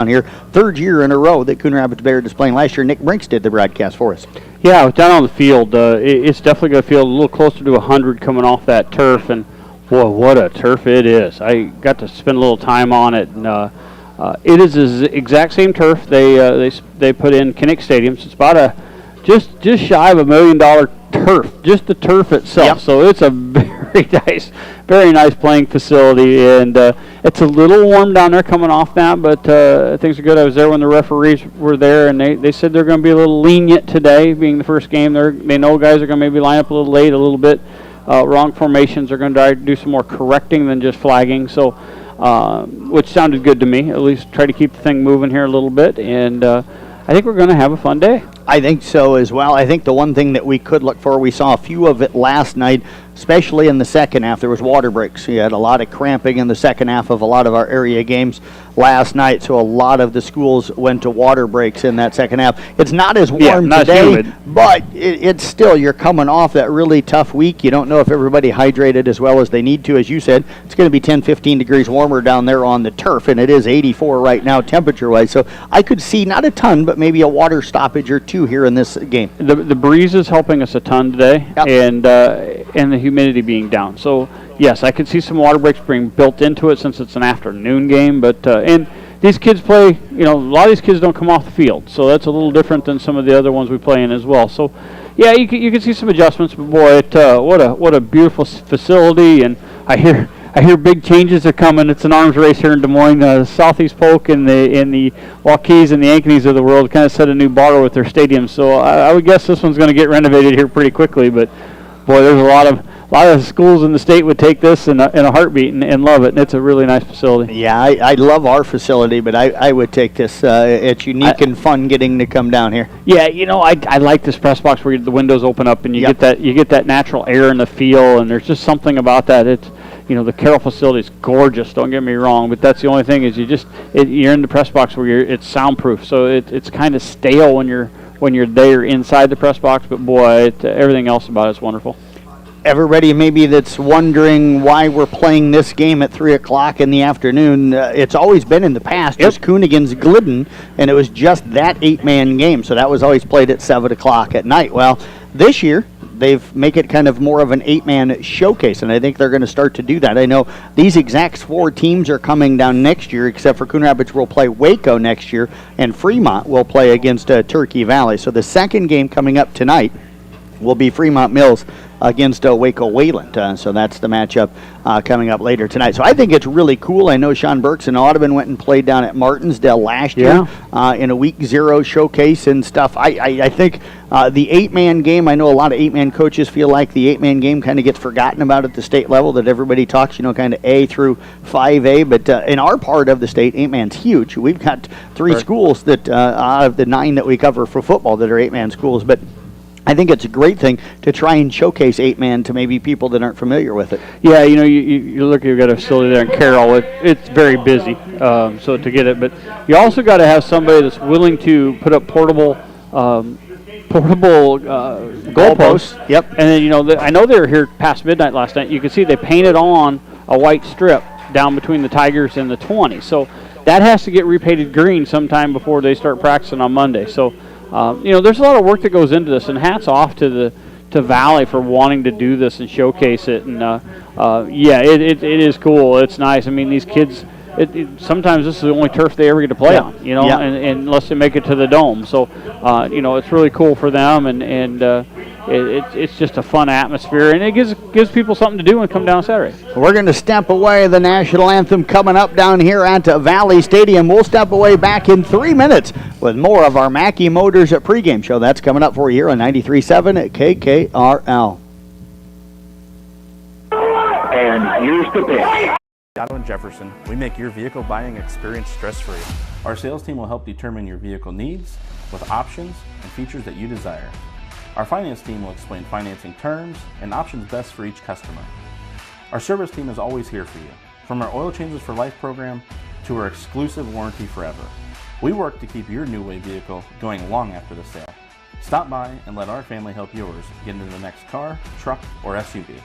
on here. Third year in a row that Coon Rapids-Bayard is playing. Last year, Nick Brinks did the broadcast for us. Yeah, down on the field, it's definitely going to feel a little closer to 100 coming off that turf, and boy, what a turf it is. I got to spend a little time on it, and it is the exact same turf they put in Kinnick Stadium. So it's about a just shy of $1 million turf, just the turf itself. Yep. So it's a very nice playing facility, and it's a little warm down there coming off that, but things are good. I was there when the referees were there, and they said they're going to be a little lenient today, being the first game. They know guys are going to maybe line up a little late, a little bit wrong formations. They're going to do some more correcting than just flagging. So, which sounded good to me. At least try to keep the thing moving here a little bit, and I think we're going to have a fun day. I think so as well. I think the one thing that we could look for, we saw a few of it last night, especially in the second half. There was water breaks. You had a lot of cramping in the second half of a lot of our area games last night, so a lot of the schools went to water breaks in that second half. It's not as warm today, but it's still, you're coming off that really tough week. You don't know if everybody hydrated as well as they need to. As you said, it's going to be 10, 15 degrees warmer down there on the turf, and it is 84 right now temperature-wise. So I could see not a ton, but maybe a water stoppage or two here in this game. The breeze is helping us a ton today, yep. And the humidity being down. So yes, I could see some water breaks being built into it since it's an afternoon game. But and these kids play. A lot of these kids don't come off the field, so that's a little different than some of the other ones we play in as well. So yeah, you can see some adjustments. But boy, what a beautiful facility, and I hear big changes are coming. It's an arms race here in Des Moines. Southeast Polk and the Waukees and the Ankeneys of the world kind of set a new bar with their stadiums. So I would guess this one's going to get renovated here pretty quickly. But boy, there's a lot of schools in the state would take this in a heartbeat and love it. And it's a really nice facility. Yeah, I love our facility, but I would take this. It's unique and fun getting to come down here. Yeah, I like this press box where the windows open up and you get that natural air in the feel, and there's just something about that. It's the Carroll facility is gorgeous. Don't get me wrong, but that's the only thing is you're in the press box where it's soundproof, so it's kind of stale when you're there inside the press box. But boy, everything else about it's wonderful. Everybody maybe that's wondering why we're playing this game at 3 o'clock in the afternoon, it's always been in the past, just Coon against Glidden, and it was just that 8-man game, so that was always played at 7 o'clock at night. Well, this year, they've make it kind of more of an 8-man showcase, and I think they're going to start to do that. I know these exact 4 teams are coming down next year, except for Coon Rapids will play Waco next year, and Fremont will play against Turkey Valley. So the second game coming up tonight will be Fremont Mills against Waco Wayland. So that's the matchup coming up later tonight. So I think it's really cool. I know Sean Burks and Audubon went and played down at Martinsdale last year in a week 0 showcase and stuff. I think the 8-man game, I know a lot of 8-man coaches feel like the 8-man game kind of gets forgotten about at the state level, that everybody talks, kind of A through 5A. But in our part of the state, 8-man's huge. We've got 3 schools that out of the 9 that we cover for football that are 8-man schools. But I think it's a great thing to try and showcase 8-man to maybe people that aren't familiar with it. Yeah, you look, you've got a facility there in Carroll. It's very busy, so to get it. But you also got to have somebody that's willing to put up portable goalposts. Yep. And then, I know they were here past midnight last night. You can see they painted on a white strip down between the Tigers and the 20. So that has to get repainted green sometime before they start practicing on Monday. So there's a lot of work that goes into this, and hats off to Valley for wanting to do this and showcase it. And it is cool. It's nice. I mean, these kids, sometimes this is the only turf they ever get to play on, and unless they make it to the dome. So, it's really cool for them, and it's just a fun atmosphere, and it gives people something to do and come down Saturday. We're going to step away. The national anthem coming up down here at Valley Stadium. We'll step away back in 3 minutes with more of our Mackey Motors pregame show. That's coming up for you here on 93.7 at KKRL. And here's the pitch. Otto and Jefferson, we make your vehicle buying experience stress-free. Our sales team will help determine your vehicle needs with options and features that you desire. Our finance team will explain financing terms and options best for each customer. Our service team is always here for you, from our Oil Changes for Life program to our exclusive warranty forever. We work to keep your new way vehicle going long after the sale. Stop by and let our family help yours get into the next car, truck, or SUV.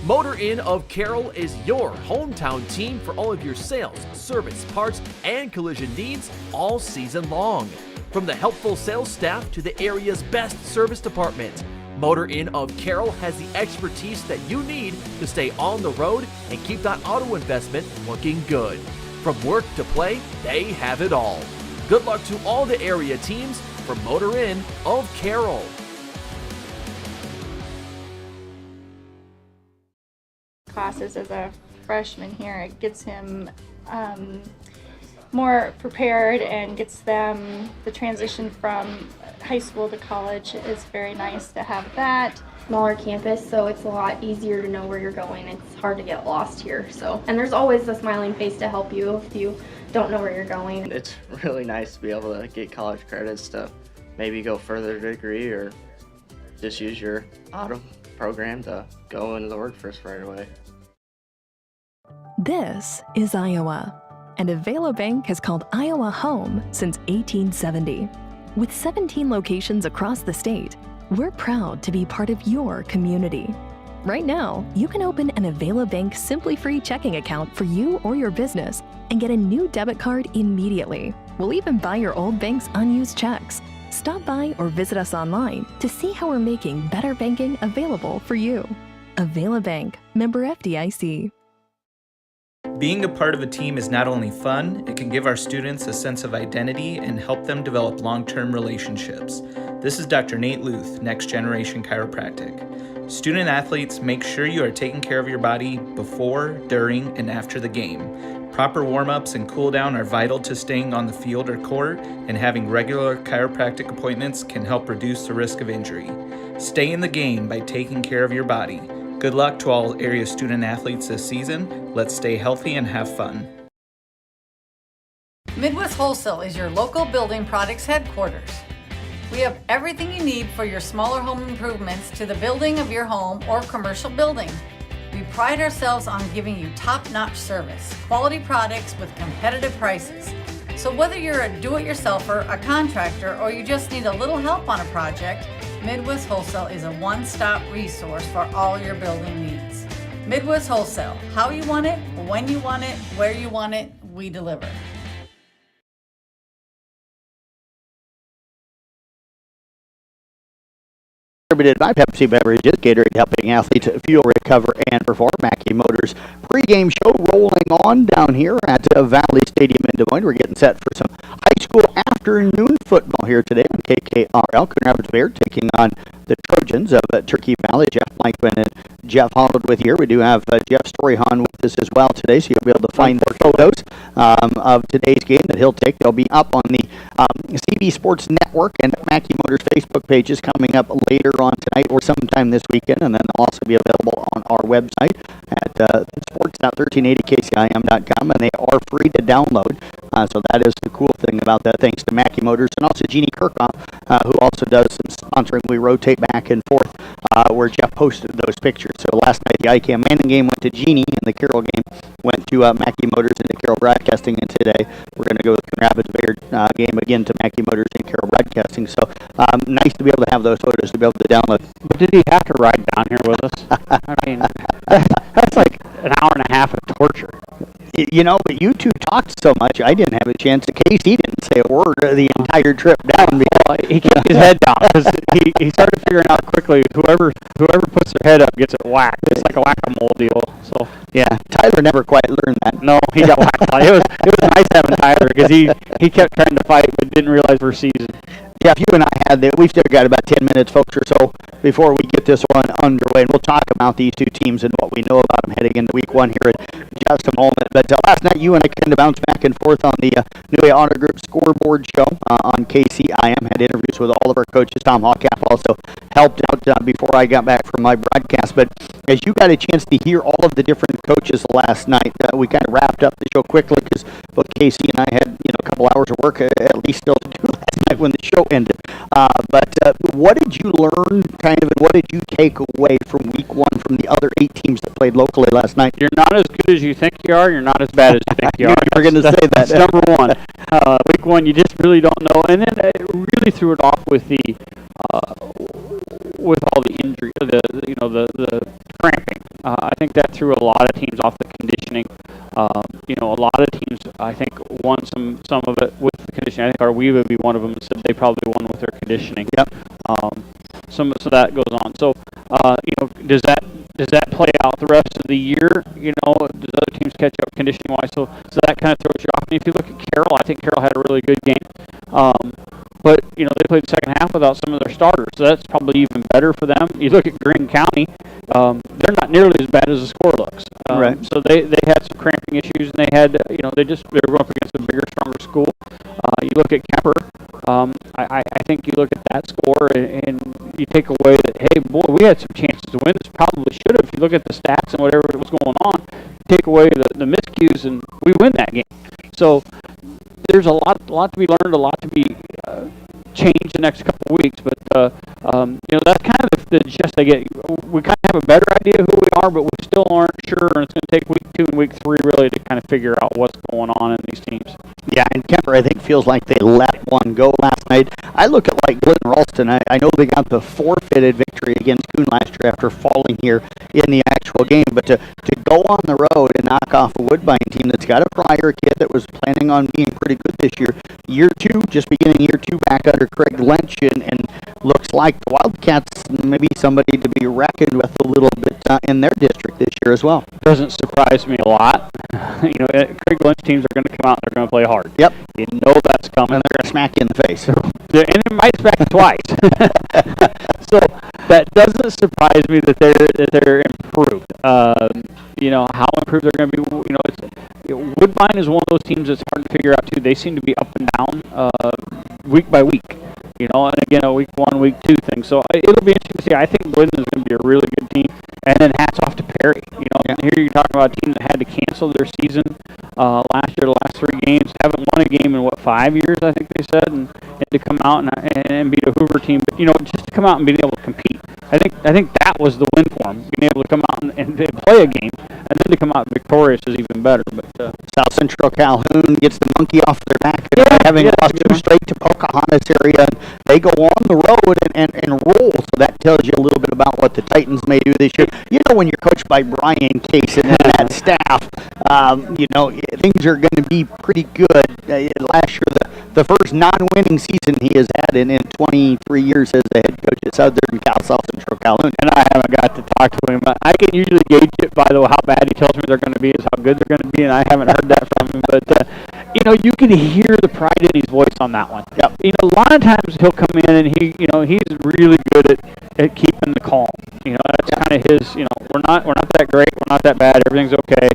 Motor Inn of Carroll is your hometown team for all of your sales, service, parts, and collision needs all season long. From the helpful sales staff to the area's best service department, Motor Inn of Carroll has the expertise that you need to stay on the road and keep that auto investment looking good. From work to play, they have it all. Good luck to all the area teams from Motor Inn of Carroll. Classes as a freshman here, it gets him more prepared and gets them the transition from high school to college is very nice to have that. Smaller campus, so it's a lot easier to know where you're going. It's hard to get lost here. And there's always a smiling face to help you if you don't know where you're going. It's really nice to be able to get college credits to maybe go further degree or just use your auto program to go into the workforce right away. This is Iowa, and Avelo Bank has called Iowa home since 1870. With 17 locations across the state, we're proud to be part of your community. Right now, you can open an Avelo Bank Simply Free checking account for you or your business and get a new debit card immediately. We'll even buy your old bank's unused checks. Stop by or visit us online to see how we're making better banking available for you. Avelo Bank, member FDIC. Being a part of a team is not only fun, it can give our students a sense of identity and help them develop long-term relationships. This is Dr. Nate Luth, Next Generation Chiropractic. Student athletes, make sure you are taking care of your body before, during, and after the game. Proper warm-ups and cool-down are vital to staying on the field or court, and having regular chiropractic appointments can help reduce the risk of injury. Stay in the game by taking care of your body. Good luck to all area student athletes this season. Let's stay healthy and have fun. Midwest Wholesale is your local building products headquarters. We have everything you need for your smaller home improvements to the building of your home or commercial building. We pride ourselves on giving you top-notch service, quality products with competitive prices. So whether you're a do-it-yourselfer, a contractor, or you just need a little help on a project, Midwest Wholesale is a one-stop resource for all your building needs. Midwest Wholesale, how you want it, when you want it, where you want it, we deliver. Distributed by Pepsi Beverages, Gatorade helping athletes fuel, recover, and perform. Mackey Motors pregame show rolling on down here at Valley Stadium in Des Moines. We're getting set for some high school afternoon football here today on KKRL. Coon Rapids-Bayard taking on the Trojans of Turkey Valley. Jeff Blankman and Jeff Holland with here. We do have Jeff Storyhan with us as well today, so you'll be able to find the photos of today's game that he'll take. They'll be up on the CB Sports Network and Mackey Motors Facebook pages coming up later on tonight or sometime this weekend, and then they'll also be available on our website at sports.1380kcim.com, and they are free to download. So that is the cool thing about that, thanks to Mackey Motors and also Jeannie Kirkhoff, who also does some sponsoring. We rotate back and forth where Jeff posted those pictures. So last night the ICAM Manning game went to Jeannie, and the Carroll game went to Mackey Motors and to Carroll Broadcasting. And today we're going to go with the Coon Rapids-Bayard game again to Mackey Motors and Carroll Broadcasting. So nice to be able to have those photos to be able to download. But did he have to ride down here with us? I mean, that's like an hour and a half of torture. You know, but you two talked so much, I didn't have a chance. Casey didn't say a word the entire trip down. Because he kept his head down because he started figuring out quickly whoever puts their head up gets it whacked. It's like a whack-a-mole deal. So yeah, Tyler never quite learned that. No, he got whacked. It was nice having Tyler because he kept trying to fight but didn't realize we're seasoned. Jeff, you and I we've still got about 10 minutes, folks, or so before we get this one underway, and we'll talk about these two teams and what we know about them heading into week one here in just a moment. But last night, you and I kind of bounced back and forth on the New Honor Group scoreboard show on KCIM, had interviews with all of our coaches. Tom Hawkap also helped out before I got back from my broadcast. But as you got a chance to hear all of the different coaches last night, we kind of wrapped up the show quickly because both Casey and I had a couple hours of work at least still to do last night when the show ended. But what did you learn, kind of, and what did you take away from week one from the other 8 teams that played locally last night? You're not as good as you think you are. You're not as bad as you think you are. You were going to say that. That's number one. Week one, you just really don't know. And then it really threw it off with with all the injury, the cramping. I think that threw a lot of teams off the conditioning. A lot of teams, I think, won some of it with the conditioning. I think Arweva would be one of them and said they probably won with their conditioning. Yep. So that goes on. So, does that play out the rest of the year? Does other teams catch up conditioning wise? So that kind of throws you off. And if you look at Carroll, I think Carroll had a really good game. But they played the second half without some of their starters, so that's probably even better for them. You look at Greene County; they're not nearly as bad as the score looks. Right. So they had some cramping issues, and they had they were going up against a bigger, stronger school. You look at Kemper. I think you look at that score and you take away that, hey, boy, we had some chances to win. This probably should have. If you look at the stats and whatever was going on, take away the miscues, and we win that game. So there's a lot to be learned, a lot to be changed the next couple of weeks. But that's kind of the gist I get. We kind of have a better idea who we are, but we still aren't sure, and it's going to take week 2 and week 3 really to kind of figure out what's going on in these teams. Yeah, and Kemper, I think, feels like they let one go last night. I look at like Glidden Ralston. I know they got the forfeited victory against Coon last year after falling here in the actual game, but to go on the road and knock off a Woodbine team that's got a prior kid that was planning on being pretty good this year 2, just beginning year 2 back under Craig Lynch, and looks like the Wildcats maybe somebody to be reckoned with a little bit in their district this year as well. Doesn't surprise me a lot. Craig Lynch teams are going to come out and they're going to play hard. Yep. You know that's coming. And they're going to smack you in the face. And it might smack you twice. So that doesn't surprise me that they're improved. How improved they're going to be. Woodbine is one of those teams that's hard to figure out too. They seem to be up and down week by week. And again, a week 1, week 2 thing. So it'll be interesting to see. I think Glidden is going to be a really good team. And then hats off to Perry. Here you're talking about a team that had to cancel their season last year, the last 3 games. Haven't won a game in, 5 years, I think they said. And to come out and beat a Hoover team. But, just to come out and being able to compete. I think that was the win for them. Being able to come out and play a game. And then to come out victorious is even better. But South Central Calhoun gets the monkey off their back, having lost 2 straight to Pocahontas area. And they go on the road and roll. So that tells you a little bit about what the Titans may do this year. When you're coached by Brian Case and that staff, things are going to be pretty good. Last year, the first non-winning season he has had in 23 years as the head coach at Southern South Central Calhoun. And I haven't got to talk to him. I can usually gauge it by how bad he tells me they're going to be is how good they're going to be, and I haven't heard that from him. But, you can hear the pride in his voice on that one. Yep. A lot of times he'll come in and he's really good at keeping the calm. That's kind of his, we're not that great, we're not that bad, everything's okay.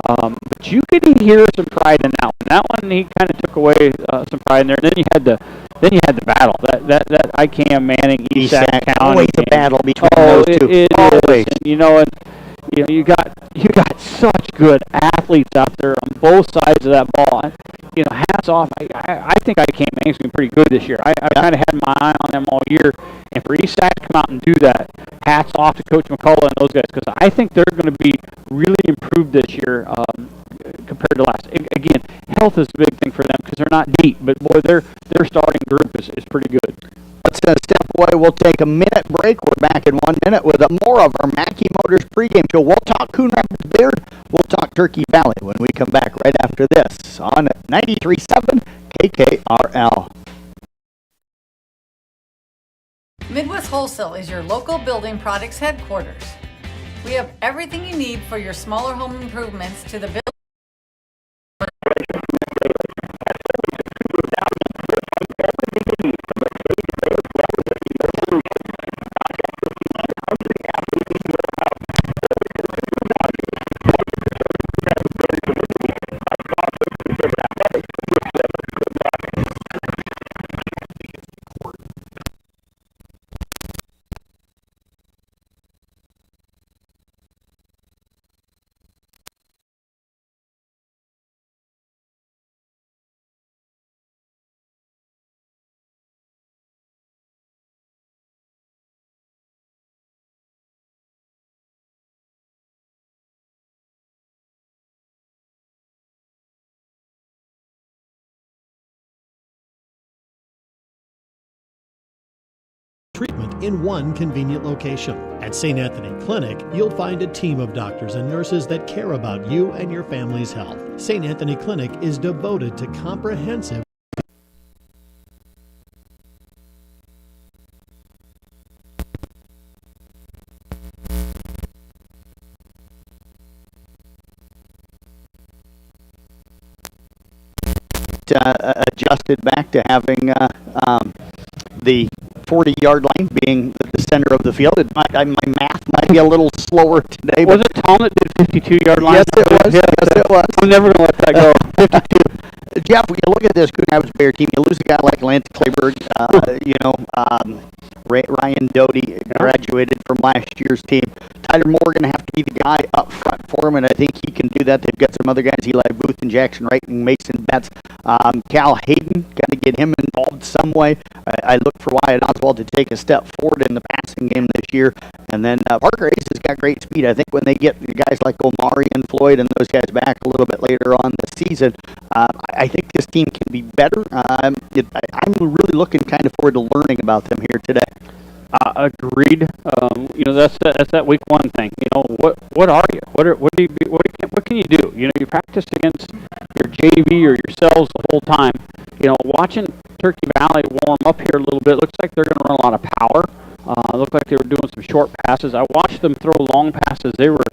But you could hear some pride in that one. That one he kind of took away some pride in there. And then you had the battle. That ICAM Manning East Sac County. Always a battle between those two. It always. Is. And, you got such good athletes out there on both sides of that ball. Hats off. I think ICAM Manning's been pretty good this year. I've kind of had my eye on them all year. And for East Sac to come out and do that, hats off to Coach McCullough and those guys, because I think they're going to be really improved this year compared to last. Again, health is a big thing for them because they're not deep, but boy, their starting group is pretty good. Let's step away. We'll take a minute break. We're back in 1 minute with more of our Mackey Motors pregame show. We'll talk Coon Rapids-Bayard. We'll talk Turkey Valley when we come back right after this on 93.7 KKRL. Midwest Wholesale is your local building products headquarters. We have everything you need for your smaller home improvements to the building. treatment in one convenient location. At St. Anthony Clinic, you'll find a team of doctors and nurses that care about you and your family's health. St. Anthony Clinic is devoted to comprehensive adjusted back to having the 40-yard line being the center of the field. My math might be a little slower today. Was it Tom that did 52-yard line? Yes, it was. Yeah, yes, it was. I'm never going to let that go. 52. Jeff, when you look at this Coon Rapids-Bayard team, you lose a guy like Lance Clayberg, Ryan Doty graduated from last year's team. Tyler Moore going to have to be the guy up front for him, and I think he can do that. They've got some other guys, Eli Booth and Jackson Wright and Mason Betts. Cal Hayden, got to get him involved some way. I look for Wyatt Oswald to take a step forward in the passing game this year. And then Parker Hayes has got great speed. I think when they get guys like Omari and Floyd and those guys back a little bit later on this season, I think this team can be better. I'm really looking kind of forward to learning about them here today. Agreed. That's that week one thing. What are you? What can you do? You practice against your JV or yourselves the whole time. Watching Turkey Valley warm up here a little bit, looks like they're going to run a lot of power. Looked like they were doing some short passes. I watched them throw long passes. They were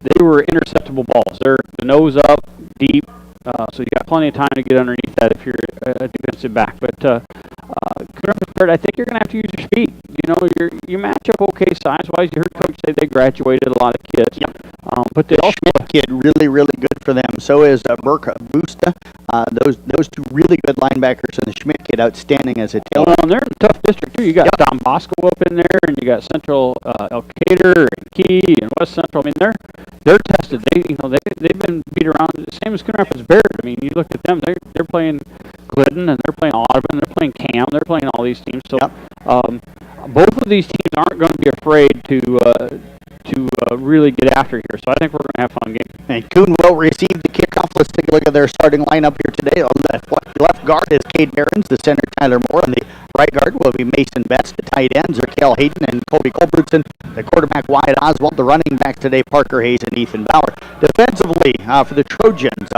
interceptable balls. They're the nose up, deep. So you got plenty of time to get underneath that if you're a defensive back. But Coon Rapids-Bayard, I think you're going to have to use your speed. You match up okay size-wise. You heard Coach say they graduated a lot of kids. Yep. But they also Schmidt kid, really, really good for them. So is Burke Busta. Those two really good linebackers, and the Schmidt kid outstanding as a tailback. Well, and they're in a tough district too. You got Don Bosco up in there, and you got Central Elkader and Key and West Central. I mean, they're tested. They've been beat around the same as Coon Rapids-Bayard. I mean, you look at them. They're playing Glidden, and they're playing Audubon, they're playing Cam, they're playing all these teams. So both of these teams aren't going to be afraid to really get after here. So I think we're going to have a fun game. And Coon will receive the kickoff. Let's take a look at their starting lineup here today. On the left guard is Cade Behrens, the center Tyler Moore. On the right guard will be Mason Betts. The tight ends are Cal Hayden and Kobe Culbertson. The quarterback Wyatt Oswald. The running back today Parker Hayes and Ethan Bauer. Defensively for the Trojans,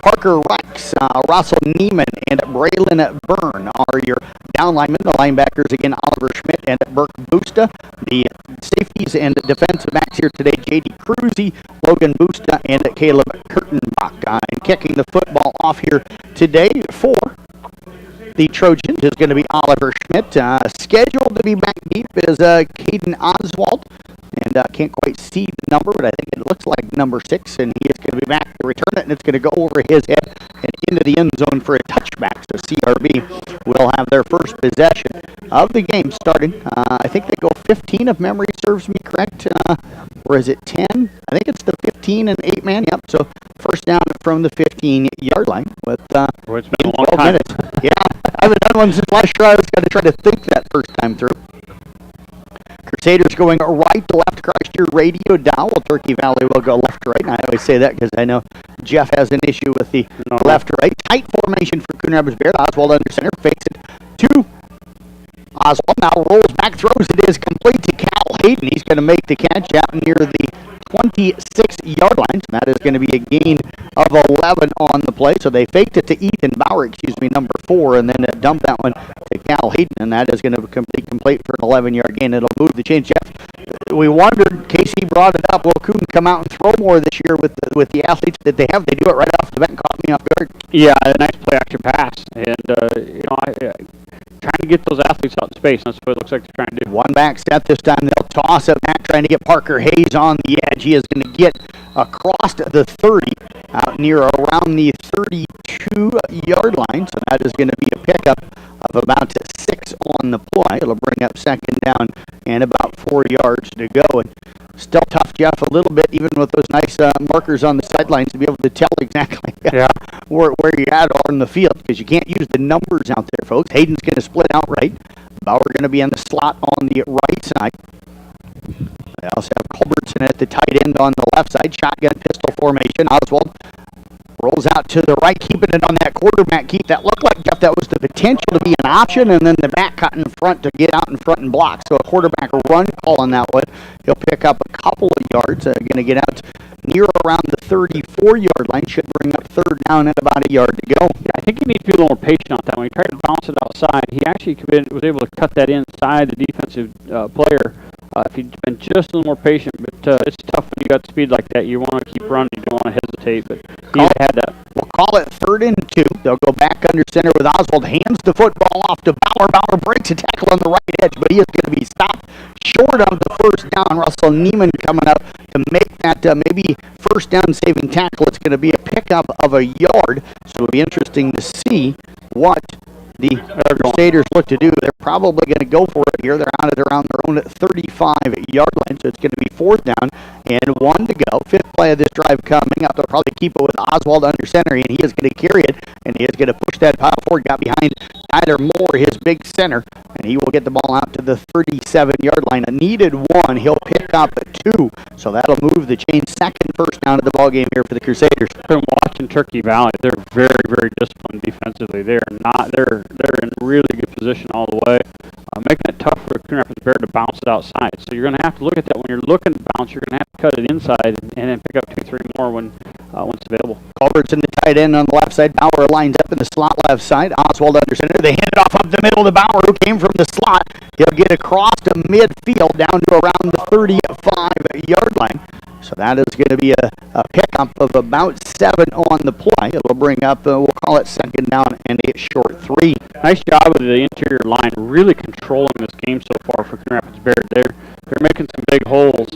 Parker Rex, Russell Neiman, and Braylon Byrne are your down linemen. The linebackers again Oliver Schmidt and Burke Busta. The safeties and defensive backs here today J.D. Cruzy, Logan Busta, and Caleb Kurtenbach. And kicking the football off here today for the Trojans is going to be Oliver Schmidt. Scheduled to be back deep is Caden Oswald. And can't quite see the number, but I think it looks like number 6, and he is going to be back to return it, and it's going to go over his head and into the end zone for a touchback. So CRB will have their first possession of the game starting. I think they go 15 if memory serves me correct, or is it 10? I think it's the 15 and 8-man. Yep. So first down from the 15-yard line with it's been a long 12 time. minutes. Yeah, I haven't done one since last year. I was going to try to think that first time through. Crusaders going right to left across your radio dial. Well, Turkey Valley will go left to right. And I always say that because I know Jeff has an issue with the left to right. Tight formation for Coon Rapids-Bayard. Oswald under center. Fakes it to Oswald. Now rolls back. Throws it is complete to Cal Hayden. He's going to make the catch out near the 26-yard line. So that is going to be a gain of 11 on the play. So they faked it to Ethan Bauer, number 4, and then dump that one to Cal Hayden, and that is going to be complete for an 11-yard gain. It'll move the chains. Jeff, we wondered, Casey brought it up, will Coon come out and throw more this year with the athletes that they have? They do it right off the bat. Caught me off guard. Yeah, a nice play action pass, and trying to get those athletes out in space. That's what it looks like they're trying to do. One back step this time. They'll toss it back, trying to get Parker Hayes on the edge. He is going to get across the 30, out near around the 32-yard line. So that is going to be a pickup of about 6 on the play. It'll bring up second down and about 4 yards to go. And still tough, Jeff, a little bit, even with those nice markers on the sidelines, to be able to tell exactly where you're at on the field, because you can't use the numbers out there, folks. Hayden's going to split out right. Bauer going to be in the slot on the right side. They also have Culbertson at the tight end on the left side. Shotgun pistol formation. Oswald Rolls out to the right, keeping it on that quarterback keep. That looked like, Jeff, that was the potential to be an option, and then the back cut in front to get out in front and block. So a quarterback run call on that one. He'll pick up a couple of yards. Going to get out near around the 34-yard line. Should bring up third down and about a yard to go. Yeah, I think he needs to be a little more patient on that. When he tried to bounce it outside, he actually was able to cut that inside the defensive player. If he'd been just a little more patient, but it's tough when you got speed like that. You want to keep running, you don't want to hesitate, but he had that. We'll call it 3rd and 2. They'll go back under center with Oswald. Hands the football off to Bauer. Bauer breaks a tackle on the right edge, but he is going to be stopped short of the first down. Russell Neiman coming up to make that maybe first down saving tackle. It's going to be a pickup of a yard, so it'll be interesting to see what the Crusaders look to do. They're probably going to go for it here. They're out at around their own 35-yard line, so it's going to be 4th down and 1 to go. 5th play of this drive coming up. They'll probably keep it with Oswald under center, and he is going to carry it, and he is going to push that pile forward. Got behind Tyler Moore, his big center, and he will get the ball out to the 37-yard line. A needed 1. He'll pick up 2, so that'll move the chain. Second first down of the ball game here for the Crusaders. Been watching Turkey Valley. They're very, very disciplined defensively. They're in really good position all the way, making it tough for Coon Rapids-Bayard to bounce it outside. So you're going to have to look at that when you're looking to bounce. You're going to have to cut it inside and then pick up 2-3 more when it's available. Culvert's in the tight end on the left side. Bauer lines up in the slot left side. Oswald under center. They hand it off up the middle to Bauer, who came from the slot. He'll get across to midfield down to around the 35-yard line. So that is going to be a pickup of about 7 on the play. It'll bring up, we'll call it 2nd down and a short 3. Nice job of the interior line, really controlling this game so far for Coon Rapids-Bayard. They're making some big holes.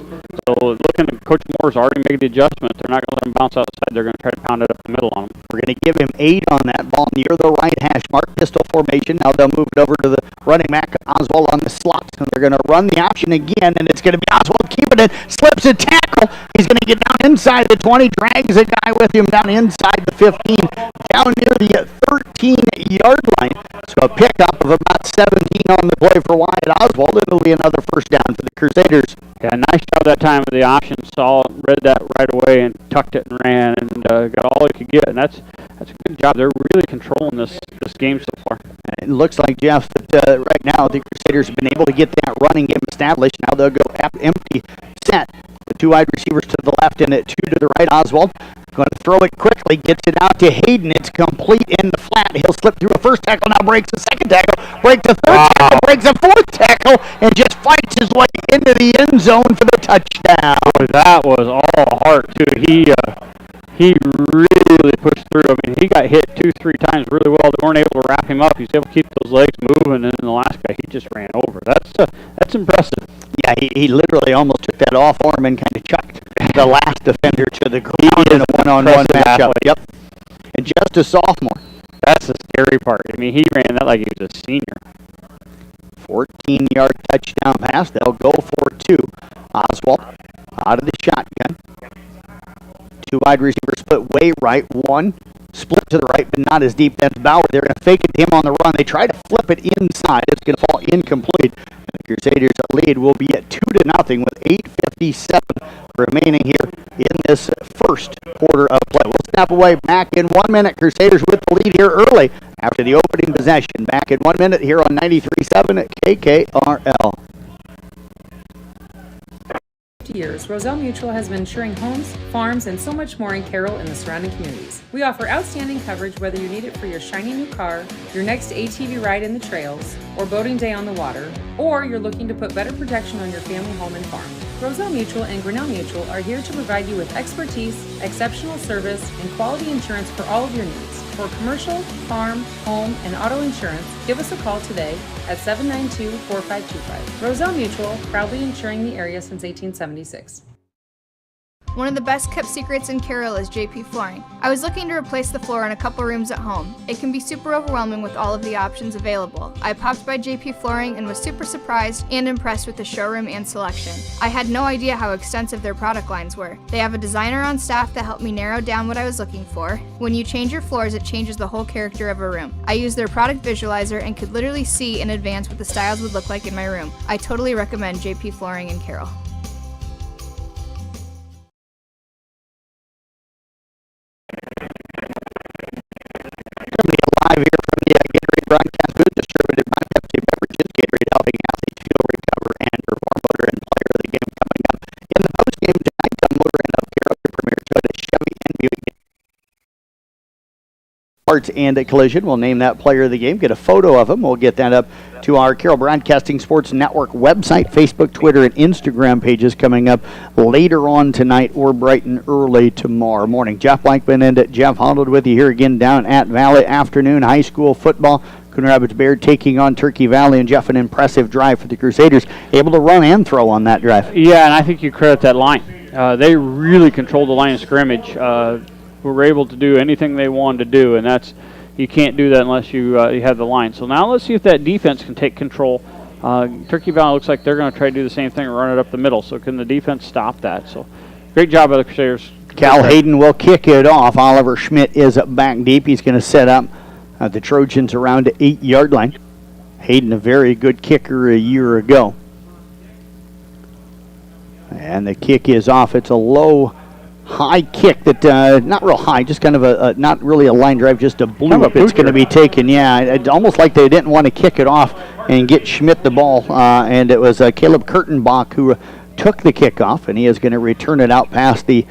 So looking at Coach Moore's already made the adjustment. They're not going to let him bounce outside. They're going to try to pound it up the middle on him. We're going to give him 8 on that ball near the right hash mark. Pistol formation. Now they'll move it over to the running back, Oswald on the slot. And they're going to run the option again, and it's going to be Oswald keeping it. Slips a tackle. He's going to get down inside the 20, drags a guy with him down inside the 15, down near the 13-yard line. So a pickup of about 17 on the play for Wyatt Oswald. It'll be another first down for the Crusaders. Yeah, nice job that time with the option. Saw it, read that right away, and tucked it and ran, and got all he could get. And that's a good job. They're really controlling this game so far. It looks like, Jeff, that right now the Crusaders have been able to get that running game established. Now they'll go empty set with 2 wide receivers to the left and 2 to the right. Oswald going to throw it quickly, gets it out to Hayden. It's complete in the flat. He'll slip through a first tackle, now breaks a second tackle, breaks a third tackle, breaks a fourth tackle, and just fights his way into the end zone for the touchdown. Boy, that was all heart, too. He really pushed through. I mean, he got hit 2-3 times really well. They weren't able to wrap him up. He was able to keep those legs moving, and then the last guy, he just ran over. That's impressive. Yeah, he literally almost took that off arm and kind of chucked the last defender to the ground in a one-on-one matchup. Yep. And just a sophomore. That's the scary part. I mean, he ran that like he was a senior. 14-yard touchdown pass. They'll go for 2. Oswald out of the shotgun. 2 wide receivers split way right. 1 split to the right, but not as deep. That's Bauer. They're going to fake it to him on the run. They try to flip it inside. It's going to fall incomplete. And the Crusaders' lead will be at 2-0 with 8:57 remaining here in this first quarter of play. We'll snap away back in 1 minute. Crusaders with the lead here early after the opening possession. Back in 1 minute here on 93.7 at KKRL. Years, Roselle Mutual has been insuring homes, farms, and so much more in Carroll and the surrounding communities. We offer outstanding coverage whether you need it for your shiny new car, your next ATV ride in the trails, or boating day on the water, or you're looking to put better protection on your family home and farm. Roselle Mutual and Grinnell Mutual are here to provide you with expertise, exceptional service, and quality insurance for all of your needs. For commercial, farm, home, and auto insurance, give us a call today at 792-4525. Roselle Mutual, proudly insuring the area since 1876. One of the best kept secrets in Carroll is JP Flooring. I was looking to replace the floor in a couple rooms at home. It can be super overwhelming with all of the options available. I popped by JP Flooring and was super surprised and impressed with the showroom and selection. I had no idea how extensive their product lines were. They have a designer on staff that helped me narrow down what I was looking for. When you change your floors, it changes the whole character of a room. I used their product visualizer and could literally see in advance what the styles would look like in my room. I totally recommend JP Flooring in Carroll. Parts and Collision. We'll name that player of the game, get a photo of him. We'll get that up to our Carroll Broadcasting Sports Network website, Facebook, Twitter, and Instagram pages coming up later on tonight or bright and early tomorrow morning. Jeff Blankman and Jeff Honnold with you here again down at Valley. Afternoon high school football. Coon Rapids-Bayard taking on Turkey Valley, and Jeff, an impressive drive for the Crusaders, able to run and throw on that drive. Yeah, and I think you credit that line. They really controlled the line of scrimmage. Were able to do anything they wanted to do, and that's you can't do that unless you have the line. So now let's see if that defense can take control. Turkey Valley looks like they're going to try to do the same thing and run it up the middle. So can the defense stop that? So great job by the Crusaders. Cal Hayden will kick it off. Oliver Schmidt is back deep. He's going to set up the Trojans around the 8-yard line. Hayden, a very good kicker a year ago. And the kick is off. It's a low, high kick that, not real high, just kind of a not really a line drive, just a bloop. It's going to be taken. Yeah, it's almost like they didn't want to kick it off and get Schmidt the ball. And it was Caleb Kurtenbach who took the kickoff, and he is going to return it out past the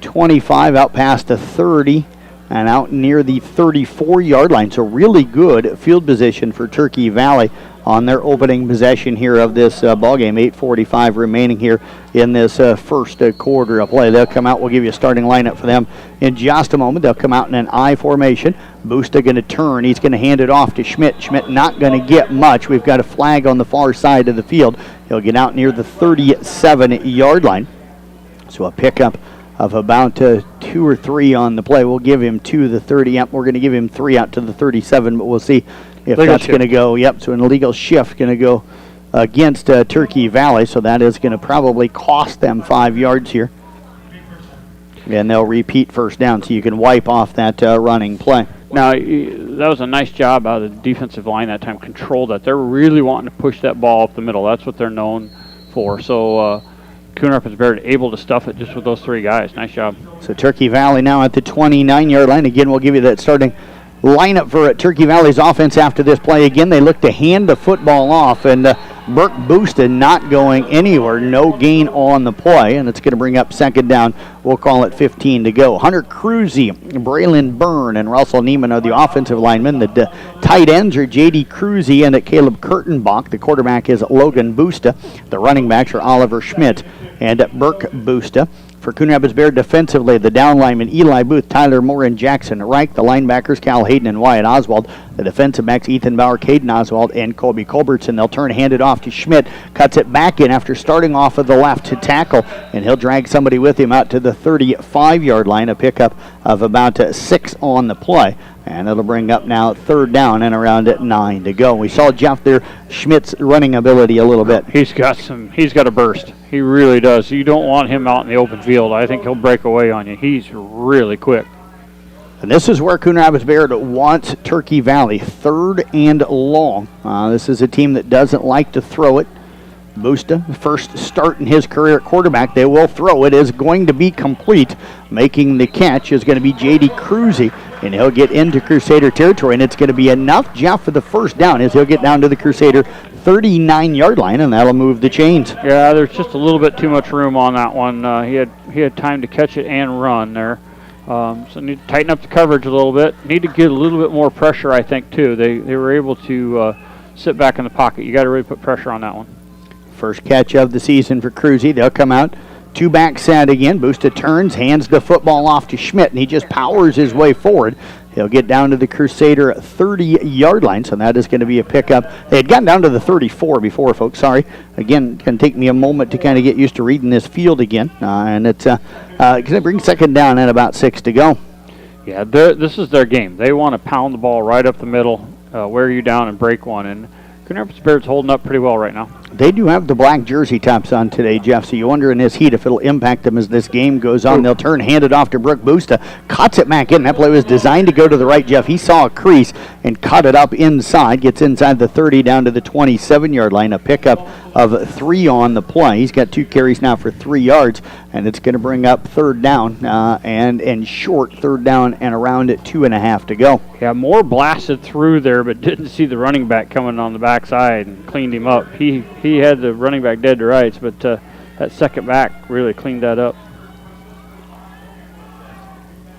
25, out past the 30, and out near the 34-yard line. So really good field position for Turkey Valley on their opening possession here of this ball game. 8:45 remaining here in this first quarter of play. They'll come out. We'll give you a starting lineup for them in just a moment. They'll come out in an I formation. Busta going to turn. He's going to hand it off to Schmidt. Schmidt not going to get much. We've got a flag on the far side of the field. He'll get out near the 37-yard line. So a pickup of about 2 or 3 on the play. We'll give him to the 30. Yep, we're going to give him 3 out to the 37, but we'll see if that's going to go. Yep, so an illegal shift going to go against Turkey Valley, so that is going to probably cost them 5 yards here. And they'll repeat first down, so you can wipe off that running play. Now, that was a nice job out of the defensive line that time, controlled that. They're really wanting to push that ball up the middle. That's what they're known for. So Coon Rapids-Bayard able to stuff it just with those 3 guys. Nice job. So Turkey Valley now at the 29-yard line. Again, we'll give you that starting lineup for Turkey Valley's offense after this play. Again, they look to hand the football off, and Burke Booston not going anywhere. No gain on the play, and it's going to bring up second down. We'll call it 15 to go. Hunter Cruzy, Braylon Byrne, and Russell Neiman are the offensive linemen. The tight ends are J.D. Cruzy and Caleb Kurtenbach. The quarterback is Logan Busta. The running backs are Oliver Schmidt and Burke Busta. For Coon Rapids-Bayard defensively, the down linemen Eli Booth, Tyler Moore, and Jackson Reich. The linebackers Cal Hayden and Wyatt Oswald. The defensive backs Ethan Bauer, Caden Oswald, and Colby Culbertson. They'll turn, hand it off to Schmidt. Cuts it back in after starting off of the left to tackle, and he'll drag somebody with him out to the 35-yard line. A pickup of about 6 on the play. And it'll bring up now third down and around at 9 to go. We saw Jeff there, Schmidt's running ability a little bit. He's got a burst. He really does. You don't want him out in the open field. I think he'll break away on you. He's really quick. And this is where Coon Rapids-Bayard wants Turkey Valley, 3rd and long. This is a team that doesn't like to throw it. Busta, first start in his career at quarterback. They will throw it. Is going to be complete. Making the catch is going to be J.D. Cruzy, and he'll get into Crusader territory, and it's going to be enough, Jeff, for the first down as he'll get down to the Crusader 39-yard line, and that'll move the chains. Yeah, there's just a little bit too much room on that one. He had time to catch it and run there. So need to tighten up the coverage a little bit. Need to get a little bit more pressure, I think, too. They were able to sit back in the pocket. You got to really put pressure on that one. First catch of the season for Cruzy. They'll come out. 2 back set again. Busta turns, hands the football off to Schmidt, and he just powers his way forward. He'll get down to the Crusader 30-yard line, so that is going to be a pickup. They had gotten down to the 34 before, folks. Sorry. Again, it's going to take me a moment to kind of get used to reading this field again. And it's going to bring second down at about 6 to go. Yeah, this is their game. They want to pound the ball right up the middle, wear you down, and break one. And Coon Rapids-Bayard's holding up pretty well right now. They do have the black jersey tops on today, Jeff, so you wonder in this heat if it'll impact them as this game goes on. They'll turn, hand it off to Brooke Busta, cuts it back in. That play was designed to go to the right, Jeff. He saw a crease and cut it up inside, gets inside the 30 down to the 27-yard line. A pickup of 3 on the play. He's got 2 carries now for 3 yards, and it's going to bring up third down and short third down and around at 2.5 to go. Yeah, Moore blasted through there, but didn't see the running back coming on the backside and cleaned him up. He had the running back dead to rights, but that second back really cleaned that up.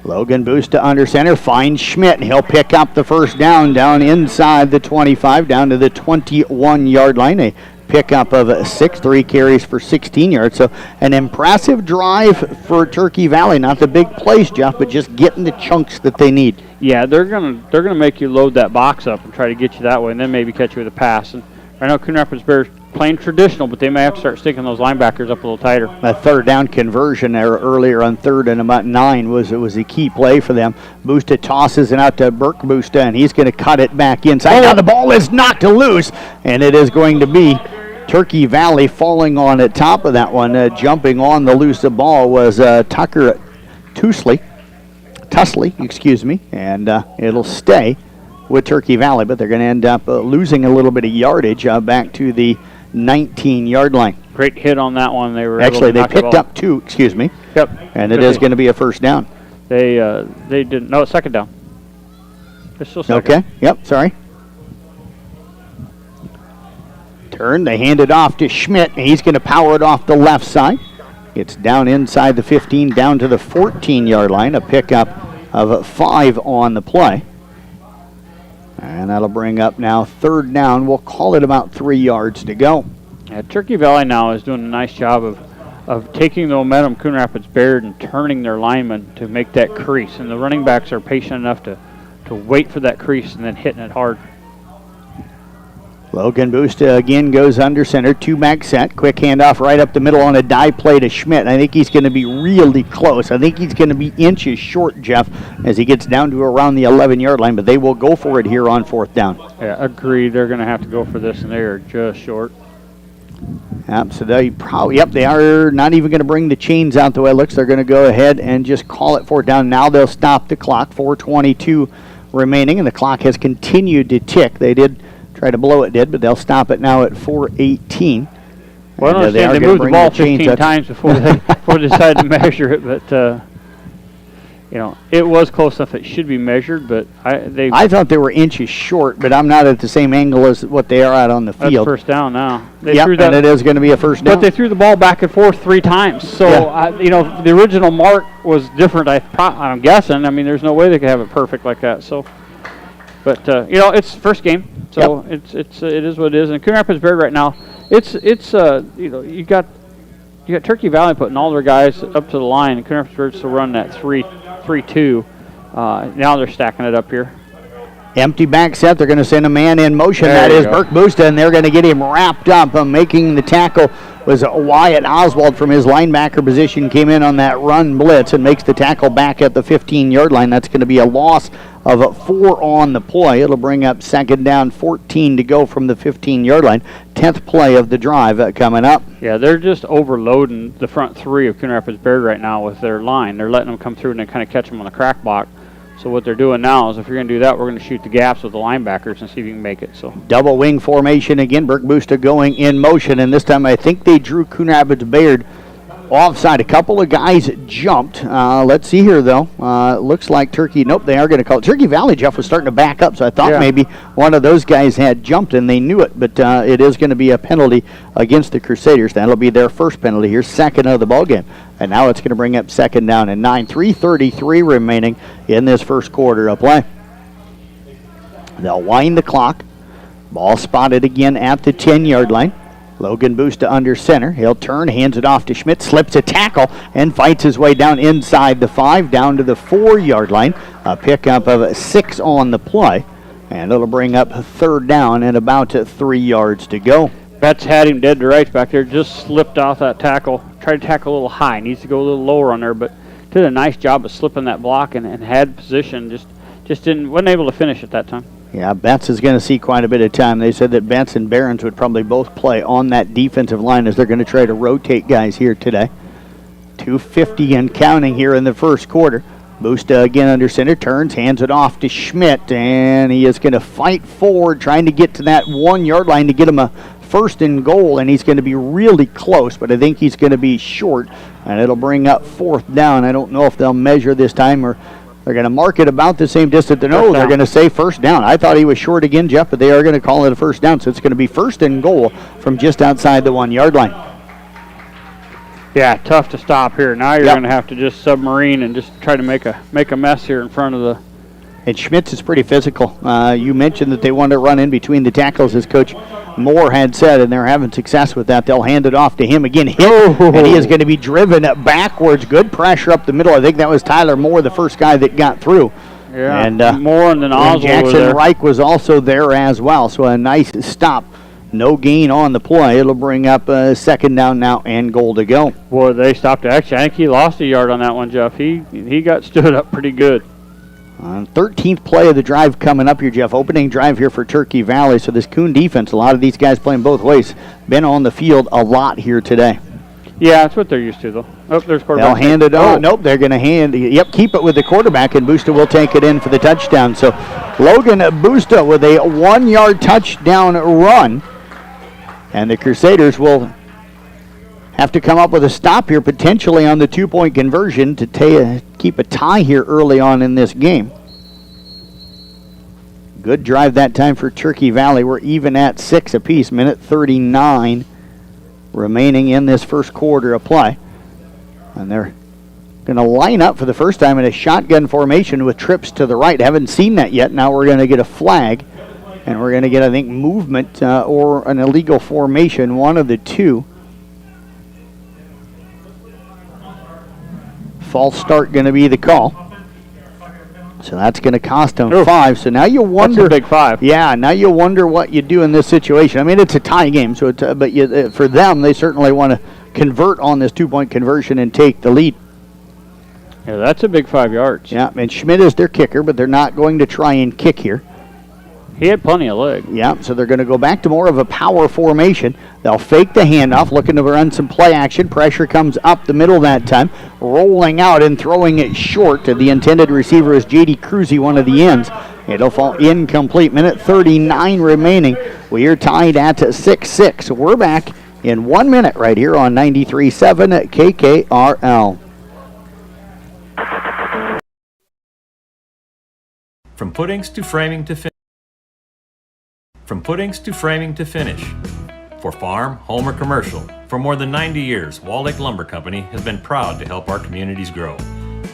Logan Busta under center, finds Schmidt, and he'll pick up the first down inside the 25, down to the 21-yard line. A pickup of 6, 3 carries for 16 yards. So an impressive drive for Turkey Valley. Not the big plays, Jeff, but just getting the chunks that they need. Yeah, they're gonna make you load that box up and try to get you that way, and then maybe catch you with a pass. And right now, Coon Rapids-Bayard playing traditional, but they may have to start sticking those linebackers up a little tighter. A third down conversion there earlier on 3rd and about 9 was a key play for them. Busta tosses it out to Burke Busta, and he's going to cut it back inside. Now the ball is knocked loose, and it is going to be Turkey Valley falling on the top of that one. Jumping on the loose ball was Tucker Tusley, and it'll stay with Turkey Valley, but they're going to end up losing a little bit of yardage back to the 19-yard line. Great hit on that one. They were actually they picked up 2. Yep. And it is going to be a first down. They didn't. No, it's second down. It's still second. Okay. Yep. Sorry. Turn. They hand it off to Schmidt. He's going to power it off the left side. It's down inside the 15, down to the 14-yard line. A pickup of 5 on the play. And that'll bring up now 3rd down. We'll call it about 3 yards to go. Yeah, Turkey Valley now is doing a nice job of taking the momentum Coon Rapids-Bayard and turning their linemen to make that crease. And the running backs are patient enough to wait for that crease and then hitting it hard. Logan Busta again goes under center, 2-back set. Quick handoff right up the middle on a dive play to Schmidt. I think he's going to be really close. I think he's going to be inches short, Jeff, as he gets down to around the 11-yard line, but they will go for it here on 4th down. Yeah, agreed. They're going to have to go for this, and they are just short. Yep, so they they are not even going to bring the chains out the way it looks. They're going to go ahead and just call it 4th down. Now they'll stop the clock, 4:22 remaining, and the clock has continued to tick. They did try to blow it, but they'll stop it now at 4:18. Well, I understand they moved the ball 15 times before they decided to measure it, but it was close enough. It should be measured, but I thought they were inches short, but I'm not at the same angle as what they are out on the field. That's first down now. And it is going to be a first down. But they threw the ball back and forth 3 times, so the original mark was different. I'm guessing. I mean, there's no way they could have it perfect like that. So. But it's first game, so it is what it is. And Coon Rapids-Bayard right now, you got Turkey Valley putting all their guys up to the line, and Coon Rapids-Bayard still run that 3-2. Now they're stacking it up here. Empty back set. They're going to send a man in motion. That is Burke Busta, and they're going to get him wrapped up. Making the tackle was Wyatt Oswald from his linebacker position. Came in on that run blitz and makes the tackle back at the 15-yard line. That's going to be a loss of 4 on the play. It'll bring up 2nd down, 14 to go from the 15-yard line. 10th play of the drive coming up. Yeah, they're just overloading the front 3 of Coon Rapids-Bayard right now with their line. They're letting them come through and they kind of catch them on the crack block. So what they're doing now is if you're going to do that, we're going to shoot the gaps with the linebackers and see if you can make it. So double wing formation again. Burke Busta going in motion, and this time I think they drew Coon Rapids-Bayard offside. A couple of guys jumped. Let's see here, though. Looks like Turkey. Nope, they are going to call it. Turkey Valley, Jeff, was starting to back up, so I thought maybe one of those guys had jumped, and they knew it. But it is going to be a penalty against the Crusaders. That'll be their first penalty here, 2nd of the ballgame. And now it's going to bring up 2nd down and 9. 3:33 remaining in this first quarter of play. They'll wind the clock. Ball spotted again at the 10-yard line. Logan Busta under center. He'll turn, hands it off to Schmidt, slips a tackle, and fights his way down inside the 5, down to the 4-yard line. A pickup of 6 on the play, and it'll bring up 3rd down and about 3 yards to go. Betts had him dead to rights back there, just slipped off that tackle. Tried to tackle a little high, needs to go a little lower on there, but did a nice job of slipping that block and had position, just wasn't able to finish at that time. Yeah, Betts is going to see quite a bit of time. They said that Betts and Behrens would probably both play on that defensive line as they're going to try to rotate guys here today. 2:50 and counting here in the first quarter. Busta again under center, turns, hands it off to Schmidt, and he is going to fight forward, trying to get to that 1-yard line to get him a 1st and goal, and he's going to be really close, but I think he's going to be short, and it'll bring up 4th down. I don't know if they'll measure this time or they're going to mark it about the same distance. No, they're going to say 1st down. I thought he was short again, Jeff, but they are going to call it a 1st down, so it's going to be 1st and goal from just outside the 1-yard line. Yeah, tough to stop here. Now you're going to have to just submarine and just try to make a mess here in front of the. And Schmitz is pretty physical. You mentioned that they want to run in between the tackles, as Coach Moore had said, and they're having success with that. They'll hand it off to him again, and he is going to be driven backwards. Good pressure up the middle. I think that was Tyler Moore, the first guy that got through. Yeah, and Moore and then Oswald Jackson Reich was also there as well. So a nice stop. No gain on the play. It'll bring up a second down now and goal to go. Boy, they stopped it. Actually, I think he lost a yard on that one, Jeff. He got stood up pretty good. 13th play of the drive coming up here, Jeff. Opening drive here for Turkey Valley. So this Coon defense, a lot of these guys playing both ways, been on the field a lot here today. Yeah, that's what they're used to, though. Oh, there's quarterback. They'll hand it on. Nope, they're going to keep it with the quarterback, and Busta will take it in for the touchdown. So Logan Busta with a 1-yard touchdown run. And the Crusaders will have to come up with a stop here, potentially on the 2-point conversion to keep a tie here early on in this game. Good drive that time for Turkey Valley. We're even at 6 apiece, minute 39 remaining in this first quarter of play. And they're going to line up for the first time in a shotgun formation with trips to the right. Haven't seen that yet. Now we're going to get a flag. And we're going to get, I think, movement or an illegal formation, one of the two. False start going to be the call. So that's going to cost them 5. So now you wonder. That's a big 5. Yeah, now you wonder what you do in this situation. I mean, it's a tie game, so but for them, they certainly want to convert on this 2-point conversion and take the lead. Yeah, that's a big 5 yards. Yeah, and Schmidt is their kicker, but they're not going to try and kick here. He had plenty of leg. Yeah, so they're going to go back to more of a power formation. They'll fake the handoff, looking to run some play action. Pressure comes up the middle that time, rolling out and throwing it short. The intended receiver is J.D. Cruzy, one of the ends. It'll fall incomplete. Minute 39 remaining. We are tied at 6-6. So we're back in 1 minute right here on 93.7 at KKRL. From puddings to framing to finish. From puddings to framing to finish. For farm, home, or commercial, for more than 90 years, Wall Lake Lumber Company has been proud to help our communities grow.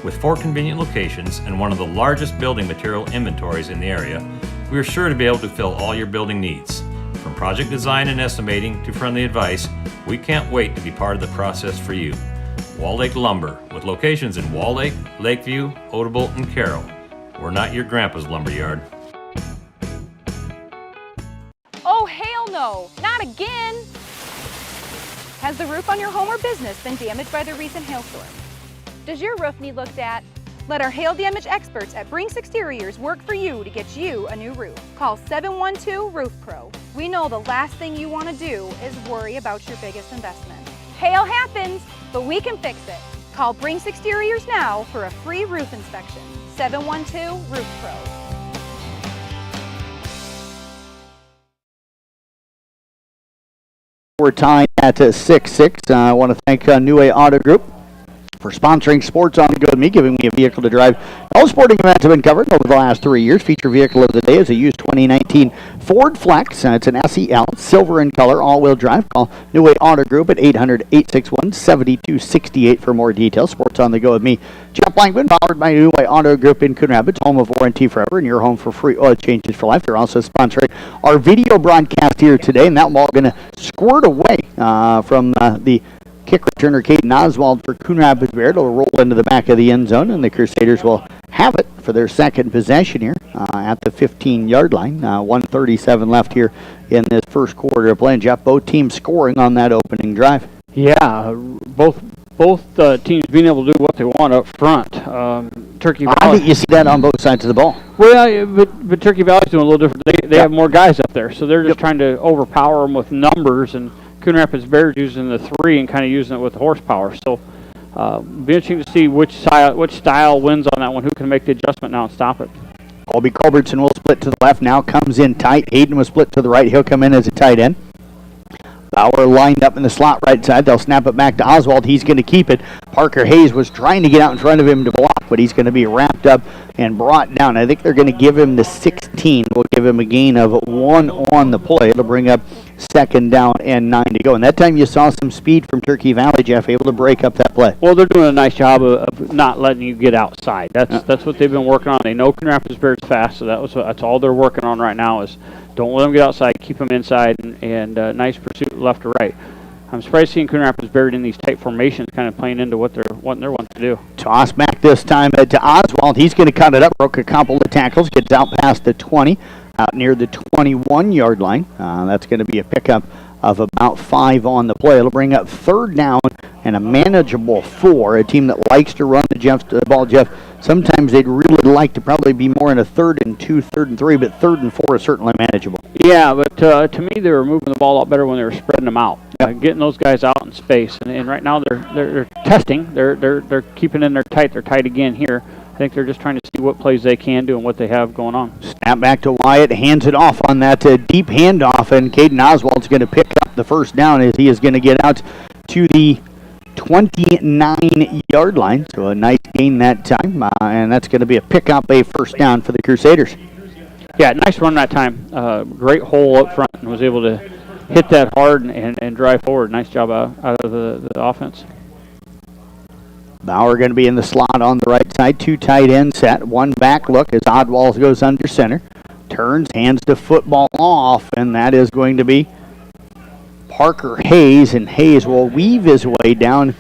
With 4 convenient locations and one of the largest building material inventories in the area, we are sure to be able to fill all your building needs. From project design and estimating to friendly advice, we can't wait to be part of the process for you. Wall Lake Lumber, with locations in Wall Lake, Lakeview, Odebolt, and Carroll. We're not your grandpa's lumberyard. Oh, hell no! Not again! Has the roof on your home or business been damaged by the recent hailstorm? Does your roof need looked at? Let our hail damage experts at Brinks Exteriors work for you to get you a new roof. Call 712-ROOF-PRO. We know the last thing you want to do is worry about your biggest investment. Hail happens, but we can fix it. Call Brinks Exteriors now for a free roof inspection. 712-ROOF-PRO. We're tied at 6-6. I want to thank Neway Auto Group for sponsoring Sports on the Go with me, giving me a vehicle to drive. All sporting events have been covered over the last 3 years. Feature vehicle of the day is a used 2019 Ford Flex. It's an SEL, silver in color, all-wheel drive. Call Neway Auto Group at 800-861-7268 for more details. Sports on the Go with me, Jeff Blankman, powered by Neway Auto Group in Coon Rapids, home of warranty forever, and your home for free oil changes for life. They're also sponsoring our video broadcast here today, and that ball going to squirt away from the kick returner Caden Oswald for Coon Rapids-Bayard. It'll roll into the back of the end zone, and the Crusaders will have it for their second possession here at the 15-yard line. 1:37 left here in this first quarter of play. And Jeff, both teams scoring on that opening drive. Yeah, both teams being able to do what they want up front. Turkey Valley. I think you see that on both sides of the ball. Well, but Turkey Valley's doing a little different. They have more guys up there, so they're just trying to overpower them with numbers, and Coon Rapids-Bayard using the 3 and kind of using it with horsepower. So be interesting to see which style wins on that one, who can make the adjustment now and stop it. Colby Culbertson will split to the left, now comes in tight. Hayden will split to the right. He'll come in as a tight end. Bauer lined up in the slot right side. They'll snap it back to Oswald. He's going to keep it. Parker Hayes was trying to get out in front of him to block, but he's going to be wrapped up and brought down. I think they're going to give him the 16. We'll give him a gain of 1 on the play. It'll bring up 2nd down and 9 to go. And that time you saw some speed from Turkey Valley, Jeff, able to break up that play. Well, they're doing a nice job of not letting you get outside. That's what they've been working on. They know Coon Rapids-Bayard's fast, so that's all they're working on right now is don't let them get outside, keep them inside, and nice pursuit left to right. I'm surprised seeing Coon Rapids-Bayard in these tight formations kind of playing into what they're wanting to do. Toss back this time to Oswald. He's going to cut it up, broke a couple of tackles, gets out past the 20, out near the 21-yard line. That's going to be a pickup of about 5 on the play. It'll bring up 3rd down and a manageable 4. A team that likes to run the ball, Jeff. Sometimes they'd really like to probably be more in a 3rd and 2, 3rd and 3, but 3rd and 4 is certainly manageable. Yeah, but to me, they were moving the ball a lot better when they were spreading them out, getting those guys out in space. And right now they're testing. They're keeping in there tight. They're tight again here. I think they're just trying to see what plays they can do and what they have going on. Snap back to Wyatt, hands it off on that deep handoff, and Caden Oswald's going to pick up the 1st down as he is going to get out to the 29-yard line. So a nice gain that time, and that's going to be a pickup, a 1st down for the Crusaders. Yeah, nice run that time. Great hole up front and was able to hit that hard and drive forward. Nice job out of the offense. Bauer going to be in the slot on the right side. 2 tight end set. 1 back look as Oddwall goes under center. Turns, hands the football off, and that is going to be Parker Hayes. And Hayes will weave his way down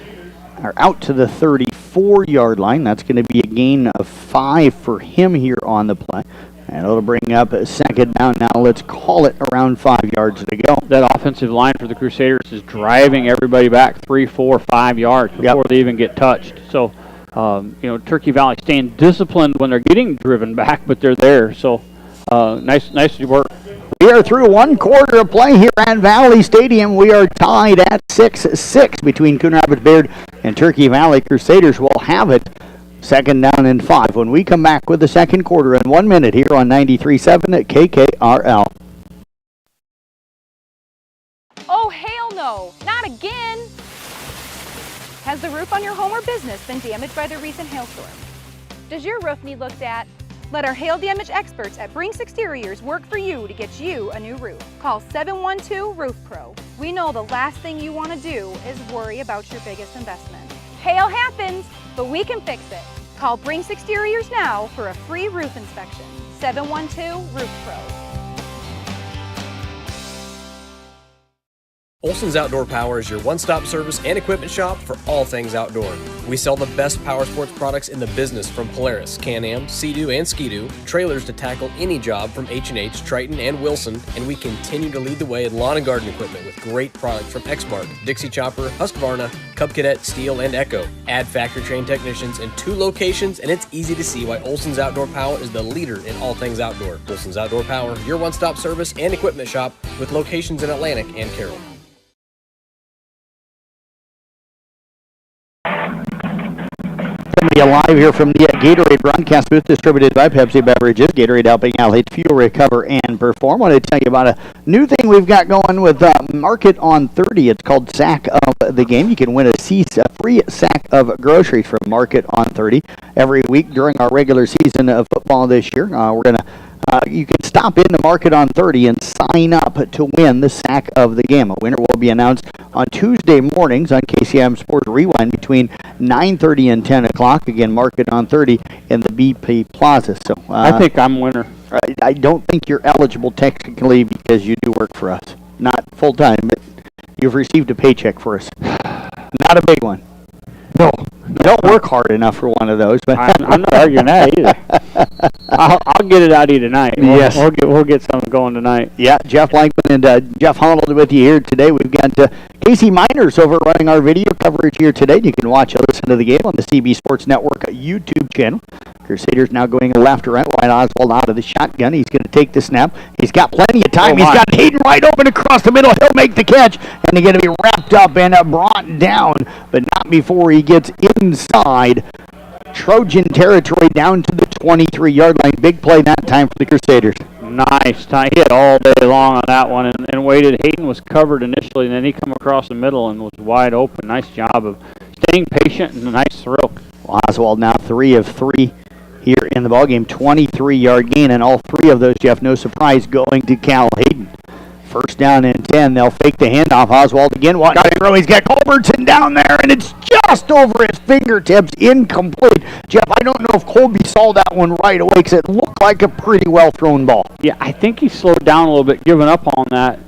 or out to the 34-yard line. That's going to be a gain of 5 for him here on the play. And it'll bring up a 2nd down. Now let's call it around 5 yards to go. That offensive line for the Crusaders is driving everybody back 3, 4, 5 yards before they even get touched. So, Turkey Valley staying disciplined when they're getting driven back, but they're there. So, nice work. We are through 1 quarter of play here at Valley Stadium. We are tied at 6-6 between Coon Rapids-Bayard and Turkey Valley. Crusaders will have it 2nd down and 5 when we come back with the 2nd quarter in 1 minute here on 93.7 at KKRL. Oh, hell no, not again! Has the roof on your home or business been damaged by the recent hailstorm? Does your roof need looked at? Let our hail damage experts at Brinks Exteriors work for you to get you a new roof. Call 712 Roof Pro. We know the last thing you want to do is worry about your biggest investment. Hail happens, but we can fix it. Call Brinks Exteriors now for a free roof inspection. 712 Roof Pro. Olson's Outdoor Power is your one-stop service and equipment shop for all things outdoor. We sell the best power sports products in the business, from Polaris, Can-Am, Sea-Doo, and Ski-Doo, trailers to tackle any job from H&H, Triton, and Wilson, and we continue to lead the way in lawn and garden equipment with great products from Exmark, Dixie Chopper, Husqvarna, Cub Cadet, Steel, and Echo. Add factory-trained technicians in 2 locations, and it's easy to see why Olson's Outdoor Power is the leader in all things outdoor. Olson's Outdoor Power, your one-stop service and equipment shop with locations in Atlantic and Carroll. Live here from the Gatorade broadcast booth, distributed by Pepsi Beverages. Gatorade helping athletes fuel, recover, and perform. I want to tell you about a new thing we've got going with Market on 30. It's called Sack of the Game. You can win a free sack of groceries from Market on 30 every week during our regular season of football this year. You can stop in the Market on 30 and sign up to win the Sack of the Game. A winner will be announced on Tuesday mornings on KCM Sports Rewind between 9:30 and 10 o'clock. Again, Market on 30 in the BP Plaza. So I think I'm a winner. I don't think you're eligible technically because you do work for us. Not full-time, but you've received a paycheck for us. Not a big one. No. You don't work hard enough for one of those. But I'm not arguing that either. I'll get it out of you tonight. Yes. We'll get something going tonight. Yeah, Jeff Lankman and Jeff Honnold with you here today. We've got Casey Miners over running our video coverage here today. You can watch and listen to the game on the CB Sports Network YouTube channel. Crusaders now going left to right. Wyatt Oswald out of the shotgun. He's going to take the snap. He's got plenty of time. He's got Hayden right open across the middle. He'll make the catch, and he's going to be wrapped up and brought down, but not before he gets inside Trojan territory down to the 23-yard line. Big play that time for the Crusaders. Nice time. He hit all day long on that one and waited. Hayden was covered initially, and then he come across the middle and was wide open. Nice job of staying patient and a nice throw. Oswald now 3 of 3 here in the ballgame. 23-yard gain, and all 3 of those, Jeff, no surprise, going to Cal Hayden. First down and 10. They'll fake the handoff. Oswald again. Got to throw. He's got Culbertson down there, and it's just over his fingertips. Incomplete. Jeff, I don't know if Colby saw that one right away because it looked like a pretty well thrown ball. Yeah, I think he slowed down a little bit, giving up on that.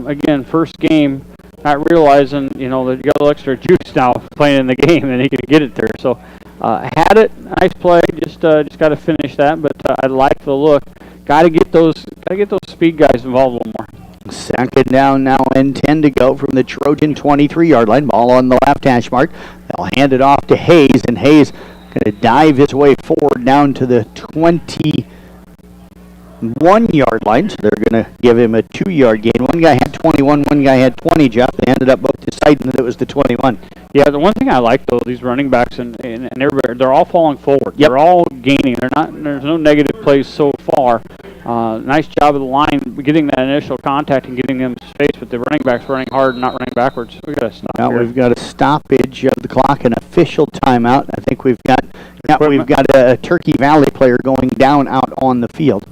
Again, first game, not realizing, that you got a little extra juice now playing in the game, and he could get it there. So had it, nice play. Just got to finish that, but I like the look. Got to get those speed guys involved a little more. Second down now and 10 to go from the Trojan 23-yard line. Ball on the left hash mark. They'll hand it off to Hayes, and Hayes going to dive his way forward down to the 21-yard line. So they're going to give him a 2-yard gain. One guy had 21, one guy had 20, Jeff. They ended up both deciding that it was the 21. Yeah, the one thing I like, though, these running backs and everybody, they're all falling forward. Yep. They're all gaining. There's no negative plays so far. Nice job of the line getting that initial contact and getting them space, but the running backs running hard and not running backwards. We got to stop Now here. we've got a stoppage of the clock, an official timeout. I think we've got a Turkey Valley player going down out on the field.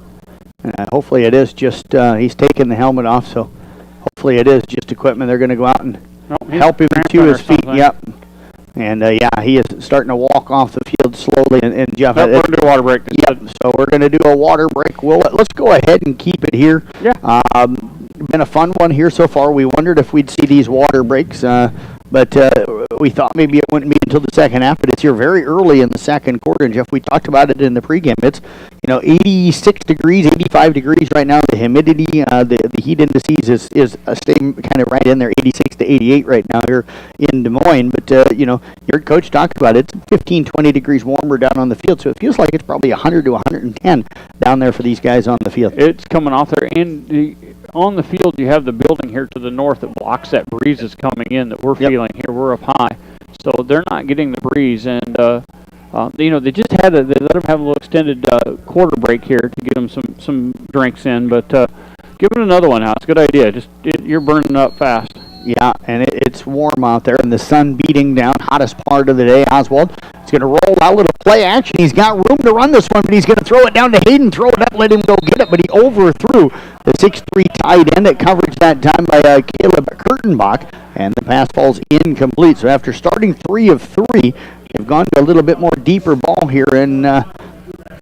Hopefully it is just he's taking the helmet off, so hopefully it is just equipment. They're going to go out and help him to his feet. Yep. And he is starting to walk off the field slowly. And Jeff, we're going to do a water break. Yep. So we're going to do a water break. Let's go ahead and keep it here. Yeah. Been a fun one here so far. We wondered if we'd see these water breaks, but we thought maybe it wouldn't be until the second half. But it's here very early in the second quarter. And Jeff, we talked about it in the pregame. It's 86 degrees, 85 degrees right now. The humidity, the heat indices is staying kind of right in there, 86 to 88 right now here in Des Moines. But your coach talked about it. It's 15, 20 degrees warmer down on the field, so it feels like it's probably 100 to 110 down there for these guys on the field. It's coming off there, and on the field you have the building here to the north that blocks that breeze that's coming in that we're feeling here. We're up high, so they're not getting the breeze, and they just had they let them have a little extended quarter break here to get them some drinks in, but give it another one now. It's a good idea. You're burning up fast. Yeah, and it's warm out there, and the sun beating down, hottest part of the day. Oswald is going to roll out a little play action. He's got room to run this one, but he's going to throw it down to Hayden, throw it up, let him go get it, but he overthrew the 6'3" tight end. That coverage that time by Caleb Kurtenbach, and the pass falls incomplete. So after starting 3 of 3, they've gone to a little bit more deeper ball here, and a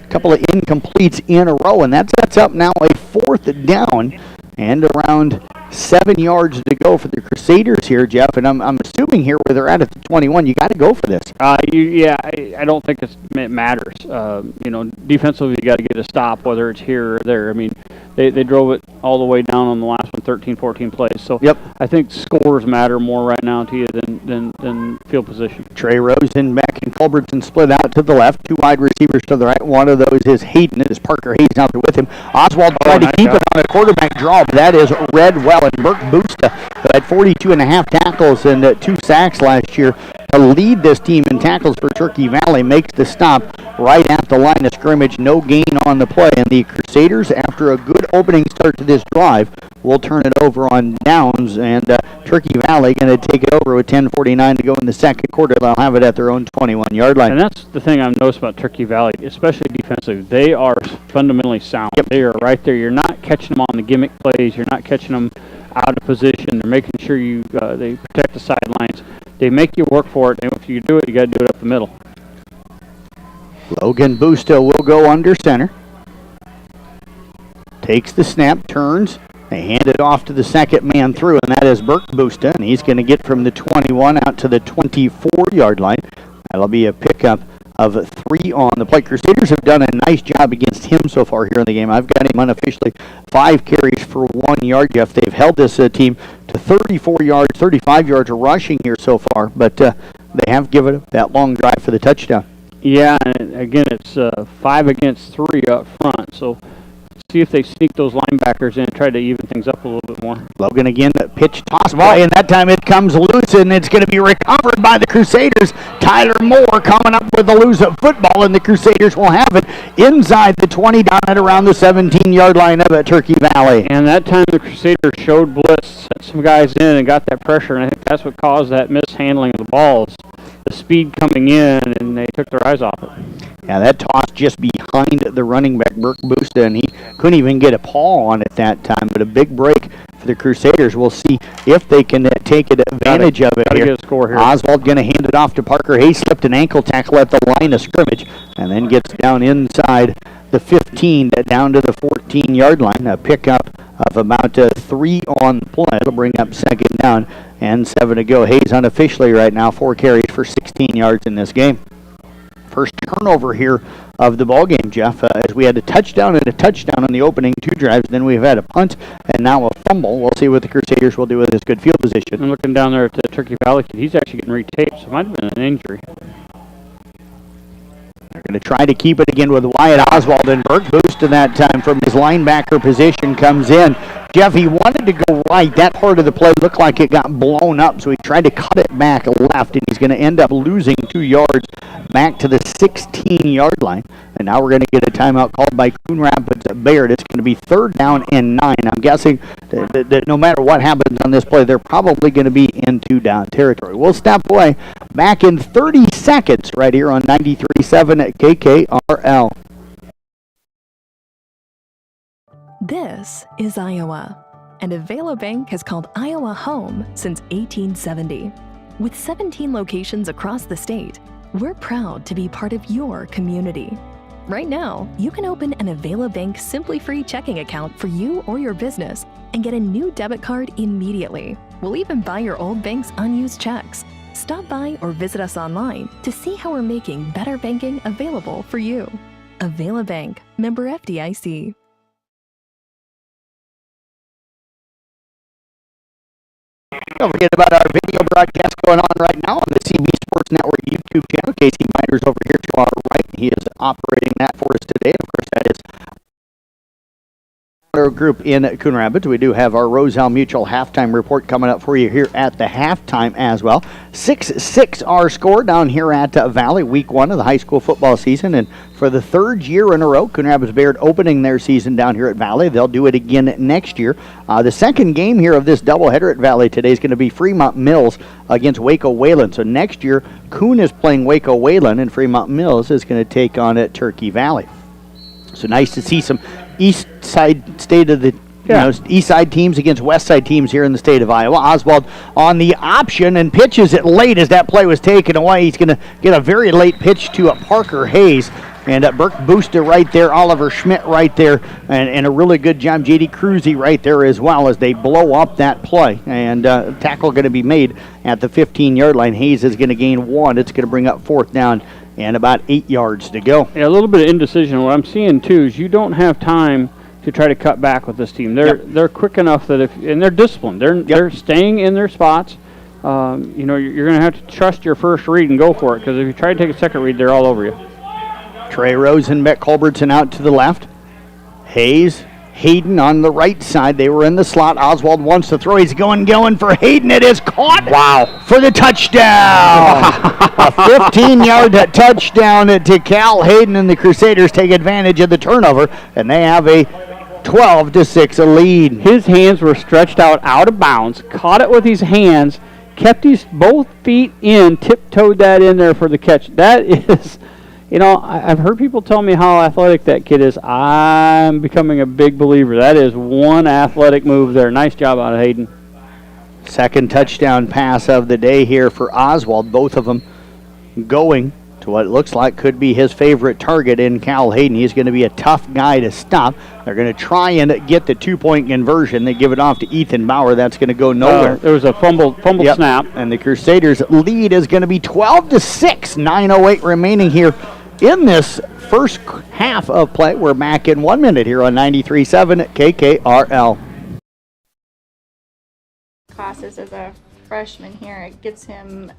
couple of incompletes in a row, and that sets up now a 4th down and around 7 yards to go for the Crusaders here, Jeff. And I'm assuming here where they're at the 21, you got to go for this. I don't think it matters. Defensively, you got to get a stop, whether it's here or there. I mean, they drove it all the way down on the last one, 13, 14 plays. So I think scores matter more right now to you than field position. Trey Rosenbeck and Culbertson split out to the left. 2 wide receivers to the right. One of those is Hayden. It is Parker Hayes out there with him. Oswald tried to keep it on a quarterback draw, but that is read well. And Burke Busta, who had 42.5 tackles and 2 sacks last year, to lead this team in tackles for Turkey Valley, makes the stop right at the line of scrimmage. No gain on the play. And the Crusaders, after a good opening start to this drive, will turn it over on downs. And Turkey Valley going to take it over with 10:49 to go in the second quarter. They'll have it at their own 21-yard line. And that's the thing I've noticed about Turkey Valley, especially defensively. They are fundamentally sound. They are right there. You're not catching them on the gimmick plays. You're not catching them out of position. They're making sure they protect the sidelines. They make you work for it, and if you do it, you got to do it up the middle. Logan Busta will go under center. Takes the snap, turns. They hand it off to the second man through, and that is Burke Busta, and he's going to get from the 21 out to the 24-yard line. That'll be a pickup of 3 on the play. Crusaders have done a nice job against him so far here in the game. I've got him unofficially 5 carries for 1 yard, Jeff. They've held this team to 34 yards, 35 yards rushing here so far, but they have given up that long drive for the touchdown. Yeah, and again, it's 5 against 3 up front, so see if they sneak those linebackers in and try to even things up a little bit more. Logan again, the pitch toss play, and that time it comes loose, and it's going to be recovered by the Crusaders. Tyler Moore coming up with the loose of football, and the Crusaders will have it inside the 20 down at around the 17-yard line of Turkey Valley. And that time the Crusaders showed blitz, sent some guys in and got that pressure, and I think that's what caused that mishandling of the balls. the speed coming in, and they took their eyes off it. Yeah, that toss just behind the running back, Burke Busta, and he couldn't even get a paw on it that time. But a big break for the Crusaders. We'll see if they can take advantage of it Gotta here. get a score here. Oswald going to hand it off to Parker Hayes. Slipped an ankle tackle at the line of scrimmage, and then gets down inside the 15 down to the 14-yard line. A pickup of about 3 on the play. It'll bring up second down and 7 to go. Hayes unofficially right now 4 carries for 16 yards in this game. First turnover here of the ball game, Jeff, as we had a touchdown and a touchdown on the opening 2 drives. Then we've had a punt and now a fumble. We'll see what the Crusaders will do with this good field position. I'm looking down there at the Turkey Valley kid. He's actually getting retaped, so it might have been an injury. They're going to try to keep it again with Wyatt Oswald, and Burke Boost to that time from his linebacker position comes in. Jeff, he wanted to go right. That part of the play looked like it got blown up, so he tried to cut it back left, and he's going to end up losing 2 yards back to the 16-yard line. And now we're going to get a timeout called by Coon Rapids-Bayard. It's going to be 3rd down and 9. I'm guessing that no matter what happens on this play, they're probably going to be in 2-down territory. We'll step away back in 30 seconds right here on 93.7 at KKRL. This is Iowa, and Avela Bank has called Iowa home since 1870. With 17 locations across the state, we're proud to be part of your community. Right now, you can open an Avela Bank Simply Free checking account for you or your business and get a new debit card immediately. We'll even buy your old bank's unused checks. Stop by or visit us online to see how we're making better banking available for you. Avela Bank, member FDIC. Don't forget about our video broadcast going on right now on the CB Sports Network YouTube channel. Casey Minder's over here to our right. He is operating that for us today. Of course, that is our group in Coon Rapids. We do have our Roselle Mutual halftime report coming up for you here at the halftime as well. 6-6 our score down here at Valley, week 1 of the high school football season. And for the 3rd year in a row, Coon Rapids-Bayard opening their season down here at Valley. They'll do it again next year. The second game here of this doubleheader at Valley today is going to be Fremont Mills against Waco Wayland. So next year, Coon is playing Waco Wayland, and Fremont Mills is going to take on Turkey Valley. So nice to see some east side east side teams against west side teams here in the state of Iowa. Oswald on the option and pitches it late as that play was taken away. He's going to get a very late pitch to Parker Hayes. And Burke Booster right there, Oliver Schmidt right there, and a really good job, J.D. Cruzy right there as well as they blow up that play. And tackle going to be made at the 15-yard line. Hayes is going to gain 1. It's going to bring up 4th down and about 8 yards to go. Yeah, a little bit of indecision. What I'm seeing, too, is you don't have time to try to cut back with this team. They're quick enough that and they're disciplined. They're staying in their spots. You're going to have to trust your first read and go for it, because if you try to take a second read, they're all over you. Trey Rosenbeck, Culbertson out to the left. Hayes, Hayden on the right side. They were in the slot. Oswald wants to throw. He's going for Hayden. It is caught. Wow. For the touchdown. A 15-yard touchdown to Cal Hayden, and the Crusaders take advantage of the turnover, and they have a 12-6 lead. His hands were stretched out of bounds, caught it with his hands, kept his both feet in, tiptoed that in there for the catch. That is... I've heard people tell me how athletic that kid is. I'm becoming a big believer. That is one athletic move there. Nice job out of Hayden. Second touchdown pass of the day here for Oswald. Both of them going to what looks like could be his favorite target in Cal Hayden. He's going to be a tough guy to stop. They're going to try and get the 2-point conversion. They give it off to Ethan Bauer. That's going to go nowhere. There was a fumble snap. And the Crusaders' lead is going to be 12-6. 9:08 remaining here in this first half of play. We're back in 1 minute here on 93.7 KKRL. Classes as a freshman here, it gets him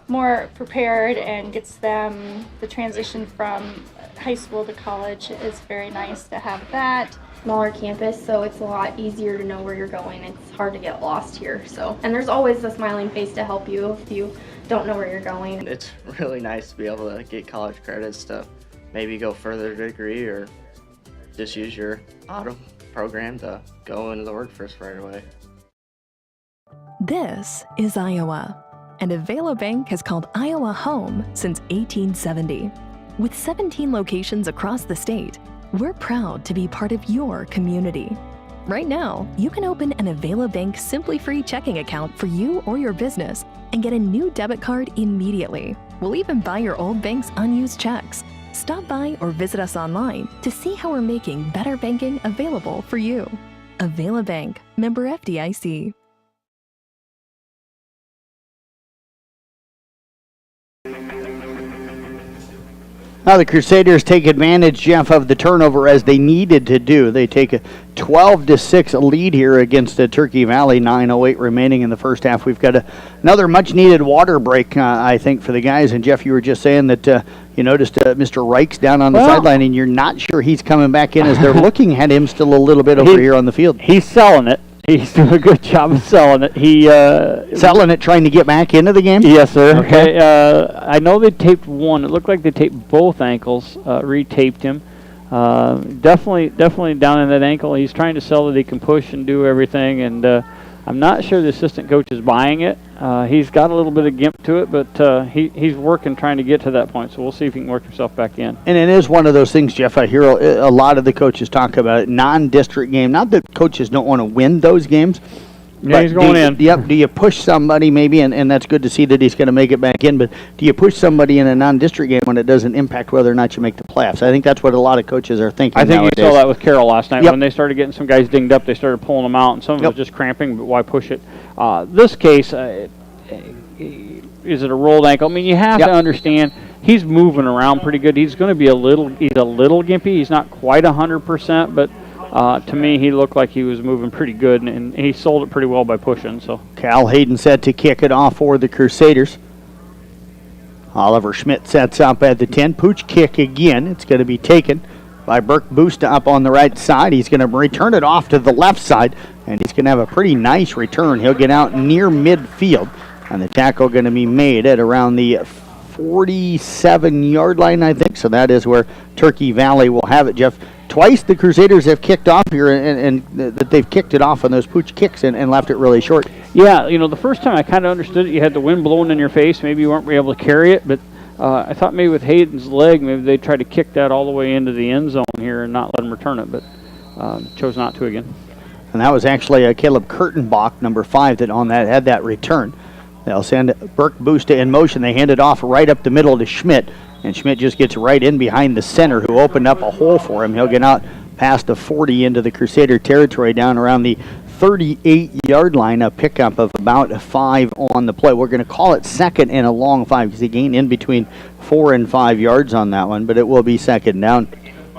more prepared and gets them the transition from high school to college is very nice to have that. Smaller campus, so it's a lot easier to know where you're going. It's hard to get lost here. And there's always a smiling face to help you if you don't know where you're going. It's really nice to be able to get college credits to maybe go further degree or just use your auto program to go into the workforce right away. This is Iowa, and Avelo Bank has called Iowa home since 1870. With 17 locations across the state, we're proud to be part of your community. Right now, you can open an Avelo Bank Simply Free checking account for you or your business and get a new debit card immediately. We'll even buy your old bank's unused checks. Stop by or visit us online to see how we're making better banking available for you. Avelo Bank, member FDIC. Now the Crusaders take advantage, Jeff, of the turnover as they needed to do. They take a 12-6 lead here against Turkey Valley, 9:08 remaining in the first half. We've got another much-needed water break, I think, for the guys. And, Jeff, you were just saying that you noticed Mr. Reich's down on the sideline, and you're not sure he's coming back in as they're looking at him still a little bit over here on the field. He's selling it. He's doing a good job of selling it. Selling it, trying to get back into the game? Yes, sir. Okay. I know they taped one. It looked like they taped both ankles, retaped him. Definitely down in that ankle. He's trying to sell that he can push and do everything, and I'm not sure the assistant coach is buying it. He's got a little bit of gimp to it, but he's working, trying to get to that point, so we'll see if he can work himself back in. And it is one of those things, Jeff, I hear a lot of the coaches talk about it, non-district game. Not that coaches don't want to win those games. Yeah, he's going in. Yep. Do you push somebody maybe, and that's good to see that he's going to make it back in, but do you push somebody in a non-district game when it doesn't impact whether or not you make the playoffs? I think that's what a lot of coaches are thinking I think nowadays. you saw that with Carroll last night. When they started getting some guys dinged up, they started pulling them out, and some of it was just cramping, but why push it? This case, is it a rolled ankle? I mean, you have to understand he's moving around pretty good. He's going to be he's a little gimpy. He's not quite 100%, but to me, he looked like he was moving pretty good, and he sold it pretty well by pushing. So Cal Hayden set to kick it off for the Crusaders. Oliver Schmidt sets up at the 10. Pooch kick again. It's going to be taken by Burke Busta up on the right side. He's going to return it off to the left side, and he's going to have a pretty nice return. He'll get out near midfield, and the tackle going to be made at around the 47-yard line, I think. So that is where Turkey Valley will have it, Jeff. Twice the Crusaders have kicked off here, and that they've kicked it off on those pooch kicks and left it really short. Yeah, the first time I kind of understood it. You had the wind blowing in your face. Maybe you weren't able to carry it, but I thought maybe with Hayden's leg, maybe they tried to kick that all the way into the end zone here and not let him return it, but chose not to again. And that was actually Caleb Kurtenbach, number 5, that had that return. They'll send Burke Busta in motion. They hand it off right up the middle to Schmidt. And Schmidt just gets right in behind the center, who opened up a hole for him. He'll get out past the 40 into the Crusader territory down around the 38-yard line, a pickup of about 5 on the play. We're going to call it second and a long 5 because he gained in between 4 and 5 yards on that one, but it will be second down.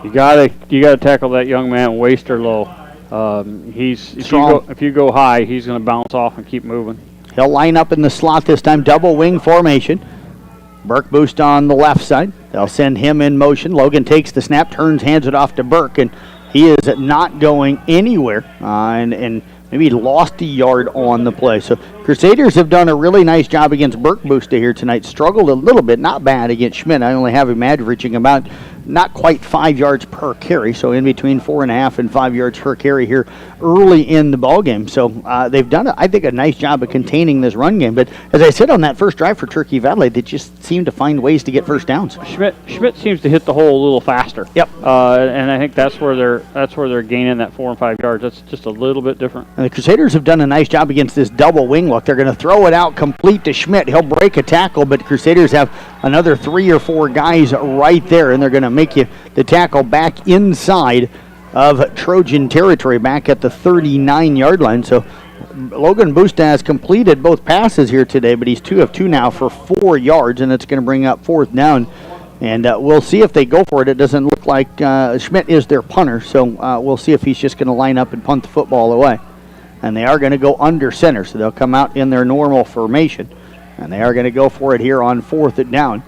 You gotta tackle that young man, waist or low. If you go high, he's going to bounce off and keep moving. He'll line up in the slot this time, double wing formation. Burke Boost on the left side. They'll send him in motion. Logan takes the snap, turns, hands it off to Burke, and he is not going anywhere, and maybe lost a yard on the play. So Crusaders have done a really nice job against Burke Booster here tonight. Struggled a little bit, not bad against Schmidt. I only have him averaging about not quite 5 yards per carry, so in between 4.5 and 5 yards per carry here early in the ball game. So they've done, I think, a nice job of containing this run game. But as I said on that first drive for Turkey Valley, they just seem to find ways to get first downs. Schmidt seems to hit the hole a little faster. Yep. And I think that's where they're gaining that 4 and 5 yards. That's just a little bit different. And the Crusaders have done a nice job against this double wing look. They're going to throw it out complete to Schmidt. He'll break a tackle, but Crusaders have another 3 or 4 guys right there, and they're going to make you the tackle back inside of Trojan territory, back at the 39-yard line. So Logan Busta has completed both passes here today, but he's 2 of 2 now for 4 yards, and it's going to bring up 4th down. And we'll see if they go for it. It doesn't look like Schmidt is their punter, so we'll see if he's just going to line up and punt the football away. And they are going to go under center, so they'll come out in their normal formation. And they are going to go for it here on 4th down.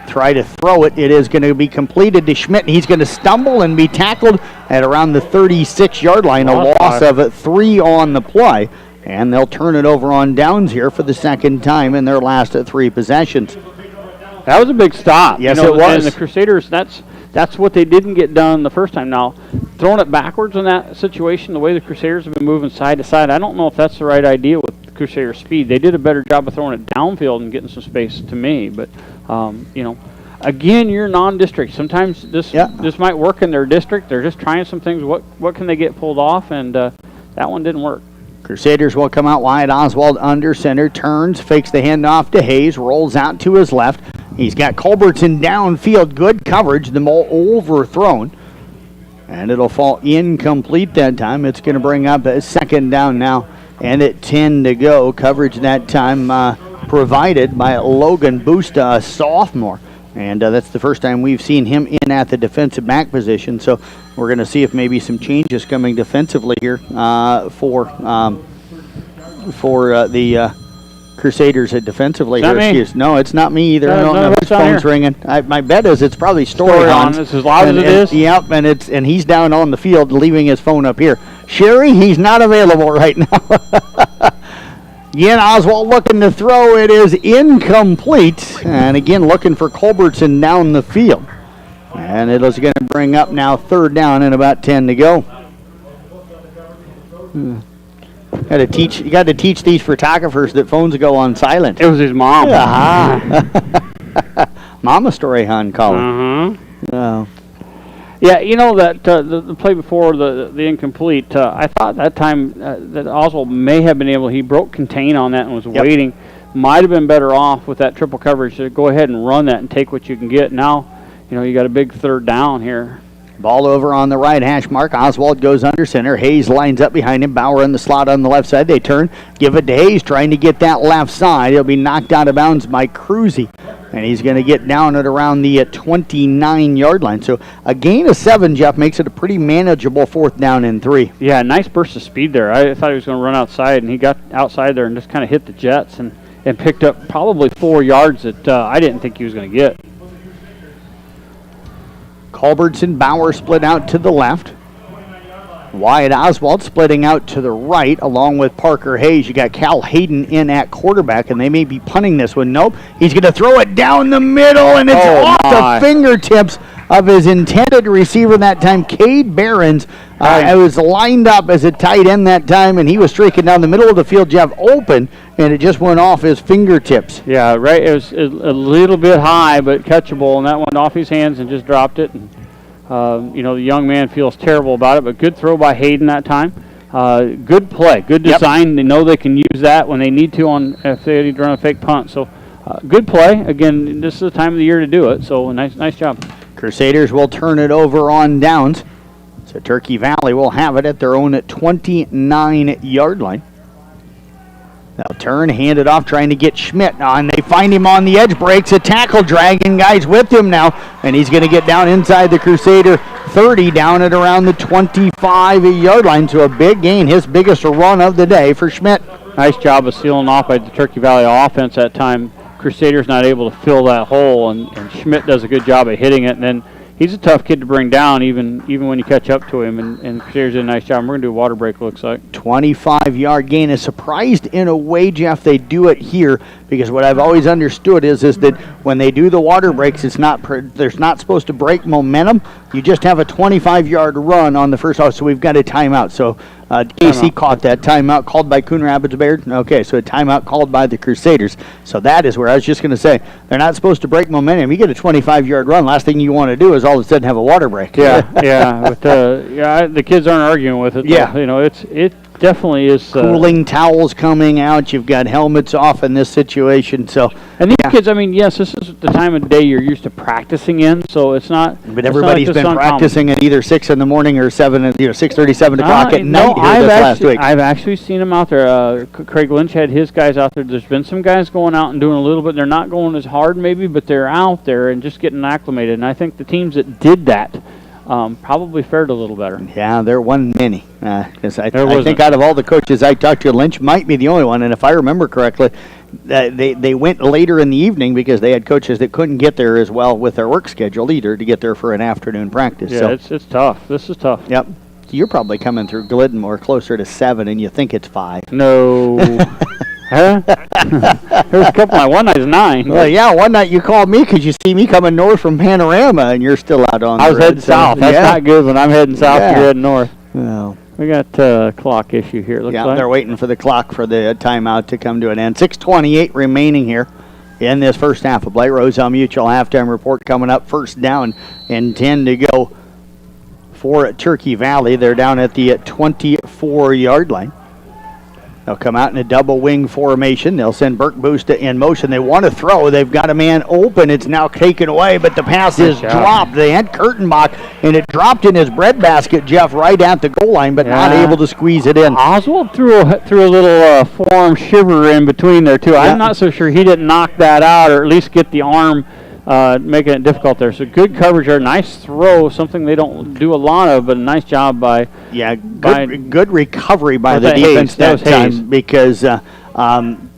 Try to throw it. It is going to be completed to Schmidt, and he's going to stumble and be tackled at around the 36-yard line. A loss of 3 on the play. And they'll turn it over on downs here for the second time in their last 3 possessions. That was a big stop. Yes, it was. And the Crusaders, that's what they didn't get done the first time. Now, throwing it backwards in that situation, the way the Crusaders have been moving side to side, I don't know if that's the right idea with Crusader speed. They did a better job of throwing it downfield and getting some space to me. But, you know, again, you're non-district. Sometimes this might work in their district. They're just trying some things. What can they get pulled off? And that one didn't work. Crusaders will come out wide. Oswald under center, turns, fakes the handoff to Hayes, rolls out to his left. He's got Culbertson downfield, good coverage. The ball overthrown, and it'll fall incomplete that time. It's going to bring up a second down now, and at 10 to go. Coverage that time provided by Logan Busta, a sophomore. And that's the first time we've seen him in at the defensive back position. So we're going to see if maybe some changes coming defensively here for the Crusaders at defensively. Not me. No, it's not me either. I don't know if his phone's ringing. My bet is it's probably Story on. It's as loud as it is. Yep, and he's down on the field leaving his phone up here. Sherry, he's not available right now. Again, Oswald looking to throw. It is incomplete. And again, looking for Culbertson down the field. And it is going to bring up now third down and about 10 to go. You got to teach these photographers that phones go on silent. It was his mom. Mama Story, hon, calling. Oh. Yeah, you know that the play before the incomplete, I thought that time that Oswald may have been able, he broke contain on that and was waiting. Might have been better off with that triple coverage to go ahead and run that and take what you can get. Now, you know, you got a big third down here. Ball over on the right hash mark. Oswald goes under center. Hayes lines up behind him. Bauer in the slot on the left side. They turn, give it to Hayes, trying to get that left side. He'll be knocked out of bounds by Cruzy. And he's going to get down at around the 29-yard line. So a gain of 7, Jeff, makes it a pretty manageable 4th down and 3. Yeah, nice burst of speed there. I thought he was going to run outside, and he got outside there and just kind of hit the Jets and picked up probably 4 yards that I didn't think he was going to get. Culbertson, Bauer split out to the left. Wyatt Oswald splitting out to the right along with Parker Hayes. You got Cal Hayden in at quarterback, and they may be punting this one. Nope. He's going to throw it down the middle, and it's off the fingertips of his intended receiver that time, Cade Behrens. It was lined up as a tight end that time, and he was streaking down the middle of the field, Jeff, open, and it just went off his fingertips. Yeah, right. It was a little bit high, but catchable, and that went off his hands and just dropped it. And, you know, the young man feels terrible about it, but good throw by Hayden that time. Good play, good design. They know they can use that when they need to if they need to run a fake punt. So good play. Again, this is the time of the year to do it, so nice job. Crusaders will turn it over on downs. So Turkey Valley will have it at their own 29-yard line. They'll turn, hand it off, trying to get Schmidt on. They find him on the edge, breaks a tackle, dragging guys with him now, and he's going to get down inside the Crusader 30, down at around the 25-yard line. So a big gain, his biggest run of the day for Schmidt. Nice job of sealing off by the Turkey Valley offense that time. Crusaders not able to fill that hole, and Schmidt does a good job of hitting it. And then he's a tough kid to bring down, even when you catch up to him. And Crusaders did a nice job. We're going to do a water break, looks like. 25-yard gain. Is surprised in a way, Jeff, they do it here, because what I've always understood is that when they do the water breaks, there's not supposed to break momentum. You just have a 25-yard run on the first. So we've got a timeout. So AC caught that timeout called by Coon Rapids-Bayard. Okay, so a timeout called by the Crusaders. So that is where I was just going to say, they're not supposed to break momentum. You get a 25-yard run, last thing you want to do is all of a sudden have a water break. Yeah. But the kids aren't arguing with it. Yeah. You know, it definitely is. Cooling towels coming out. You've got helmets off in this situation. So, and these kids, I mean, yes, this is the time of day you're used to practicing in, so it's not. But everybody's been practicing at either 6 in the morning or 6:30, 7 o'clock at night last week. I've actually seen them out there. Craig Lynch had his guys out there. There's been some guys going out and doing a little bit. They're not going as hard maybe, but they're out there and just getting acclimated. And I think the teams that did that probably fared a little better. Yeah, there wasn't many. Because I think out of all the coaches I talked to, Lynch might be the only one. And if I remember correctly, they went later in the evening because they had coaches that couldn't get there as well with their work schedule either to get there for an afternoon practice. Yeah, so it's tough. This is tough. Yep. You're probably coming through Glidden more closer to 7, and you think it's 5. No. Huh? There was a couple. One night is 9. Well, yeah, one night you called me because you see me coming north from Panorama, and you're still out on the road. I was heading south. That's not good when I'm heading south. You're heading north. Well, We got clock issue here. Looks like. They're waiting for the clock for the timeout to come to an end. 6:28 remaining here in this first half of play. Roselle Mutual halftime report coming up. First down and 10 to go for Turkey Valley. They're down at the 24-yard line. They'll come out in a double wing formation. They'll send Burke Busta in motion. They want to throw. They've got a man open. It's now taken away, but the pass is dropped. They had Kurtenbach, and it dropped in his breadbasket, Jeff, right at the goal line, but not able to squeeze it in. Oswald threw a little forearm shiver in between there, too. I'm not so sure he didn't knock that out or at least get the arm making it difficult there. So good coverage there. Nice throw, something they don't do a lot of, but a nice job by good recovery by the defense that time because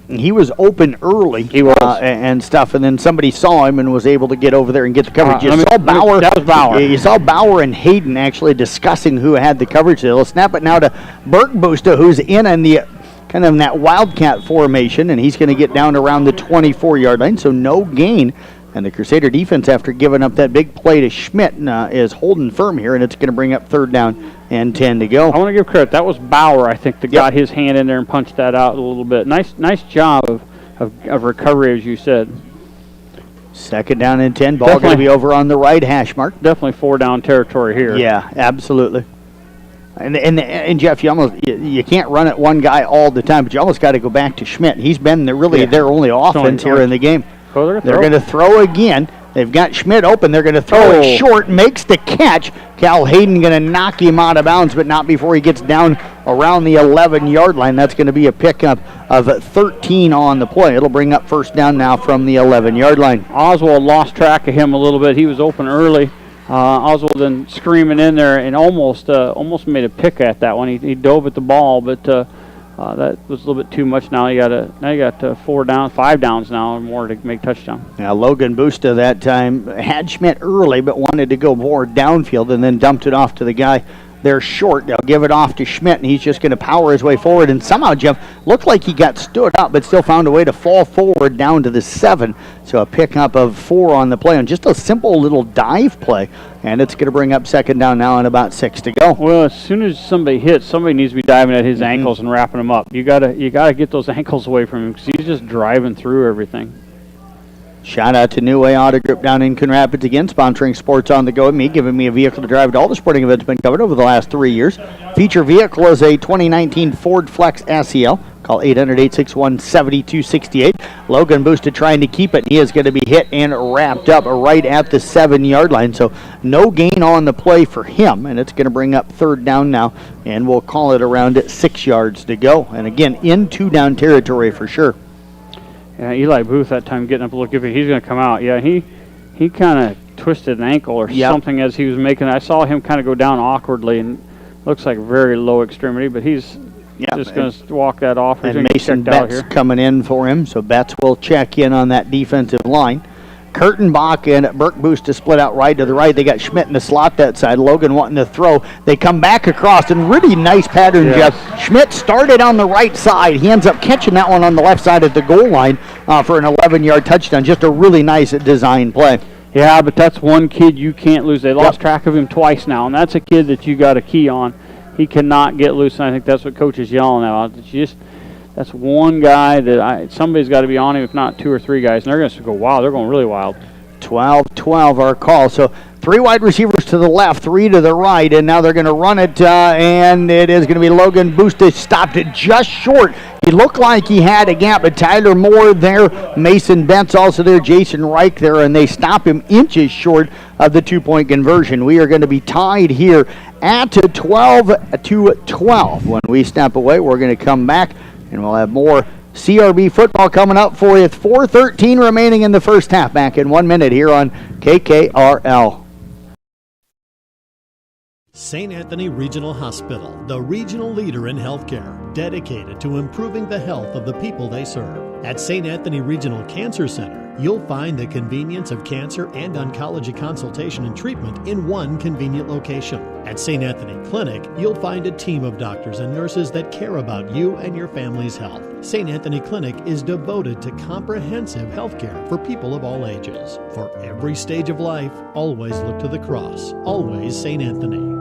he was open early. He was. And stuff, and then somebody saw him and was able to get over there and get the coverage. That was Bauer. You saw Bauer and Hayden actually discussing who had the coverage. They'll snap it now to Burke Busta, who's in the kind of in that wildcat formation, and he's going to get down around the 24-yard line, so no gain. And the Crusader defense, after giving up that big play to Schmidt, is holding firm here, and it's going to bring up third down and 10 to go. I want to give credit. That was Bauer, I think, that got his hand in there and punched that out a little bit. Nice job of recovery, as you said. Second down and 10. Ball going to be over on the right hash mark. Definitely 4-down territory here. Yeah, absolutely. And Jeff, you can't run at one guy all the time, but you almost got to go back to Schmidt. He's been their only offense here in the game. They're going to throw again. They've got Schmidt open. They're going to throw it short. Makes the catch. Cal Hayden going to knock him out of bounds, but not before he gets down around the 11-yard line. That's going to be a pickup of 13 on the play. It'll bring up first down now from the 11-yard line. Oswald lost track of him a little bit. He was open early. Oswald then screaming in there and almost made a pick at that one. He dove at the ball, but that was a little bit too much. Now you got 5 downs now or more to make touchdown. Now Logan Busta that time had Schmidt early, but wanted to go more downfield and then dumped it off to the guy. They're short. They'll give it off to Schmidt, and he's just going to power his way forward. And somehow, Jeff, looked like he got stood up, but still found a way to fall forward down to the 7. So a pickup of 4 on the play on just a simple little dive play. And it's going to bring up second down now and about 6 to go. Well, as soon as somebody hits, somebody needs to be diving at his ankles and wrapping him up. You gotta get those ankles away from him because he's just driving through everything. Shout out to New Way Auto Group down in Coon Rapids again, sponsoring Sports on the Go with me, giving me a vehicle to drive to all the sporting events been covered over the last 3 years. Feature vehicle is a 2019 Ford Flex SEL. Call 800-861-7268. Logan Busta trying to keep it. He is going to be hit and wrapped up right at the 7-yard line. So no gain on the play for him, and it's going to bring up third down now, and we'll call it around 6 yards to go. And again, in 2-down territory for sure. Yeah, Eli Booth that time getting up a look. If he's going to come out. Yeah, he kind of twisted an ankle or something as he was making. I saw him kind of go down awkwardly, and looks like very low extremity, but he's just going to walk that off. And Mason Betts coming in for him, so Betts will check in on that defensive line. Kurtenbach and Burke Busta split out right to the right. They got Schmidt in the slot that side. Logan wanting to throw. They come back across, and really nice pattern, Jeff. Schmidt started on the right side. He ends up catching that one on the left side at the goal line for an 11-yard touchdown. Just a really nice design play. Yeah, but that's one kid you can't lose. They lost track of him twice now, and that's a kid that you got to key on. He cannot get loose, and I think that's what Coach is yelling about. That's one guy that somebody's got to be on him, if not 2 or 3 guys, and they're going to go wild. They're going really wild. 12-12 our call. So 3 wide receivers to the left, 3 to the right, and now they're going to run it, and it is going to be Logan Busta. Stopped it just short. He looked like he had a gap, but Tyler Moore there, Mason Betts also there, Jason Reich there, and they stop him inches short of the 2-point conversion. We are going to be tied here at 12-12. When we step away, we're going to come back, and we'll have more CRB football coming up for you. 4:13 remaining in the first half. Back in 1 minute here on KKRL. St. Anthony Regional Hospital, the regional leader in healthcare, dedicated to improving the health of the people they serve. At St. Anthony Regional Cancer Center, you'll find the convenience of cancer and oncology consultation and treatment in one convenient location. At St. Anthony Clinic, you'll find a team of doctors and nurses that care about you and your family's health. St. Anthony Clinic is devoted to comprehensive health care for people of all ages. For every stage of life, always look to the cross. Always St. Anthony.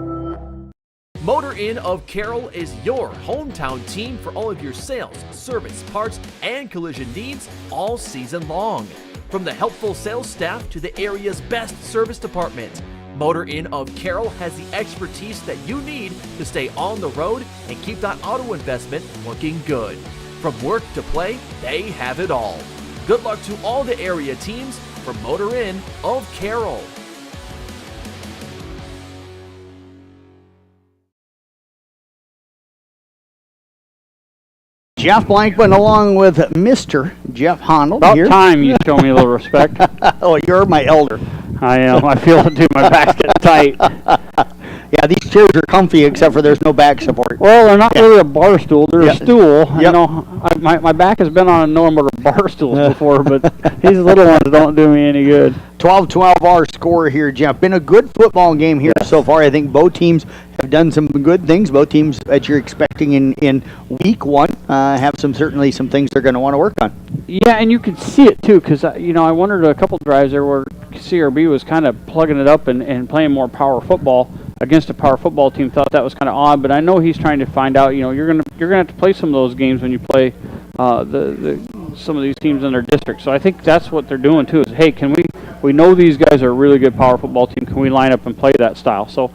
Motor Inn of Carroll is your hometown team for all of your sales, service, parts, and collision needs all season long. From the helpful sales staff to the area's best service department, Motor Inn of Carroll has the expertise that you need to stay on the road and keep that auto investment looking good. From work to play, they have it all. Good luck to all the area teams from Motor Inn of Carroll. Jeff Blankman along with Mr. Jeff Honnold About here. time you show me a little respect. Oh, you're my elder. I am. I feel it too. My back's getting tight. Yeah, these chairs are comfy except for there's no back support. Well, they're not really a bar stool. They're a stool. Yep. You know, my back has been on a number of bar stools before, but these little ones don't do me any good. 12-12 our score here, Jeff. Been a good football game here so far. I think both teams have done some good things. Both teams that you're expecting in week one have certainly some things they're going to want to work on. Yeah, and you can see it too, because I wondered a couple drives there where CRB was kind of plugging it up and playing more power football against a power football team. Thought that was kind of odd, but I know he's trying to find out. You're gonna have to play some of those games when you play some of these teams in their district. So I think that's what they're doing too. Is hey, we know these guys are a really good power football team. Can we line up and play that style? So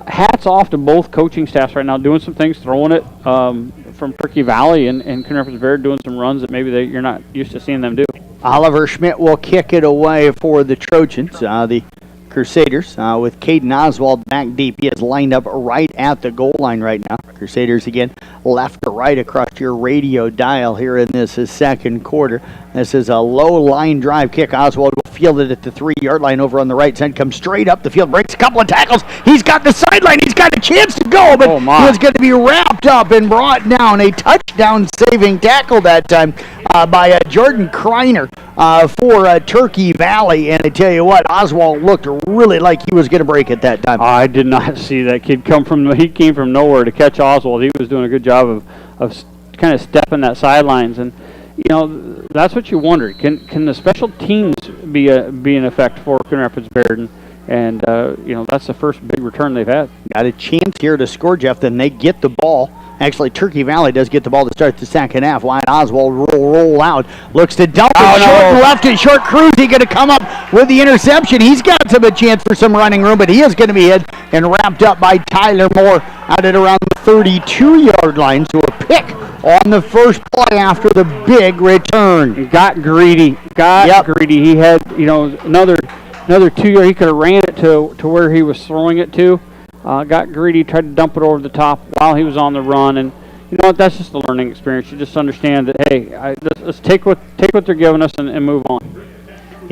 hats off to both coaching staffs right now, doing some things, throwing it from Turkey Valley and Coon Rapids-Bayard, doing some runs that maybe you're not used to seeing them do. Oliver Schmidt will kick it away for the Trojans. The Crusaders with Caden Oswald back deep. He is lined up right at the goal line right now. Crusaders again left to right across your radio dial here in this second quarter. This is a low line drive kick. Oswald will field it at the 3-yard line over on the right side. Comes straight up the field, breaks a couple of tackles. He's got the sideline. He's got a chance to go, but he was going to be wrapped up and brought down. A touchdown saving tackle that time by Jordan Kreiner for Turkey Valley. And I tell you what, Oswald looked really like he was going to break it that time. I did not see that kid he came from nowhere to catch Oswald. He was doing a good job of kind of stepping that sidelines. And that's what you wonder. Can the special teams be an effect for Coon Rapids-Bayard? And that's the first big return they've had. Got a chance here to score, Jeff. Then they get the ball. Actually, Turkey Valley does get the ball to start the second half. Wyatt Oswald roll out. Looks to dump it short and left and short. Cruzy going to come up with the interception. He's got a chance for some running room, but he is going to be hit and wrapped up by Tyler Moore out at around the 32-yard line. So a pick on the first play after the big return. He got greedy. Greedy. He had another 2 year. He could have ran it to where he was throwing it to. Got greedy, tried to dump it over the top while he was on the run, and you know what? That's just a learning experience. You just understand that hey, let's take what they're giving us and move on.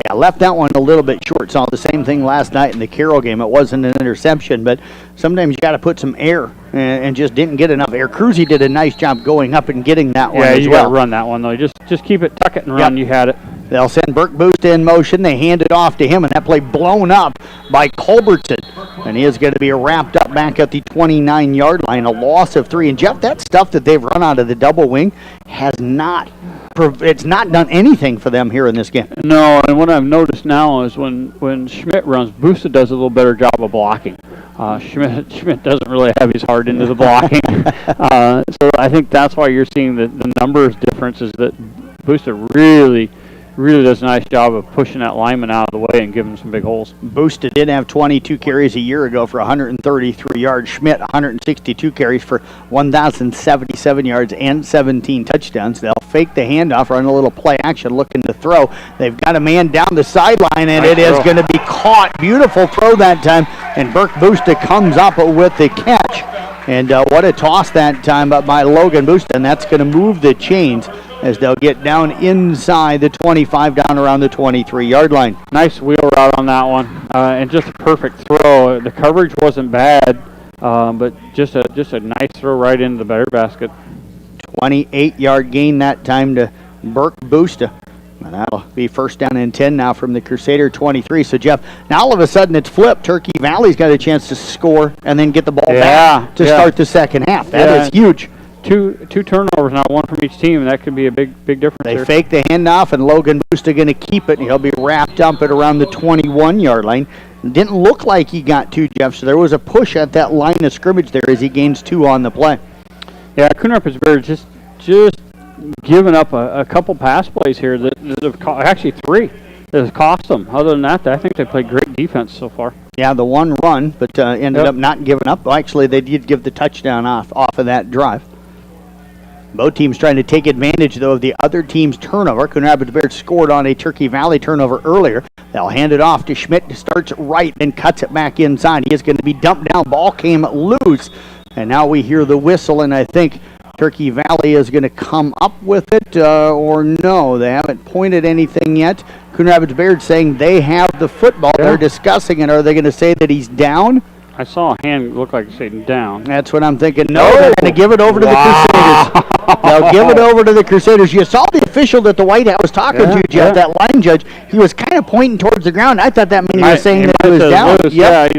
Yeah, left that one a little bit short. Saw the same thing last night in the Carroll game. It wasn't an interception, but sometimes you got to put some air, and just didn't get enough air. Cruzy did a nice job going up and getting that one as well. Yeah, you got to run that one though. Just keep it, tuck it, and run. Yep. You had it. They'll send Burke Boost in motion. They hand it off to him, and that play blown up by Culbertson. And he is going to be wrapped up back at the 29-yard line, a loss of 3. And, Jeff, that stuff that they've run out of the double wing it's not done anything for them here in this game. No, and what I've noticed now is when Schmidt runs, Boosta does a little better job of blocking. Schmidt doesn't really have his heart into the blocking. So I think that's why you're seeing the numbers difference is that Boosta really does a nice job of pushing that lineman out of the way and giving him some big holes. Boosta did have 22 carries a year ago for 133 yards. Schmidt, 162 carries for 1,077 yards and 17 touchdowns. They'll fake the handoff, run a little play action, looking to throw. They've got a man down the sideline, and it is going to be caught. Beautiful throw that time, and Burke Boosta comes up with the catch. And what a toss that time up by Logan Boosta, and that's going to move the chains as they'll get down inside the 25, down around the 23-yard line. Nice wheel route on that one, and just a perfect throw. The coverage wasn't bad, but just a nice throw right into the better basket. 28-yard gain that time to Burke Boosta. And that'll be first down and 10 now from the Crusader 23. So, Jeff, now all of a sudden it's flipped. Turkey Valley's got a chance to score and then get the ball back to start the second half. That is huge. Two turnovers now, one from each team, and that could be a big difference. They fake the handoff, and Logan Boosta going to keep it, and he'll be wrapped up at around the 21-yard line. Didn't look like he got 2, Jeff, so there was a push at that line of scrimmage there as he gains 2 on the play. Yeah, Coon Rapids-Bayard just giving up a couple pass plays here that have actually 3 that has cost them. Other than that, I think they played great defense so far. Yeah, the one run, but ended up not giving up. Well, actually, they did give the touchdown off of that drive. Both teams trying to take advantage, though, of the other team's turnover. Coon Rapids-Bayard scored on a Turkey Valley turnover earlier. They'll hand it off to Schmidt. Starts right, then cuts it back inside. He is going to be dumped down. Ball came loose. And now we hear the whistle, and I think Turkey Valley is going to come up with it, or no. They haven't pointed anything yet. Coon Rapids-Bayard saying they have the football. Yeah. They're discussing it. Are they going to say that he's down? I saw a hand look like it's down. That's what I'm thinking. No, they're going to give it over to the Crusaders. They'll give it over to the Crusaders. You saw the official that the White House was talking to, Jeff, that line judge. He was kind of pointing towards the ground. I thought that meant he was saying that he was down. Yeah,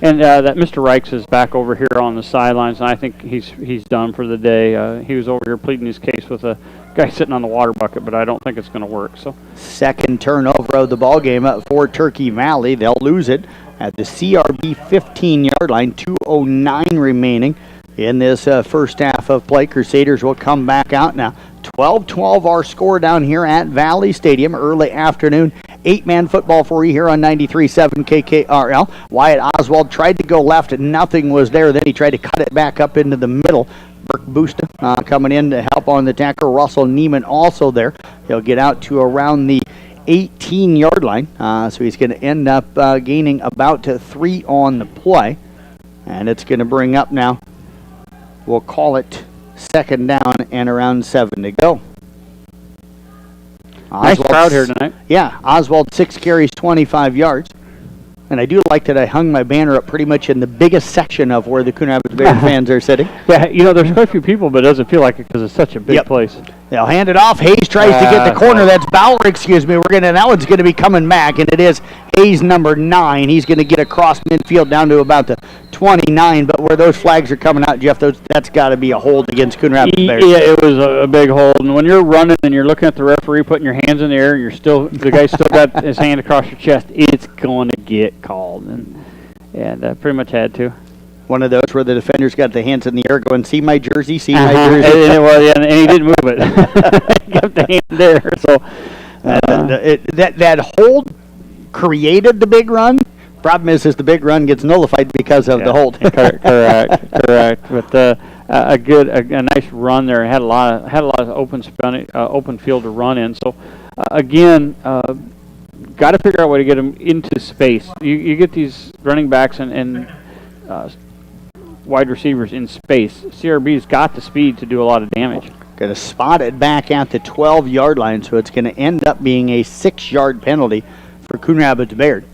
and that Mr. Reichs is back over here on the sidelines, and I think he's done for the day. He was over here pleading his case with a guy sitting on the water bucket, but I don't think it's going to work. So, second turnover of the ball game for Turkey Valley. They'll lose it at the CRB 15-yard line. 2:09 remaining in this first half of play. Crusaders will come back out now. 12-12 our score down here at Valley Stadium. Early afternoon, 8-man football for you here on 93.7 KKRL. Wyatt Oswald tried to go left, and nothing was there. Then he tried to cut it back up into the middle. Burke Busta coming in to help on the tackle. Russell Neiman also there. He'll get out to around the 18-yard line. So he's going to end up gaining about 3 on the play. And it's going to bring up now, we'll call it second down and around 7 to go. Nice crowd here tonight. Yeah, Oswald 6 carries, 25 yards. And I do like that I hung my banner up pretty much in the biggest section of where the Coon Rapids-Bayard fans are sitting. Yeah, there's quite a few people, but it doesn't feel like it because it's such a big place. They'll hand it off. Hayes tries to get the corner. That's Bauer, that one's going to be coming back, and it is Hayes, number 9. He's going to get across midfield down to about the 29, but where those flags are coming out, Jeff, that's got to be a hold against Coon Rapids-Bayard. Yeah, it was a big hold, and when you're running and you're looking at the referee putting your hands in the air, the guy's still got his hand across your chest, it's going to get called, and pretty much had to. One of those where the defenders got the hands in the air going, see my jersey, see my jersey. And he didn't move it. He kept the hand there. So that hold created the big run. Problem is the big run gets nullified because of the hold. Correct. But a nice run there. Had a lot of open field to run in. So again, got to figure out a way to get them into space. You get these running backs and wide receivers in space. CRB's got the speed to do a lot of damage. Going to spot it back at the 12-yard line, so it's going to end up being a 6-yard penalty for Coon Rapids-Bayard.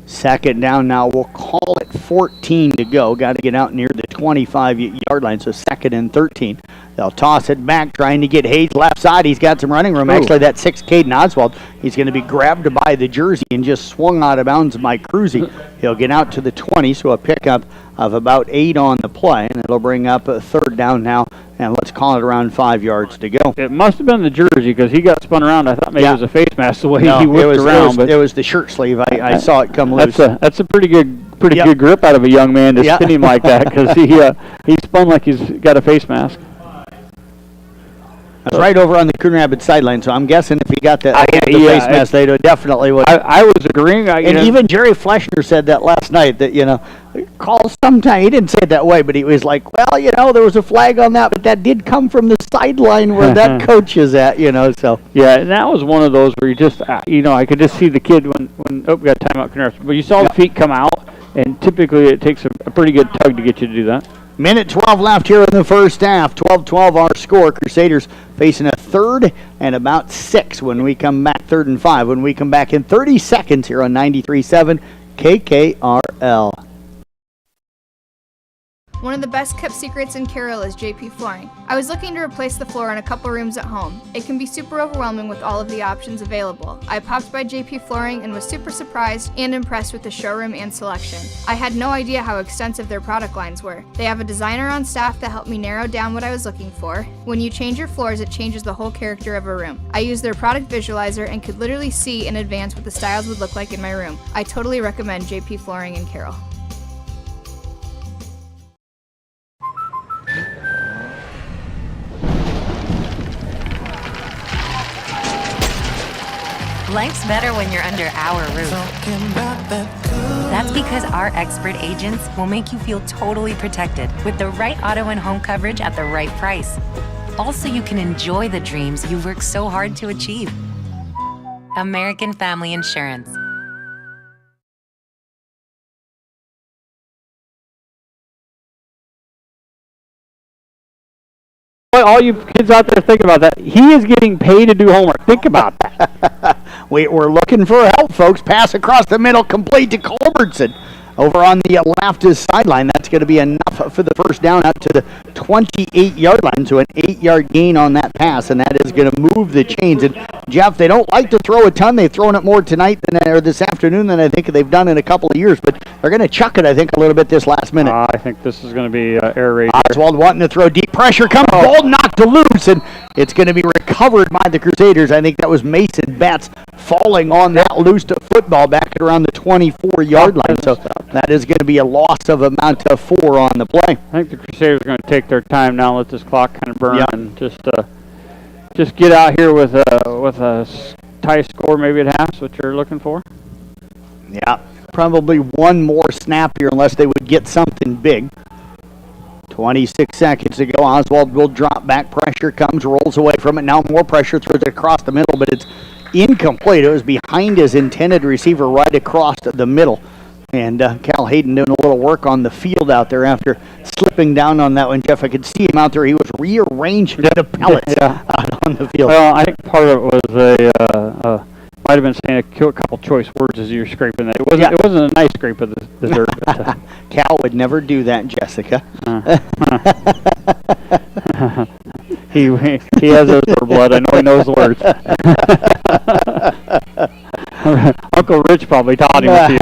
Second down now. We'll call it 14 to go. Got to get out near the 25-yard line, so second and 13. They'll toss it back, trying to get Hayes left side. He's got some running room. Actually, that 6, Caden Oswald, he's going to be grabbed by the jersey and just swung out of bounds by Cruzy. He'll get out to the 20, so a pickup of about 8 on the play, and it'll bring up a third down now, and let's call it around 5 yards to go. It must have been the jersey because he got spun around. I thought maybe it was a face mask the way he whipped around. It was the shirt sleeve. I saw it come loose. That's a pretty good grip out of a young man to spin him like that because he spun like he's got a face mask. That's right over on the Coon Rapids sideline, so I'm guessing if he got the face mask, they definitely would. I was agreeing. Even Jerry Fleshner said that last night, that, calls sometime. He didn't say it that way, but he was like, well, there was a flag on that, but that did come from the sideline where that coach is at, so. Yeah, and that was one of those where you just, I could just see the kid when we got timeout, Coon Rapids. But you saw the feet come out, and typically it takes a pretty good tug to get you to do that. Minute 12 left here in the first half. 12-12 our score. Crusaders facing a third and about 6 when we come back. 3rd and 5 when we come back in 30 seconds here on 93.7 KKRL. One of the best kept secrets in Carroll is JP Flooring. I was looking to replace the floor in a couple rooms at home. It can be super overwhelming with all of the options available. I popped by JP Flooring and was super surprised and impressed with the showroom and selection. I had no idea how extensive their product lines were. They have a designer on staff that helped me narrow down what I was looking for. When you change your floors, it changes the whole character of a room. I used their product visualizer and could literally see in advance what the styles would look like in my room. I totally recommend JP Flooring in Carroll. Life's better when you're under our roof. That's because our expert agents will make you feel totally protected with the right auto and home coverage at the right price. Also, you can enjoy the dreams you've worked so hard to achieve. American Family Insurance. All you kids out there, think about that. He is getting paid to do homework. Think about that. We're looking for help, folks. Pass across the middle, complete to Culbertson. Over on the left is sideline. That's going to be enough for the first down out to the 28-yard line. So an 8-yard gain on that pass, and that is going to move the chains. And Jeff, they don't like to throw a ton. They've thrown it more tonight or this afternoon than I think they've done in a couple of years. But they're going to chuck it, I think, a little bit this last minute. I think this is going to be air raid. Oswald wanting to throw deep pressure. Comes ball knocked loose, and it's going to be recovered by the Crusaders. I think that was Mason Betts falling on that loose football back at around the 24-yard line. So that is going to be a loss of amount of 4 on the play. I think the Crusaders are going to take their time now, let this clock kind of burn, and just get out here with a tie score maybe at half. Is what you're looking for? Yeah, probably one more snap here unless they would get something big. 26 seconds to go. Oswald will drop back. Pressure comes, rolls away from it. Now more pressure, throws it across the middle, but it's incomplete. It was behind his intended receiver right across the middle. And Cal Hayden doing a little work on the field out there after slipping down on that one. Jeff, I could see him out there. He was rearranging the pellets out on the field. Well, I think part of it was might have been saying a couple choice words as you were scraping that. It wasn't a nice scrape of the dirt. But, Cal would never do that, Jessica. He has those for blood. I know he knows the words. Uncle Rich probably taught him a few.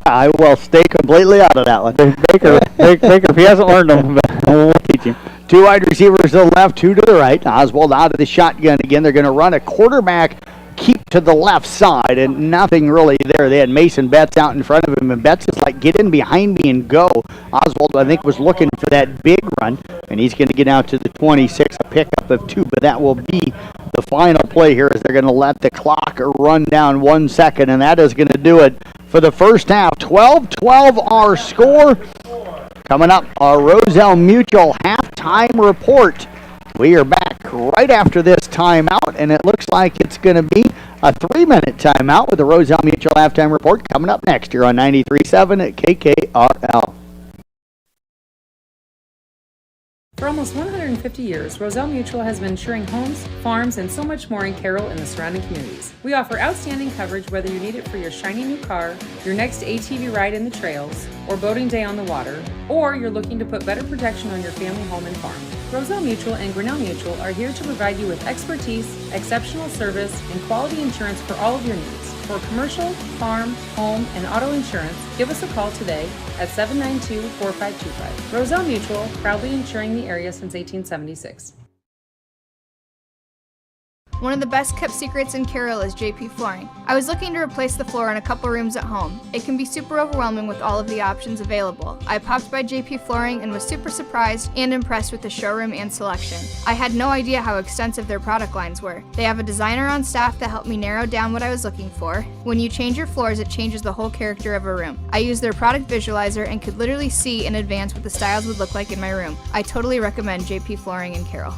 I will stay completely out of that one. Baker, if he hasn't learned them, we'll teach him. 2 wide receivers to the left, 2 to the right. Oswald out of the shotgun again. They're going to run a quarterback keep to the left side, and nothing really there. They had Mason Betts out in front of him, and Betts is like, get in behind me and go. Oswald, I think, was looking for that big run, and he's going to get out to the 26, a pickup of 2, but that will be the final play here as they're going to let the clock run down 1 second, and that is going to do it for the first half. 12-12 our score. Coming up, our Roselle Mutual halftime report. We are back right after this timeout, and it looks like it's going to be a 3-minute timeout with the Roselle Mutual halftime report coming up next here on 93.7 at KKRL. For almost 150 years, Roselle Mutual has been insuring homes, farms, and so much more in Carroll and the surrounding communities. We offer outstanding coverage whether you need it for your shiny new car, your next ATV ride in the trails, or boating day on the water, or you're looking to put better protection on your family home and farm. Roselle Mutual and Grinnell Mutual are here to provide you with expertise, exceptional service, and quality insurance for all of your needs. For commercial, farm, home, and auto insurance, give us a call today at 792-4525. Roselle Mutual, proudly insuring the area since 1876. One of the best kept secrets in Carroll is JP Flooring. I was looking to replace the floor in a couple rooms at home. It can be super overwhelming with all of the options available. I popped by JP Flooring and was super surprised and impressed with the showroom and selection. I had no idea how extensive their product lines were. They have a designer on staff that helped me narrow down what I was looking for. When you change your floors, it changes the whole character of a room. I used their product visualizer and could literally see in advance what the styles would look like in my room. I totally recommend JP Flooring in Carroll.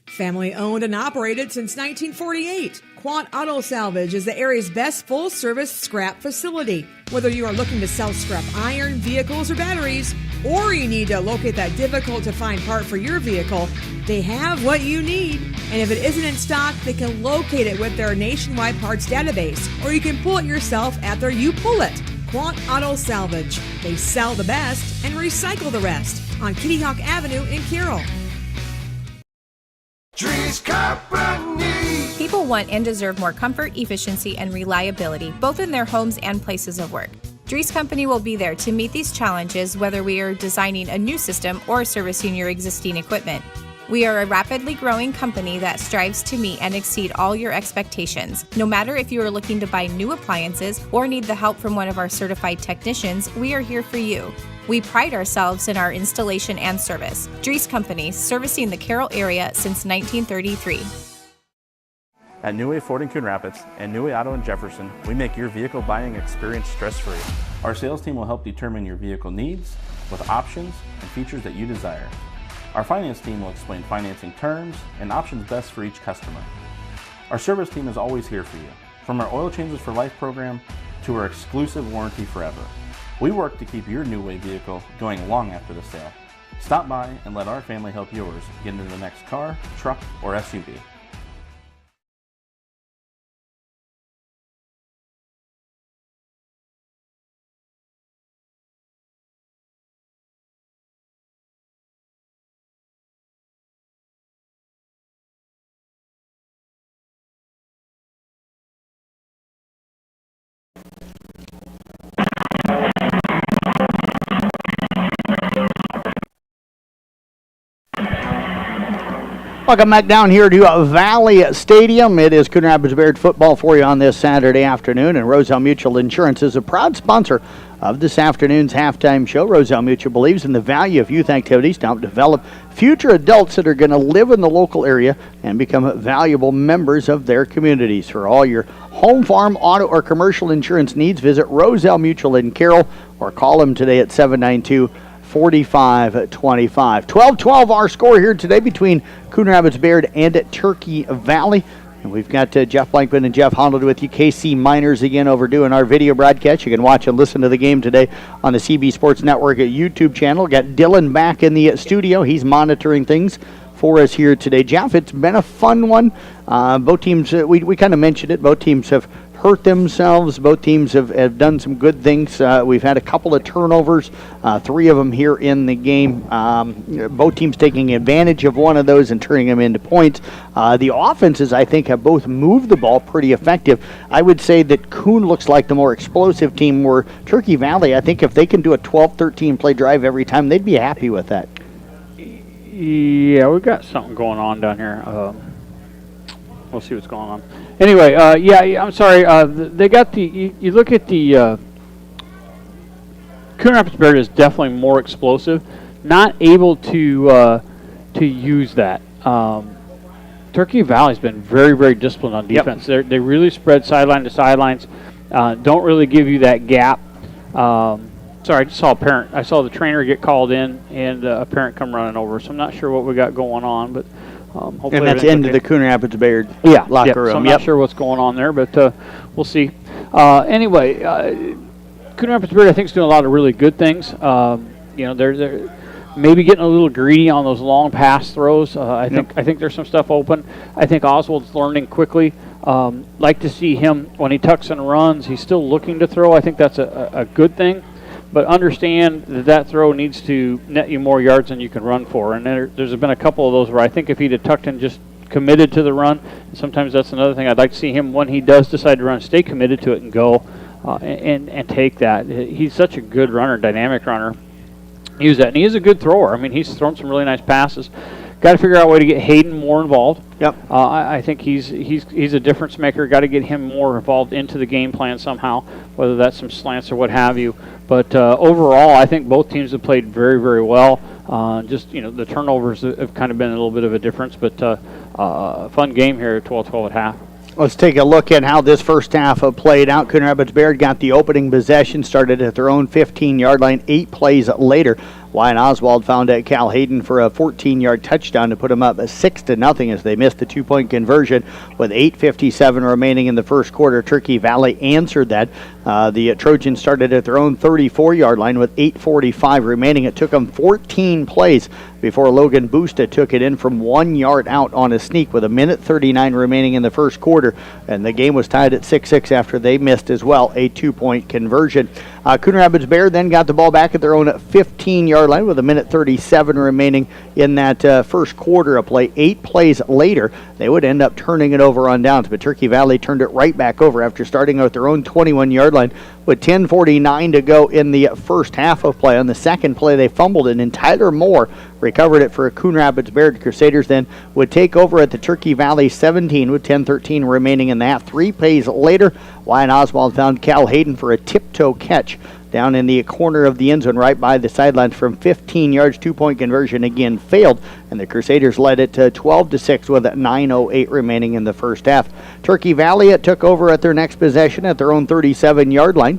Family owned and operated since 1948, Quant Auto Salvage is the area's best full-service scrap facility. Whether you are looking to sell scrap iron, vehicles, or batteries, or you need to locate that difficult-to-find part for your vehicle, they have what you need. And if it isn't in stock, they can locate it with their nationwide parts database, or you can pull it yourself at their You Pull It. Quant Auto Salvage. They sell the best and recycle the rest on Kitty Hawk Avenue in Carroll. People want and deserve more comfort, efficiency, and reliability, both in their homes and places of work. Dries Company will be there to meet these challenges, whether we are designing a new system or servicing your existing equipment. We are a rapidly growing company that strives to meet and exceed all your expectations. No matter if you are looking to buy new appliances or need the help from one of our certified technicians, we are here for you. We pride ourselves in our installation and service. Dries Company, servicing the Carroll area since 1933. At New Way Ford in Coon Rapids and New Way Auto in Jefferson, we make your vehicle buying experience stress-free. Our sales team will help determine your vehicle needs with options and features that you desire. Our finance team will explain financing terms and options best for each customer. Our service team is always here for you, from our Oil Changes for Life program to our exclusive warranty forever. We work to keep your New Way vehicle going long after the sale. Stop by and let our family help yours get into the next car, truck, or SUV. Welcome back down here to Valley Stadium. It is Coon Rapids-Bayard football for you on this Saturday afternoon, and Roselle Mutual Insurance is a proud sponsor of this afternoon's halftime show. Roselle Mutual believes in the value of youth activities to help develop future adults that are going to live in the local area and become valuable members of their communities. For all your home, farm, auto, or commercial insurance needs, visit Roselle Mutual in Carroll or call them today at 792-4525. 12-12 our score here today between Coon Rapids-Bayard and Turkey Valley. And we've got Jeff Blankman and Jeff Honnold with you. KC Miners again over doing our video broadcast. You can watch and listen to the game today on the CB Sports Network YouTube channel. Got Dylan back in the studio. He's monitoring things for us here today. Jeff, it's been a fun one. Both teams, we kind of mentioned it, both teams have hurt themselves. Both teams have done some good things. We've had a couple of turnovers, 3 of them here in the game. Both teams taking advantage of one of those and turning them into points. The offenses, I think, have both moved the ball pretty effective. I would say that Coon looks like the more explosive team, where Turkey Valley, I think if they can do a 12-13 play drive every time, they'd be happy with that. Yeah, we've got something going on down here. We'll see what's going on. Anyway, I'm sorry. They got the. You look at the. Coon Rapids-Bayard is definitely more explosive. Not able to use that. Turkey Valley's been very, very disciplined on defense. Yep. They really spread sideline to sidelines. Don't really give you that gap. Sorry, I just saw a parent. I saw the trainer get called in and a parent come running over. So I'm not sure what we got going on, but. Hopefully and that's into the Coon Rapids-Bayard locker room. So I'm not sure what's going on there, but we'll see. Anyway, Coon Rapids-Bayard, I think, is doing a lot of really good things. They're maybe getting a little greedy on those long pass throws. I think there's some stuff open. I think Oswald's learning quickly. Like to see him when he tucks and runs. He's still looking to throw. I think that's a good thing. But understand that throw needs to net you more yards than you can run for. And there's been a couple of those where I think if he'd have tucked and just committed to the run, and sometimes that's another thing I'd like to see him, when he does decide to run, stay committed to it and go and take that. He's such a good runner, dynamic runner. Use that. And he is a good thrower. I mean, he's thrown some really nice passes. Got to figure out a way to get Hayden more involved. Yep. I think he's a difference maker. Got to get him more involved into the game plan somehow, whether that's some slants or what have you. But overall, I think both teams have played very, very well. The turnovers have kind of been a little bit of a difference, but fun game here at 12-12 at half. Let's take a look at how this first half played out. Coon Rapids-Bayard got the opening possession, started at their own 15-yard line. 8 plays later, Wyatt Oswald found Cal Hayden for a 14-yard touchdown to put them up 6-0 as they missed the 2-point conversion with 8:57 remaining in the first quarter. Turkey Valley answered that. The Trojans started at their own 34-yard line with 8:45 remaining. It took them 14 plays before Logan Busta took it in from 1 yard out on a sneak with 1:39 remaining in the first quarter. And the game was tied at 6-6 after they missed as well a 2-point conversion. Coon Rapids-Bayard then got the ball back at their own 15-yard line with a minute 37 remaining in that first quarter of play. 8 plays later, they would end up turning it over on downs, but Turkey Valley turned it right back over after starting at their own 21-yard line with 10:49 to go in the first half of play. On the second play, they fumbled it, and Tyler Moore recovered it for a Coon Rapids-Bayard. Crusaders then would take over at the Turkey Valley 17 with 10:13 remaining in the half. 3 plays later, Wyatt Oswald found Cal Hayden for a tiptoe catch down in the corner of the end zone right by the sidelines from 15 yards. 2-point conversion again failed, and the Crusaders led it to 12-6 with 9:08 remaining in the first half. Turkey Valley took over at their next possession at their own 37-yard line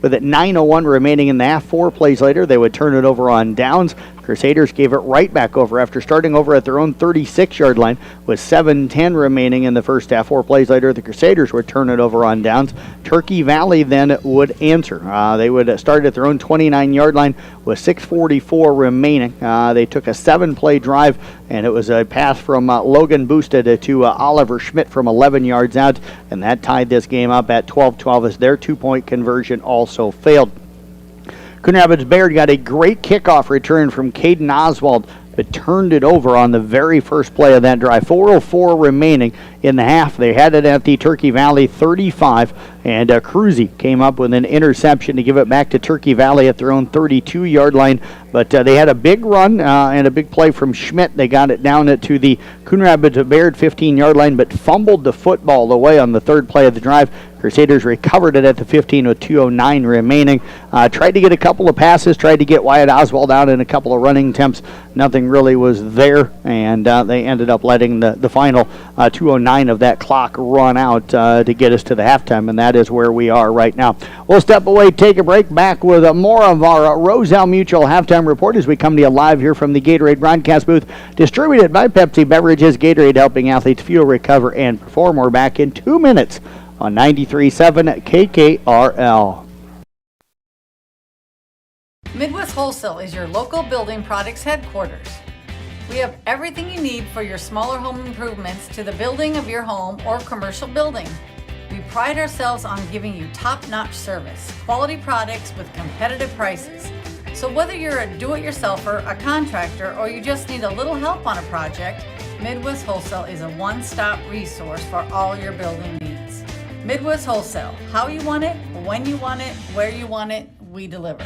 with 9:01 remaining in the half. 4 plays later, they would turn it over on downs. Crusaders gave it right back over after starting over at their own 36-yard line with 7:10 remaining in the first half. 4 plays later, the Crusaders would turn it over on downs. Turkey Valley then would answer. They would start at their own 29-yard line with 6:44 remaining. They took a 7-play drive, and it was a pass from Logan Boosted to Oliver Schmidt from 11 yards out, and that tied this game up at 12-12 as their 2-point conversion also failed. Coon Rapids-Bayard got a great kickoff return from Caden Oswald, but turned it over on the very first play of that drive. 4:04 remaining in the half. They had it at the Turkey Valley 35, and Cruzy came up with an interception to give it back to Turkey Valley at their own 32-yard line. But they had a big run and a big play from Schmidt. They got it down to the Coon Rapids-Bayard 15-yard line, but fumbled the football away on the third play of the drive. Crusaders recovered it at the 15 with 2:09 remaining. Tried to get a couple of passes, tried to get Wyatt Oswald out in a couple of running attempts. Nothing really was there, and they ended up letting the final 2:09 of that clock run out to get us to the halftime, and that is where we are right now. We'll step away, take a break, back with more of our Roselle Mutual halftime report as we come to you live here from the Gatorade broadcast booth, distributed by Pepsi Beverages. Gatorade, helping athletes fuel, recover, and perform. We're back in 2 minutes on 93.7 KKRL. Midwest Wholesale is your local building products headquarters. We have everything you need for your smaller home improvements to the building of your home or commercial building. We pride ourselves on giving you top-notch service, quality products with competitive prices. So whether you're a do-it-yourselfer, a contractor, or you just need a little help on a project, Midwest Wholesale is a one-stop resource for all your building needs. Midwest Wholesale, how you want it, when you want it, where you want it, we deliver.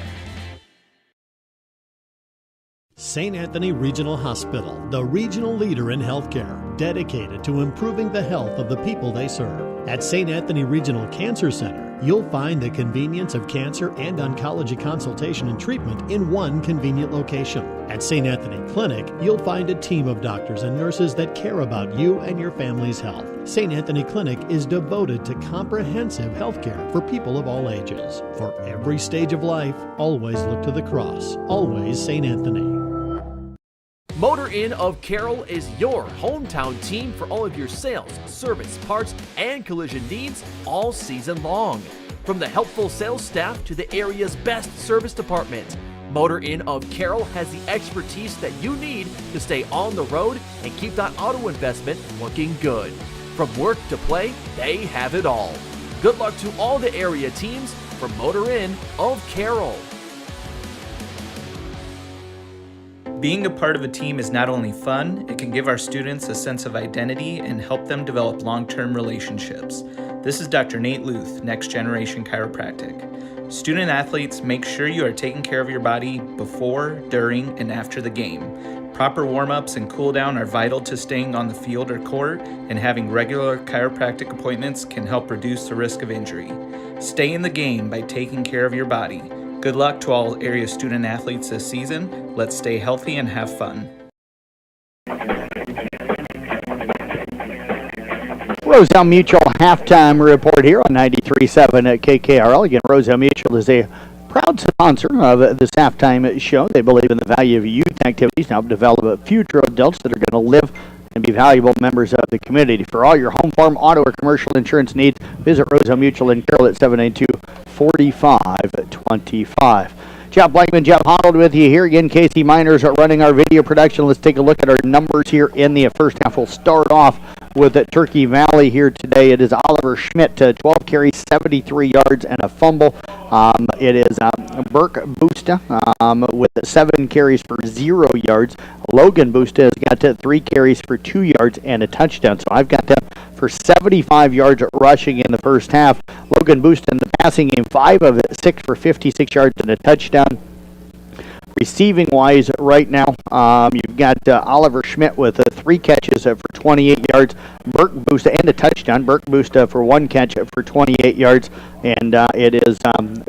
St. Anthony Regional Hospital, the regional leader in healthcare, dedicated to improving the health of the people they serve. At St. Anthony Regional Cancer Center, you'll find the convenience of cancer and oncology consultation and treatment in one convenient location. At St. Anthony Clinic, you'll find a team of doctors and nurses that care about you and your family's health. St. Anthony Clinic is devoted to comprehensive healthcare for people of all ages. For every stage of life, always look to the cross. Always St. Anthony. Motor Inn of Carroll is your hometown team for all of your sales, service, parts, and collision needs all season long. From the helpful sales staff to the area's best service department, Motor Inn of Carroll has the expertise that you need to stay on the road and keep that auto investment looking good. From work to play, they have it all. Good luck to all the area teams from Motor Inn of Carroll. Being a part of a team is not only fun, it can give our students a sense of identity and help them develop long-term relationships. This is Dr. Nate Luth, Next Generation Chiropractic. Student athletes, make sure you are taking care of your body before, during, and after the game. Proper warm-ups and cool-down are vital to staying on the field or court, and having regular chiropractic appointments can help reduce the risk of injury. Stay in the game by taking care of your body. Good luck to all area student athletes this season. Let's stay healthy and have fun. Roselle Mutual halftime report here on 93.7 at KKRL. Again, Roselle Mutual is a proud sponsor of this halftime show. They believe in the value of youth activities to help develop future adults that are going to live and be valuable members of the community. For all your home, farm, auto, or commercial insurance needs, visit Roselle Mutual in Carroll at 792-4525. Jeff Blankman, Jeff Honnold with you here. Again, Casey Miners are running our video production. Let's take a look at our numbers here in the first half. We'll start off with Turkey Valley here today. It is Oliver Schmidt, 12 carries, 73 yards, and a fumble. It is Burke Busta with 7 carries for 0 yards. Logan Busta has got 3 carries for 2 yards and a touchdown. So I've got them for 75 yards rushing in the first half. Logan Busta in the passing game, 5 of 6 for 56 yards and a touchdown. Receiving wise, right now, you've got Oliver Schmidt with 3 catches for 28 yards. Burke Busta and a touchdown. Burke Busta for 1 catch for 28 yards. And it is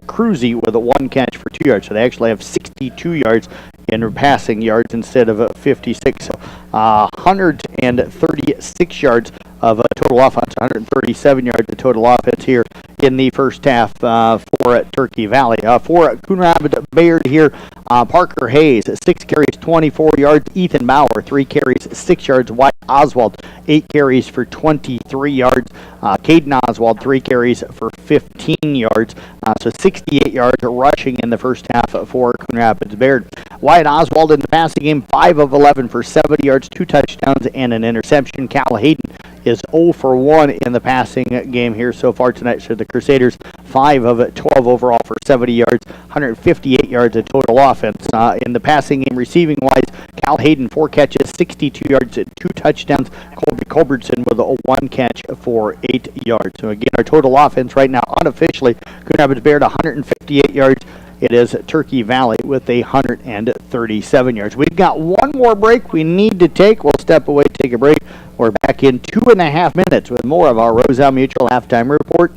Cruzy with a 1 catch for 2 yards. So they actually have 62 yards in passing yards instead of 56. So 136 yards of total offense, 137 yards of total offense here in the first half for Turkey Valley. For Coon Rapids-Bayard here, Parker Hayes, 6 carries, 24 yards. Ethan Bauer, 3 carries, 6 yards. Wyatt Oswald, 8 carries for 23 yards. Caden Oswald, 3 carries for 15 yards. So 68 yards rushing in the first half for Coon Rapids-Bayard. Wyatt Oswald in the passing game, 5 of 11 for 70 yards, 2 touchdowns, and an interception. Cal Hayden is 0 for 1 in the passing game here so far tonight. So the Crusaders, 5 of 12 overall for 70 yards, 158 yards of total offense. In the passing game, receiving wise, Cal Hayden, 4 catches, 62 yards, 2 touchdowns. Colby Culbertson with a 1 catch for 8 yards. So again, our total offense right now, unofficially, Coon Rapids-Bayard 158 yards. It is Turkey Valley with 137 yards. We've got one more break we need to take. We'll step away, take a break. We're back in 2.5 minutes with more of our Roselle Mutual halftime report.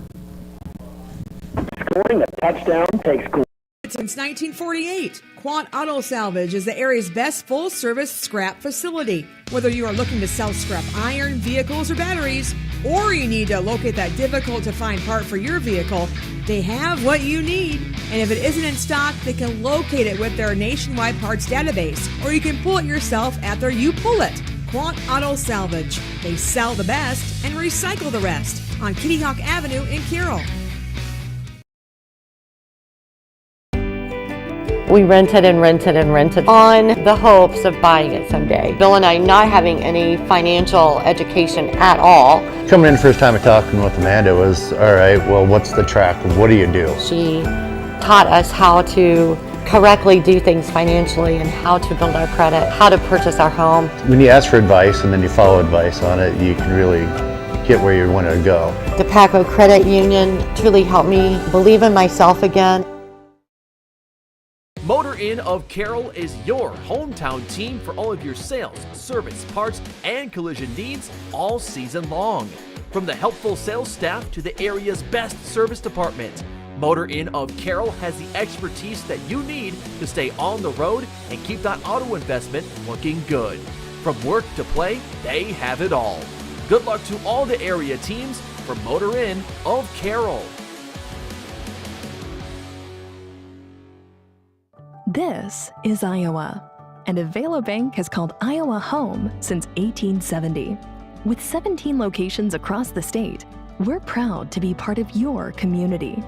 Scoring a touchdown takes. Since 1948, Quant Auto Salvage is the area's best full-service scrap facility. Whether you are looking to sell scrap iron, vehicles, or batteries, or you need to locate that difficult-to-find part for your vehicle, they have what you need. And if it isn't in stock, they can locate it with their nationwide parts database, or you can pull it yourself at their You Pull It. Quant Auto Salvage. They sell the best and recycle the rest on Kitty Hawk Avenue in Carroll. We rented and rented and rented on the hopes of buying it someday. Bill and I not having any financial education at all. Coming in first time talking with Amanda was, all right, well, what's the track? What do you do? She taught us how to correctly do things financially and how to build our credit, how to purchase our home. When you ask for advice and then you follow advice on it, you can really get where you want to go. The Paco Credit Union truly helped me believe in myself again. Motor Inn of Carroll is your hometown team for all of your sales, service, parts, and collision needs all season long. From the helpful sales staff to the area's best service department, Motor Inn of Carroll has the expertise that you need to stay on the road and keep that auto investment looking good. From work to play, they have it all. Good luck to all the area teams from Motor Inn of Carroll. This is Iowa, and Avela Bank has called Iowa home since 1870. With 17 locations across the state, we're proud to be part of your community.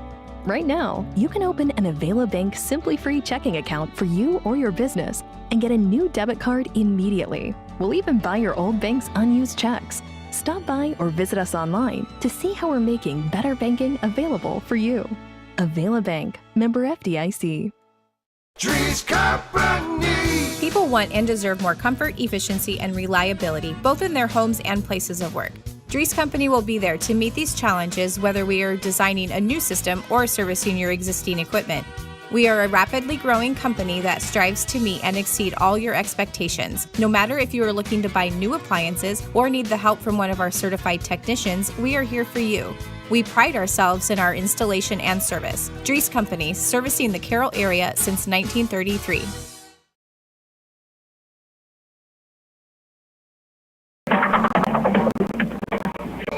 Right now, you can open an Avela Bank Simply Free checking account for you or your business and get a new debit card immediately. We'll even buy your old bank's unused checks. Stop by or visit us online to see how we're making better banking available for you. Avela Bank, member FDIC. People want and deserve more comfort, efficiency, and reliability, both in their homes and places of work. Dries Company will be there to meet these challenges, whether we are designing a new system or servicing your existing equipment. We are a rapidly growing company that strives to meet and exceed all your expectations. No matter if you are looking to buy new appliances or need the help from one of our certified technicians, we are here for you. We pride ourselves in our installation and service. Dries Company, servicing the Carroll area since 1933.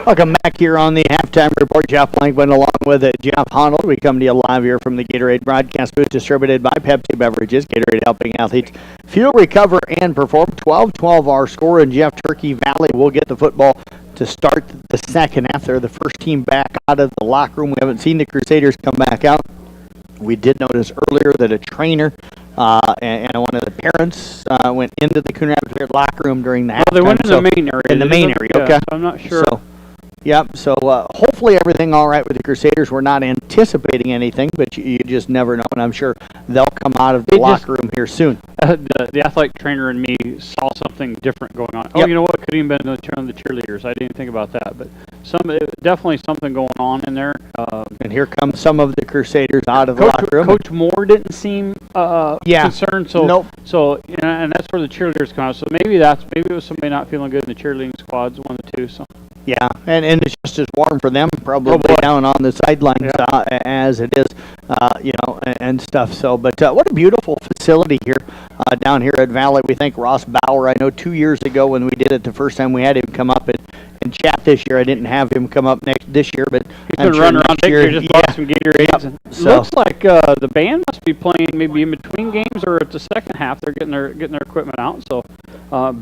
Welcome back here on the halftime report. Jeff Blankman along with Jeff Honnold. We come to you live here from the Gatorade broadcast booth distributed by Pepsi Beverages. Gatorade helping athletes feel, recover, and perform. 12-12 our score, and Jeff, Turkey Valley will get the football to start the second half. They're the first team back out of the locker room. We haven't seen the Crusaders come back out. We did notice earlier that a trainer and one of the parents went into the Coon Rapids-Bayard locker room during the halftime. Well, they went in the main area. In the main area, Yeah, okay. I'm not sure. So, yep. So hopefully everything all right with the Crusaders. We're not anticipating anything, but you just never know. And I'm sure they'll come out of the locker room here soon. The athletic trainer in me saw something different going on. Oh, Yep. you know what? Could even been the cheerleaders. I didn't think about that, but definitely something going on in there. And here come some of the Crusaders out of the locker room. Coach Moore didn't seem concerned. So Nope. So and that's where the cheerleaders come out. So maybe it was somebody not feeling good in the cheerleading squads, one of the two. So. Yeah, and it's just as warm for them probably down on the sidelines as it is, and stuff. So, but what a beautiful facility here down here at Valley. We thank Ross Bauer. I know 2 years ago when we did it the first time, we had him come up and chat this year. I didn't have him come up this year, but He's been running around here, just bought some Gatorades. And looks like the band must be playing maybe in between games or at the second half. They're getting their equipment out. So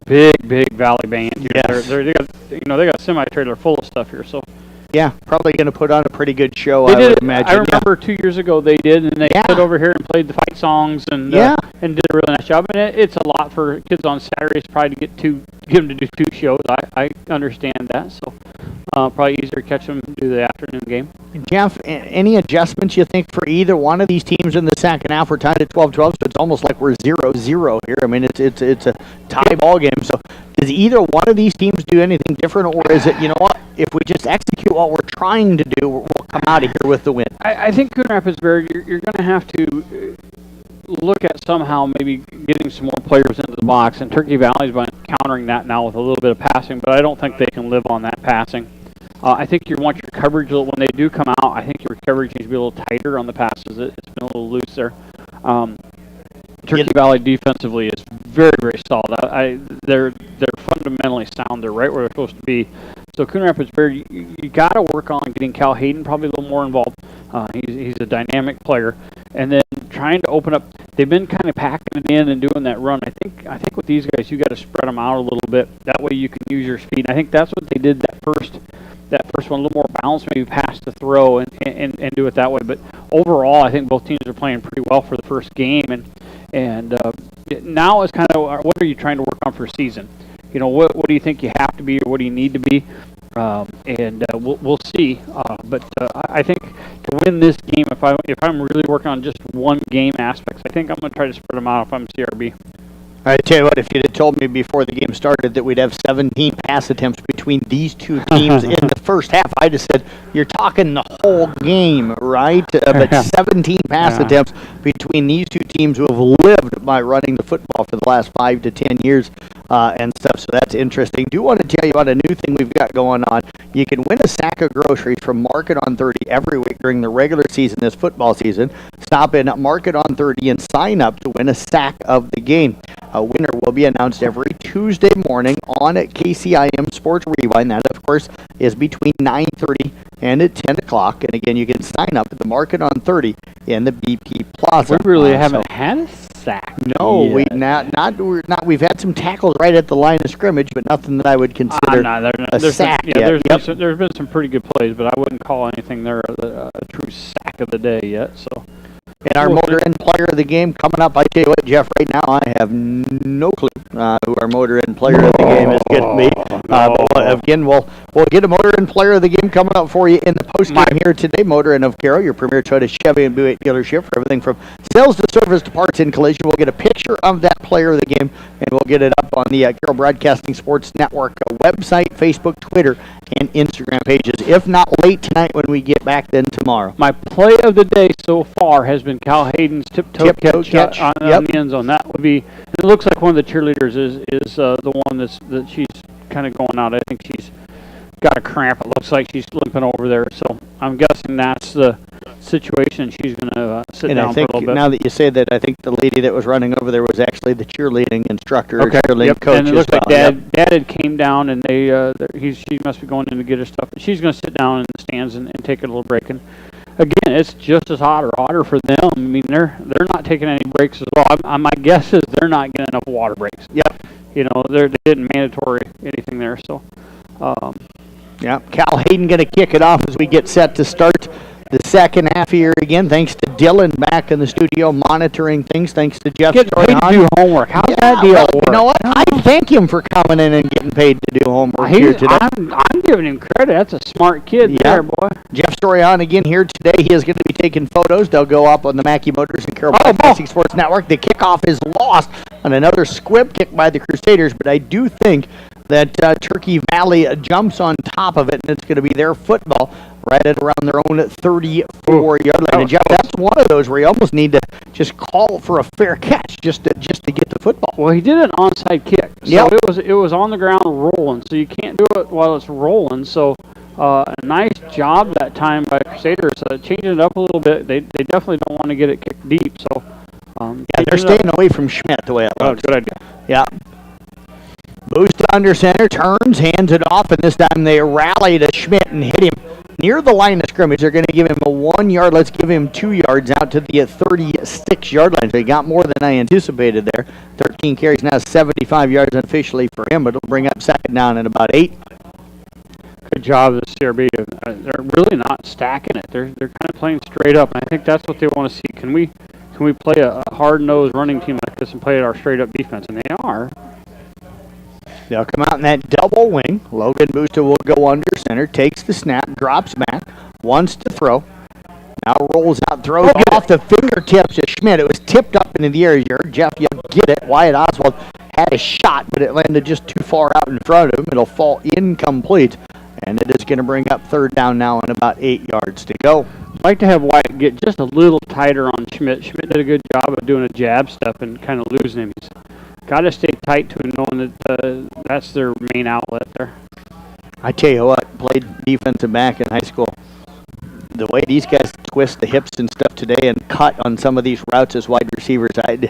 big Valley band here. Yes. They got a semi-trailer full of stuff here. So yeah, probably going to put on a pretty good show. They I did. would imagine. I remember 2 years ago they did, and they stood over here and played the fight songs and did a really nice job. And it's a lot for kids on Saturdays probably to get them to do 2 shows. I understand that. So probably easier to catch them do the afternoon game. Jeff, any adjustments you think for either one of these teams in the second half? We're tied at 12-12, so it's almost like we're 0-0 here. I mean, it's a tie ball game. So does either one of these teams do anything different, or is it, you know what, if we just execute what we're trying to do, we'll come out of here with the win? I think Coon Rapids-Bayard, you're going to have to look at somehow maybe getting some more players into the box, and Turkey Valley's been countering that now with a little bit of passing, but I don't think they can live on that passing. I think you want your coverage, when they do come out, I think your coverage needs to be a little tighter on the passes. It's been a little loose there. Turkey Valley defensively is very, very solid. They're fundamentally sound. They're right where they're supposed to be. So Coon Rapids-Bayard, you got to work on getting Cal Hayden probably a little more involved. He's a dynamic player, and then trying to open up. They've been kind of packing it in and doing that run. I think with these guys, you got to spread them out a little bit. That way you can use your speed. I think that's what they did that first one, a little more balanced, maybe pass to throw and do it that way. But overall, I think both teams are playing pretty well for the first game, and now it's kind of what are you trying to work on for a season? You know, what do you think you have to be, or what do you need to be? We'll see. But I think to win this game, if I'm really working on just one game aspects, I think I'm going to try to spread them out if I'm CRB. I tell you what, if you'd have told me before the game started that we'd have 17 pass attempts between these two teams in the first half, I'd have said, you're talking the whole game, right? But 17 pass attempts between these two teams who have lived by running the football for the last 5 to 10 years and stuff, so that's interesting. Do want to tell you about a new thing we've got going on. You can win a sack of groceries from Market on 30 every week during the regular season, this football season. Stop in at Market on 30 and sign up to win a sack of the game. A winner will be announced every Tuesday morning on KCIM Sports Rewind. That, of course, is between 9:30 and at 10 o'clock. And again, you can sign up at the Market on 30 in the BP Plaza. We really haven't had a sack. No, we've had some tackles right at the line of scrimmage, but nothing that I would consider a sack. There's been some pretty good plays, but I wouldn't call anything there a true sack of the day yet. So. And our Motor Inn Player of the Game coming up. I tell you what, Jeff, right now I have no clue who our Motor Inn Player of the Game is going to be. But again, we'll get a Motor Inn Player of the Game coming up for you in the postgame here today. Motor Inn of Carroll, your premier Toyota Chevy and Buick dealership for everything from sales to service to parts and collision. We'll get a picture of that Player of the Game, and we'll get it up on the Carroll Broadcasting Sports Network website, Facebook, Twitter, and Instagram pages. If not late tonight when we get back, then tomorrow. My play of the day so far has been Cal Hayden's tip-toe catch on the end zone. That would be. It looks like one of the cheerleaders is the one that she's kind of going out. I think she's got a cramp. It looks like she's limping over there. So I'm guessing that's the situation. She's going to sit down for a little bit. Now that you say that, I think the lady that was running over there was actually the cheerleading instructor, cheerleading coach. And it looks like Dad had came down, and she must be going in to get her stuff. She's going to sit down in the stands and take a little break. And again, it's just as hot or hotter for them. I mean, they're not taking any breaks as well. My guess is they're not getting enough water breaks. Yep. You know, they didn't mandatory anything there. So, Cal Hayden going to kick it off as we get set to start the second half here again. Thanks to Dylan back in the studio monitoring things. Thanks to Jeff. Get paid to do homework. How's that deal work? You know what? I thank him for coming in and getting paid to do homework here today. I'm giving him credit. That's a smart kid there, boy. Jeff Storian again here today. He is going to be taking photos. They'll go up on the Mackey Motors and Carroll Broadcasting Sports Network. The kickoff is lost on another squib kick by the Crusaders, but I do think that Turkey Valley jumps on top of it, and it's going to be their football right at around their own 34-yard line. And Jeff, that's one of those where you almost need to just call for a fair catch just to get the football. Well, he did an onside kick, so it was on the ground rolling, so you can't do it while it's rolling. So a nice job that time by Crusaders, changing it up a little bit. They definitely don't want to get it kicked deep, so they're staying away from Schmidt the way it looks. Good idea. Yeah. Boost under center, turns, hands it off, and this time they rally to Schmidt and hit him near the line of scrimmage. They're going to give him a 1 yard. Let's give him 2 yards out to the 36-yard line. So he got more than I anticipated there. 13 carries, now 75 yards officially for him, but it'll bring up second down and about 8. Good job, the CRB. They're really not stacking it. They're kind of playing straight up, and I think that's what they want to see. Can we play a hard-nosed running team like this and play our straight-up defense? And they are. They'll come out in that double wing. Logan Busta will go under center, takes the snap, drops back, wants to throw. Now rolls out, throws off the fingertips of Schmidt. It was tipped up into the air here. Jeff, you'll get it. Wyatt Oswald had a shot, but it landed just too far out in front of him. It'll fall incomplete, and it is going to bring up third down now and about 8 yards to go. I'd like to have Wyatt get just a little tighter on Schmidt. Schmidt did a good job of doing a jab step and kind of losing him. He's got to stay tight to him, knowing that that's their main outlet there. I tell you what, played defensive back in high school. The way these guys twist the hips and stuff today and cut on some of these routes as wide receivers, I'm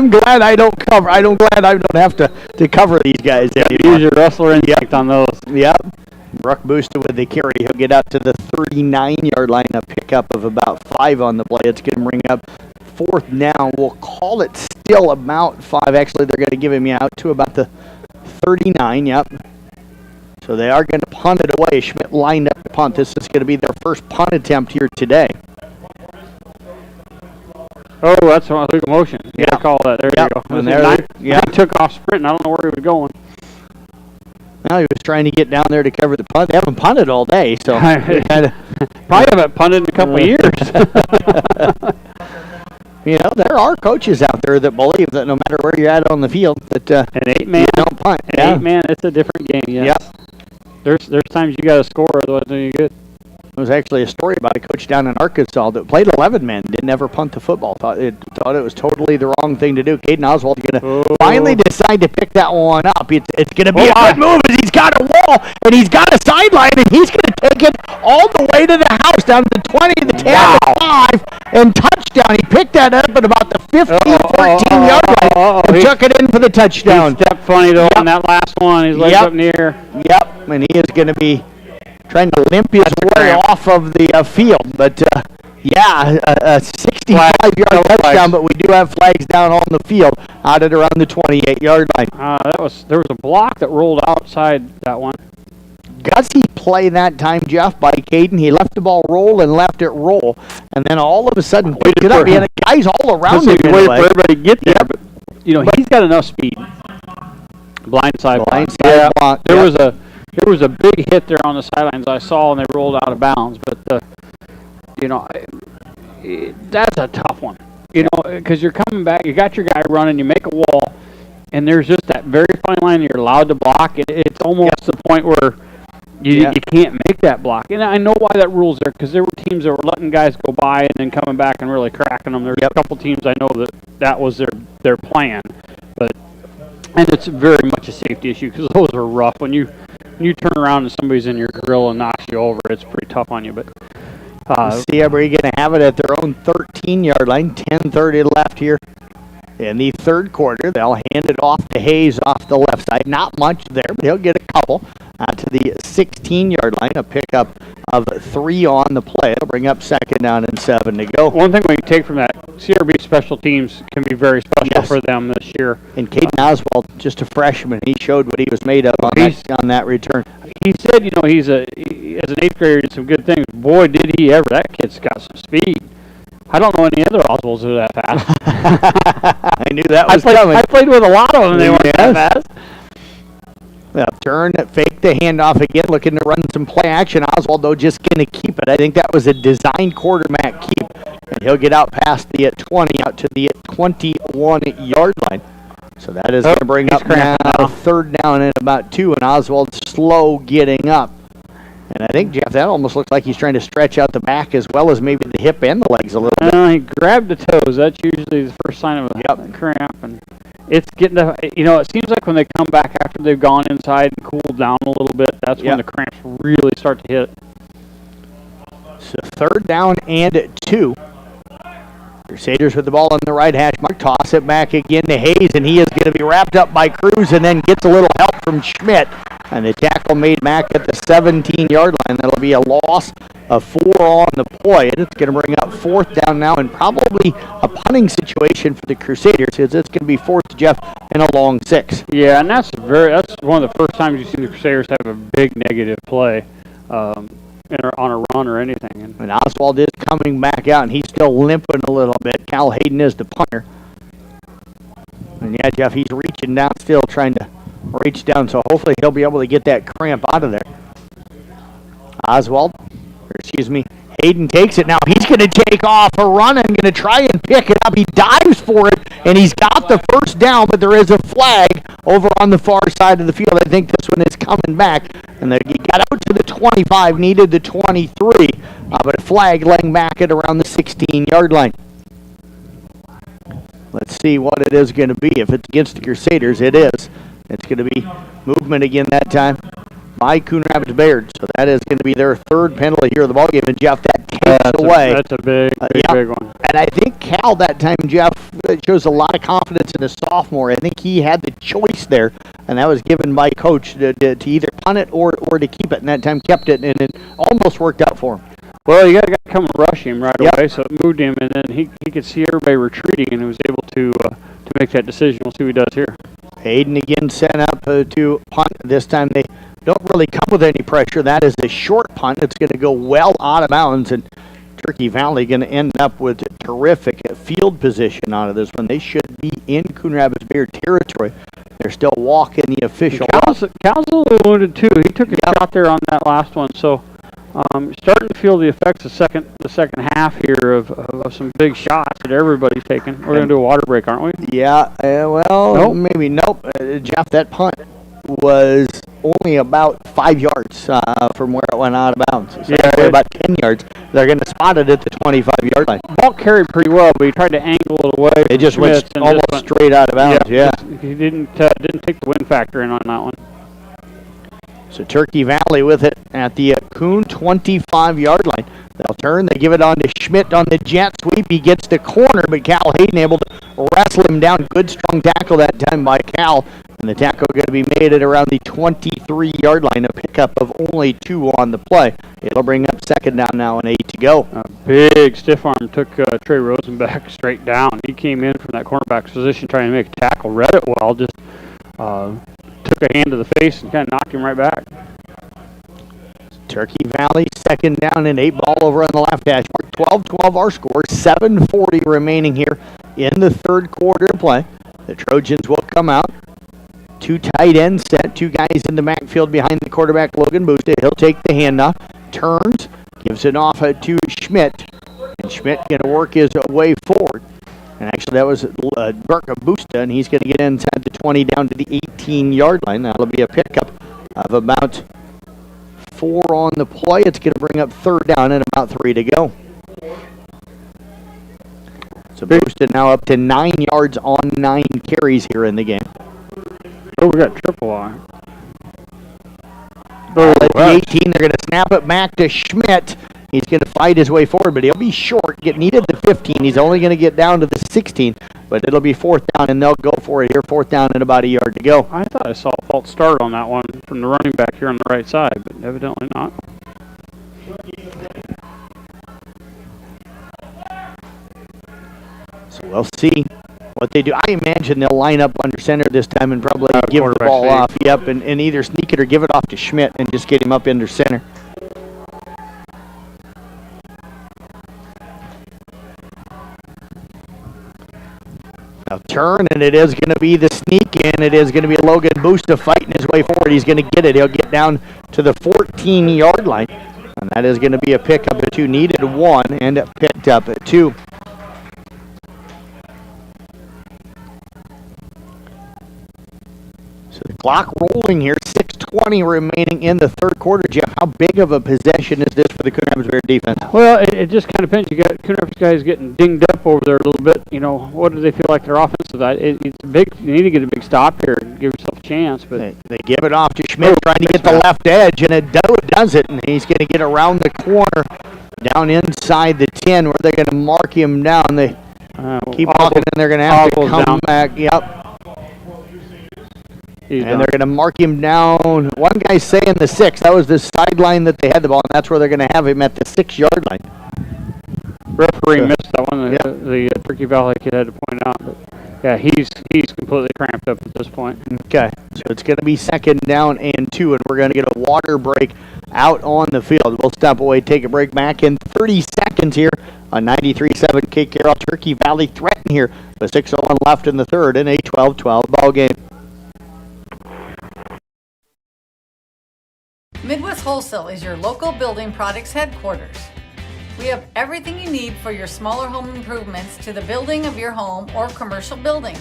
glad I don't cover. I'm glad I don't have to cover these guys anymore. Use your wrestler instinct on those. Yep. Brooke Booster with the carry. He'll get out to the 39-yard line, a pickup of about 5 on the play. It's going to bring up fourth down. We'll call it still about 5. Actually, they're going to give him out to about the 39. Yep. So they are going to punt it away. Schmidt lined up to punt. This is going to be their first punt attempt here today. Oh, that's a legal motion. You got to call that. There you go. And there, he took off sprinting. I don't know where he was going. Well, he was trying to get down there to cover the punt. They haven't punted all day, so probably haven't punted in a couple of years. You know, there are coaches out there that believe that no matter where you're at on the field, that an 8-man don't punt. An 8-man, it's a different game. Yes. Yep. There's times you got to score, otherwise it's any good. There was actually a story about a coach down in Arkansas that played 11-man, didn't ever punt the football. Thought it was totally the wrong thing to do. Caden Oswald's going to finally decide to pick that one up. It's going to be a good move as he's got a wall and he's got a sideline and he's going to take it all the way to the house down to the 20, the 10, the 5, and touchdown. He picked that up at about the 15, 14-yard line and took it in for the touchdown. He stepped funny, though, on that last one. His legs up near. Yep, and he is going to be trying to limp his way off of the field. But, a 65-yard touchdown, but we do have flags down on the field out at around the 28-yard line. There was a block that rolled outside that one. Gutsy play that time, Jeff, by Caden. He left the ball roll and left it roll, and then all of a sudden picked it up. He had guys all around him. He waited for everybody to get there, but he's got enough speed. Blindside block. There was a big hit there on the sidelines I saw, and they rolled out of bounds. But that's a tough one. Because you're coming back, you got your guy running, you make a wall, and there's just that very fine line you're allowed to block. It's almost the point where you can't make that block. And I know why that rule's there, because there were teams that were letting guys go by and then coming back and really cracking them. There's a couple teams I know that was their plan. And it's very much a safety issue, because those are rough. When you turn around and somebody's in your grill and knocks you over, it's pretty tough on you. But Seabury going to have it at their own 13-yard line. 10:30 left here in the third quarter. They'll hand it off to Hayes off the left side. Not much there, but he'll get a couple out to the 16-yard line. A pickup of 3 on the play. It'll bring up second down and 7 to go. One thing we can take from that, CRB special teams can be very special for them this year. And Caden Oswald, just a freshman, he showed what he was made of on that return. He said, you know, as an 8th grader, did some good things. Boy, did he ever. That kid's got some speed. I don't know any other Oswalds that are that fast. I knew that was coming. I played with a lot of them. They weren't that fast. Turn, fake the handoff again, looking to run some play action. Oswald, though, just going to keep it. I think that was a designed quarterback keep. And he'll get out past the 20, out to the 21-yard line. So that is going to bring up now third down and about 2, and Oswald's slow getting up. And I think, Jeff, that almost looks like he's trying to stretch out the back as well as maybe the hip and the legs a little bit. He grabbed the toes. That's usually the first sign of a cramp. And it's getting to, you know, it seems like when they come back after they've gone inside and cooled down a little bit, that's when the cramps really start to hit. So third down and 2. Crusaders with the ball on the right hash mark. Toss it back again to Hayes, and he is going to be wrapped up by Cruz and then gets a little help from Schmidt. And the tackle made back at the 17-yard line. That'll be a loss of 4 on the play. And it's going to bring up fourth down now and probably a punting situation for the Crusaders because it's going to be fourth, Jeff, and a long 6. Yeah, and that's one of the first times you've seen the Crusaders have a big negative play. On a run or anything. And Oswald is coming back out, and he's still limping a little bit. Cal Hayden is the punter. And yeah, Jeff, he's reaching down, still trying to reach down, so hopefully he'll be able to get that cramp out of there. Hayden takes it now. He's going to take off a run and going to try and pick it up. He dives for it, and he's got the first down, but there is a flag over on the far side of the field. I think this one is coming back. And he got out to the 25, needed the 23, but a flag laying back at around the 16-yard line. Let's see what it is going to be. If it's against the Crusaders, it is. It's going to be movement again that time by Coon Rapids-Bayard. So that is going to be their third penalty here of the ballgame. And, Jeff, that takes away. That's a big one. And I think Cal that time, Jeff, shows a lot of confidence in a sophomore. I think he had the choice there, and that was given by Coach to either punt it or to keep it. And that time kept it, and it almost worked out for him. Well, you got to come and rush him right away, so it moved him, and then he could see everybody retreating, and he was able to make that decision. We'll see what he does here. Hayden again sent up to punt. This time they don't really come with any pressure. That is a short punt. It's going to go well out of bounds, and Turkey Valley going to end up with terrific field position out of this one. They should be in Coon Rapids-Bayard territory. They're still walking the official. Cal's a little wounded too. He took a shot there on that last one, so starting to feel the effects of the second half here of some big shots that everybody's taking. We're going to do a water break, aren't we? Yeah, maybe nope. Jeff, that punt was only about 5 yards from where it went out of bounds. So about 10 yards. They're going to spot it at the 25-yard line. Ball carried pretty well, but he tried to angle it away. It just went almost straight out of bounds. Yeah. He didn't take the wind factor in on that one. So Turkey Valley with it at the Coon 25-yard line. They'll turn. They give it on to Schmidt on the jet sweep. He gets the corner, but Cal Hayden able to wrestle him down. Good strong tackle that time by Cal. And the tackle going to be made at around the 23-yard line. A pickup of only 2 on the play. It'll bring up second down now and 8 to go. A big stiff arm took Trey Rosenbeck straight down. He came in from that cornerback's position trying to make a tackle. Read it well. Just took a hand to the face and kind of knocked him right back. Turkey Valley, second down and 8, ball over on the left hash mark. 12-12 our score, 7:40 remaining here in the third quarter of play. The Trojans will come out. 2 tight ends set, 2 guys in the backfield behind the quarterback, Logan Busta. He'll take the handoff, turns, gives it off to Schmidt. And Schmidt going to work his way forward. And actually that was Burke Busta, and he's going to get inside the 20 down to the 18-yard line. That'll be a pickup of about 4 on the play. It's going to bring up third down and about 3 to go. So Busta now up to 9 yards on 9 carries here in the game. Oh, we got triple R. At the 18, they're going to snap it back to Schmidt. He's going to fight his way forward, but he'll be short. Needed the 15. He's only going to get down to the 16, but it'll be 4th down, and they'll go for it here. 4th down and about a yard to go. I thought I saw a false start on that one from the running back here on the right side, but evidently not. So we'll see what they do. I imagine they'll line up under center this time and probably give the ball off. Yep, and either sneak it or give it off to Schmidt and just get him up under center. Now turn, and it is going to be the sneak, and it is going to be Logan Busta fighting his way forward. He's going to get it. He'll get down to the 14-yard line, and that is going to be a pickup at 2. Needed 1 and picked up at 2. So the clock rolling here, 6:20 remaining in the third quarter. Jeff, how big of a possession is this for the Coon Rapids-Bayard defense? Well, it just kind of depends. You got Coon Rapids guys getting dinged up over there a little bit. You know, what do they feel like their offense is? It's big. You need to get a big stop here and give yourself a chance. But they give it off to Schmidt, trying to get the left edge, and it does it. And he's going to get around the corner, down inside the 10, where they're going to mark him down. They keep walking, and they're going to have to come back. Yep. And they're going to mark him down. One guy's saying the 6. That was the sideline that they had the ball, and that's where they're going to have him at the 6-yard line. Referee missed that one. The Turkey Valley kid had to point out. But yeah, he's completely cramped up at this point. Okay, so it's going to be 2nd down and 2, and we're going to get a water break out on the field. We'll step away, take a break, back in 30 seconds here on 93.7 K Carroll. Turkey Valley threatened here with 6:01 left in the third in a 12-12 ball game. Midwest Wholesale is your local building products headquarters. We have everything you need for your smaller home improvements to the building of your home or commercial building.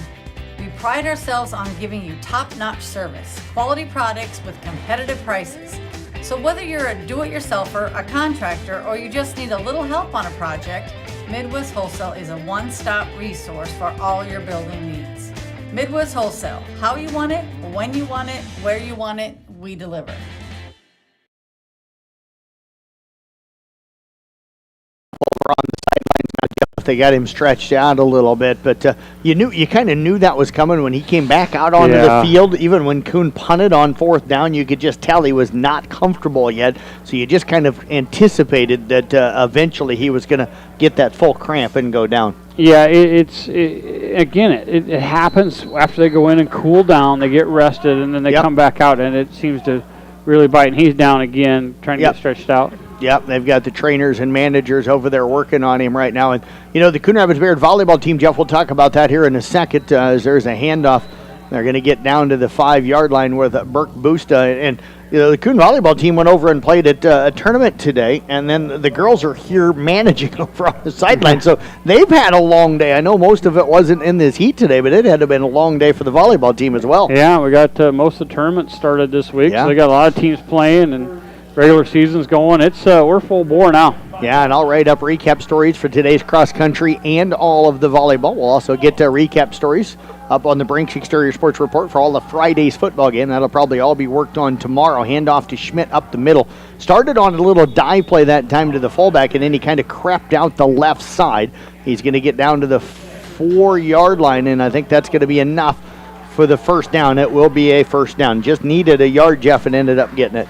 We pride ourselves on giving you top-notch service, quality products with competitive prices. So whether you're a do-it-yourselfer, a contractor, or you just need a little help on a project, Midwest Wholesale is a one-stop resource for all your building needs. Midwest Wholesale, how you want it, when you want it, where you want it, we deliver. Over on the sidelines now, Jeff, they got him stretched out a little bit, but you kind of knew that was coming when he came back out onto the field. Even when Coon punted on 4th down, you could just tell he was not comfortable yet. So you just kind of anticipated that eventually he was going to get that full cramp and go down. Yeah, it happens after they go in and cool down. They get rested, and then they come back out, and it seems to really bite. And he's down again, trying to get stretched out. Yep, they've got the trainers and managers over there working on him right now. And, you know, the Coon Rapids-Bayard volleyball team, Jeff, we'll talk about that here in a second as there's a handoff. They're going to get down to the 5-yard line with Burke Busta. And, you know, the Coon volleyball team went over and played at a tournament today, and then the girls are here managing over on the sideline. So they've had a long day. I know most of it wasn't in this heat today, but it had to have been a long day for the volleyball team as well. Yeah, we got most of the tournaments started this week. Yeah. So they got a lot of teams playing, and regular season's going. It's we're full bore now. Yeah, and I'll write up recap stories for today's cross country and all of the volleyball. We'll also get to recap stories up on the Brinks Exterior Sports Report for all the Friday's football game. That'll probably all be worked on tomorrow. Handoff to Schmidt up the middle. Started on a little dive play that time to the fullback, and then he kind of crept out the left side. He's going to get down to the 4-yard line, and I think that's going to be enough for the first down. It will be a first down. Just needed a yard, Jeff, and ended up getting it.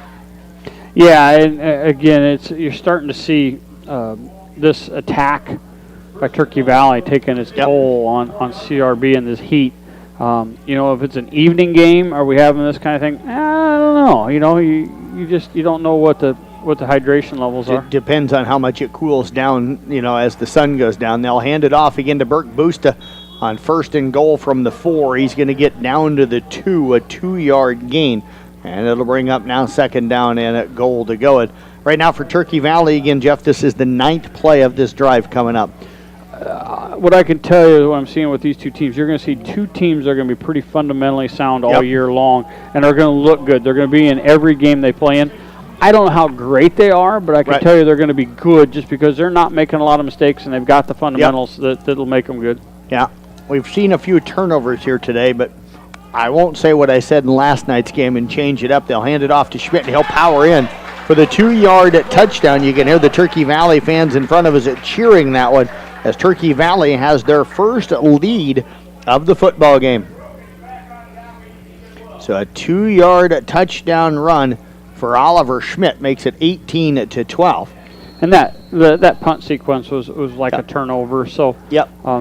Yeah, and again, you're starting to see this attack by Turkey Valley taking its toll on CRB in this heat. You know, if it's an evening game, are we having this kind of thing? I don't know. You know, you don't know what the hydration levels are. It depends on how much it cools down, you know, as the sun goes down. They'll hand it off again to Burke Busta on 1st and goal from the 4. He's going to get down to the 2, a 2-yard gain. And it'll bring up now 2nd down and a goal to go. And right now for Turkey Valley, again, Jeff, this is the 9th play of this drive coming up. What I can tell you, what I'm seeing with these two teams, you're going to see two teams that are going to be pretty fundamentally sound all year long, and are going to look good. They're going to be in every game they play in. I don't know how great they are, but I can tell you they're going to be good just because they're not making a lot of mistakes, and they've got the fundamentals that'll make them good. Yeah, we've seen a few turnovers here today, but I won't say what I said in last night's game and change it up. They'll hand it off to Schmidt, and he'll power in for the 2-yard touchdown. You can hear the Turkey Valley fans in front of us cheering that one as Turkey Valley has their first lead of the football game. So a 2-yard touchdown run for Oliver Schmidt makes it 18-12. And that punt sequence was like a turnover, so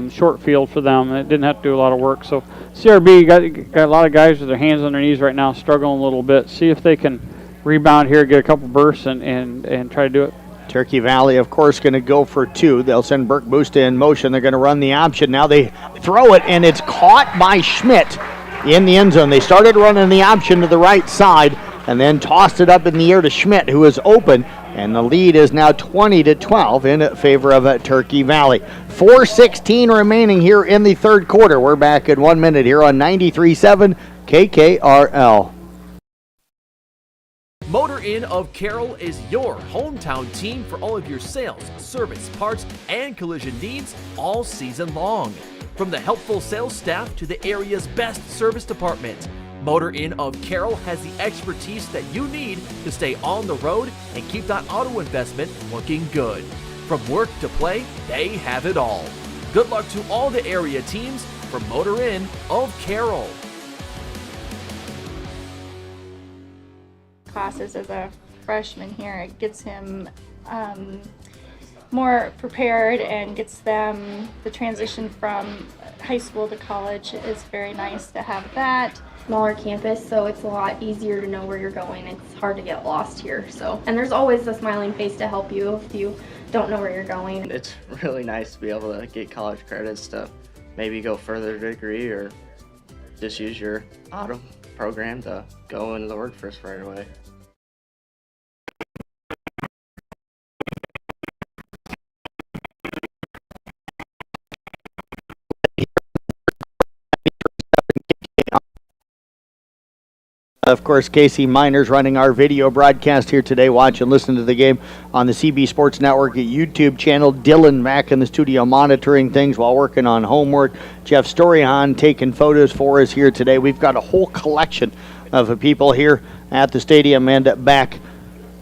short field for them. It didn't have to do a lot of work. So CRB got a lot of guys with their hands on their knees right now, struggling a little bit. See if they can rebound here, get a couple bursts, and try to do it. Turkey Valley, of course, going to go for 2. They'll send Burke Busta in motion. They're going to run the option. Now they throw it, and it's caught by Schmidt in the end zone. They started running the option to the right side and then tossed it up in the air to Schmidt, who is open, and the lead is now 20-12 in favor of Turkey Valley. 4:16 remaining here in the third quarter. We're back in 1 minute here on 93.7 KKRL. Motor Inn of Carroll is your hometown team for all of your sales, service, parts, and collision needs all season long. From the helpful sales staff to the area's best service department, Motor Inn of Carroll has the expertise that you need to stay on the road and keep that auto investment looking good. From work to play, they have it all. Good luck to all the area teams from Motor Inn of Carroll. Classes as a freshman here, it gets him more prepared and gets them the transition from high school to college is very nice to have that. Smaller campus, so it's a lot easier to know where you're going. It's hard to get lost here, so. And there's always a smiling face to help you if you don't know where you're going. It's really nice to be able to get college credits to maybe go further degree or just use your auto program to go into the workforce right away. Of course, Casey Miners running our video broadcast here today. Watch and listen to the game on the CB Sports Network at YouTube channel. Dylan back in the studio monitoring things while working on homework. Jeff Storyhan taking photos for us here today. We've got a whole collection of people here at the stadium and back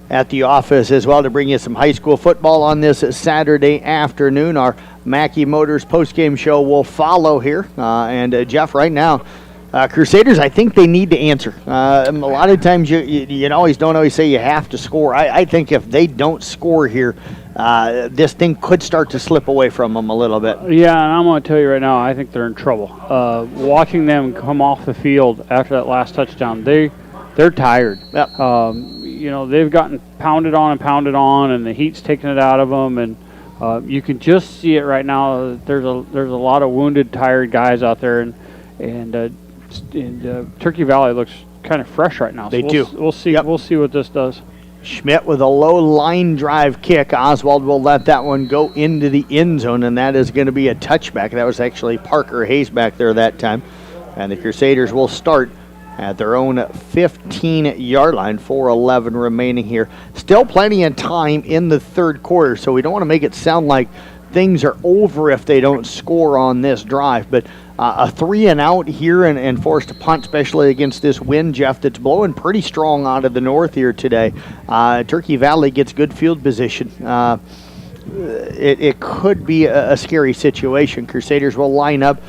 at the office as well to bring you some high school football on this Saturday afternoon. Our Mackey Motors postgame show will follow here. Jeff, right now, Crusaders, I think they need to answer. A lot of times you don't always say you have to score. I think if they don't score here, this thing could start to slip away from them a little bit. Yeah, and I'm going to tell you right now, I think they're in trouble. Watching them come off the field after that last touchdown, they're tired. Yep. They've gotten pounded on, and the heat's taking it out of them, and you can just see it right now. There's a lot of wounded, tired guys out there, and Turkey Valley looks kind of fresh right now. They do. We'll see. Yep. We'll see what this does. Schmidt with a low line drive kick. Oswald will let that one go into the end zone, and that is going to be a touchback. That was actually Parker Hayes back there that time. And the Crusaders will start at their own 15-yard line. 4:11 remaining here. Still plenty of time in the third quarter, so we don't want to make it sound like things are over if they don't score on this drive. But a 3-and-out here and forced to punt, especially against this wind, Jeff, that's blowing pretty strong out of the north here today. Turkey Valley gets good field position. It could be a scary situation. Crusaders will line up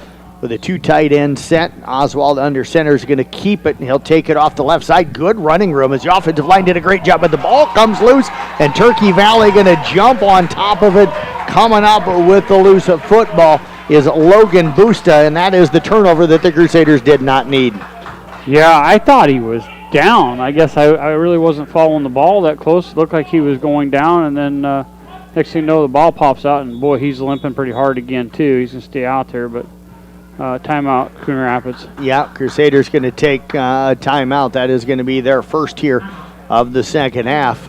with a 2 tight end set. Oswald under center is going to keep it, and he'll take it off the left side. Good running room as the offensive line did a great job, but the ball comes loose, and Turkey Valley going to jump on top of it. Coming up with the loose football is Logan Busta, and that is the turnover that the Crusaders did not need. Yeah, I thought he was down. I guess I really wasn't following the ball that close. It looked like he was going down, and then next thing you know, the ball pops out, and boy, he's limping pretty hard again, too. He's going to stay out there, but timeout, Coon Rapids. Yeah, Crusaders going to take timeout. That is going to be their first here of the second half.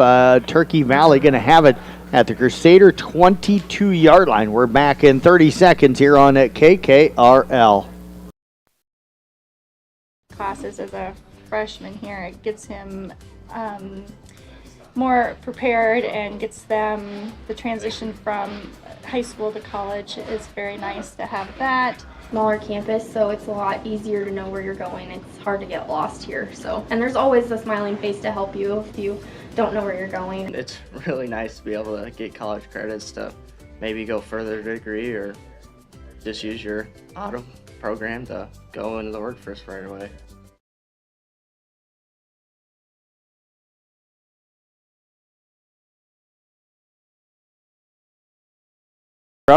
Turkey Valley going to have it at the Crusader 22-yard line. We're back in 30 seconds here on KKRL. Classes as a freshman here, it gets him more prepared and gets them the transition from high school to college is very nice to have that. Smaller campus, so it's a lot easier to know where you're going. It's hard to get lost here. So, and there's always a smiling face to help you if you don't know where you're going. It's really nice to be able to get college credits to maybe go further degree or just use your auto program to go into the workforce right away.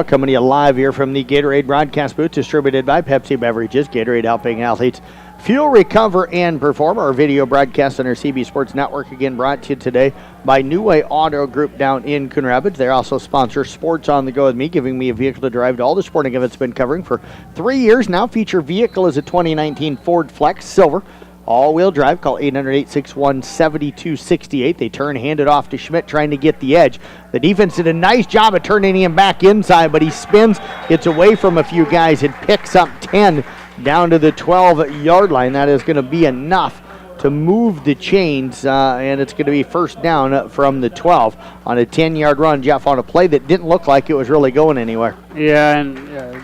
Coming to you live here from the Gatorade broadcast booth, distributed by Pepsi Beverages. Gatorade helping athletes fuel, recover, and perform. Our video broadcast on our CB Sports Network, again brought to you today by New Way Auto Group down in Coon Rapids. They also sponsor Sports on the Go with me, giving me a vehicle to drive to all the sporting events been covering for 3 years now. Feature vehicle is a 2019 Ford Flex Silver. All-wheel drive. Call 800-861-7268. They turn, hand it off to Schmidt, trying to get the edge. The defense did a nice job of turning him back inside, but he spins, gets away from a few guys, and picks up 10 down to the 12-yard line. That is going to be enough to move the chains, and it's going to be first down from the 12 on a 10-yard run, Jeff, on a play that didn't look like it was really going anywhere. Yeah, and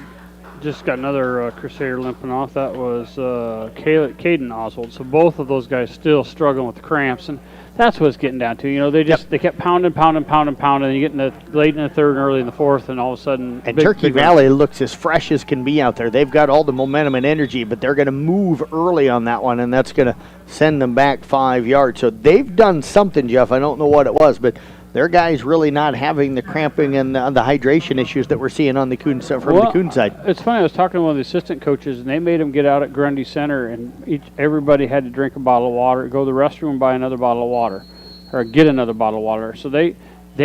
just got another Crusader limping off. That was Caden Oswald. So both of those guys still struggling with the cramps, and that's what it's getting down to. You know, they kept pounding, and you get late in the third and early in the fourth, and all of a sudden. And Turkey Valley looks as fresh as can be out there. They've got all the momentum and energy, but they're going to move early on that one, and that's going to send them back 5 yards. So they've done something, Jeff. I don't know what it was, but their guys really not having the cramping and the hydration issues that we're seeing on the Coon the Coon side. It's funny. I was talking to one of the assistant coaches, and they made them get out at Grundy Center, and everybody had to drink a bottle of water, go to the restroom and buy another bottle of water, or get another bottle of water. So they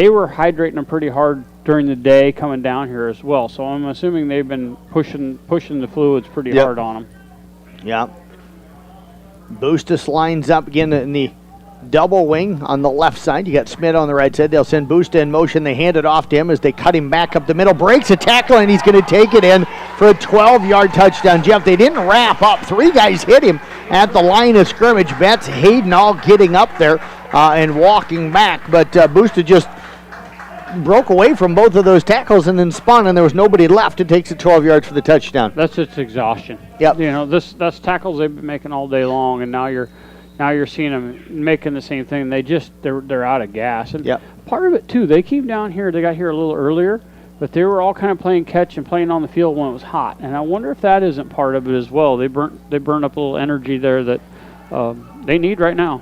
were hydrating them pretty hard during the day coming down here as well. So I'm assuming they've been pushing the fluids pretty hard on them. Yeah. Boostus lines up again in the double wing on the left side. You got Smith on the right side. They'll send Busta in motion. They hand it off to him as they cut him back up the middle. Breaks a tackle, and he's going to take it in for a 12-yard touchdown. Jeff, they didn't wrap up. 3 guys hit him at the line of scrimmage. Betts, Hayden all getting up there and walking back. But Busta just broke away from both of those tackles and then spun, and there was nobody left. It takes it 12 yards for the touchdown. That's just exhaustion. Yep. You know, that's tackles they've been making all day long, and now you're seeing them making the same thing. They're out of gas. And part of it too, they came down here. They got here a little earlier, but they were all kind of playing catch and playing on the field when it was hot. And I wonder if that isn't part of it as well. They burned up a little energy there that they need right now.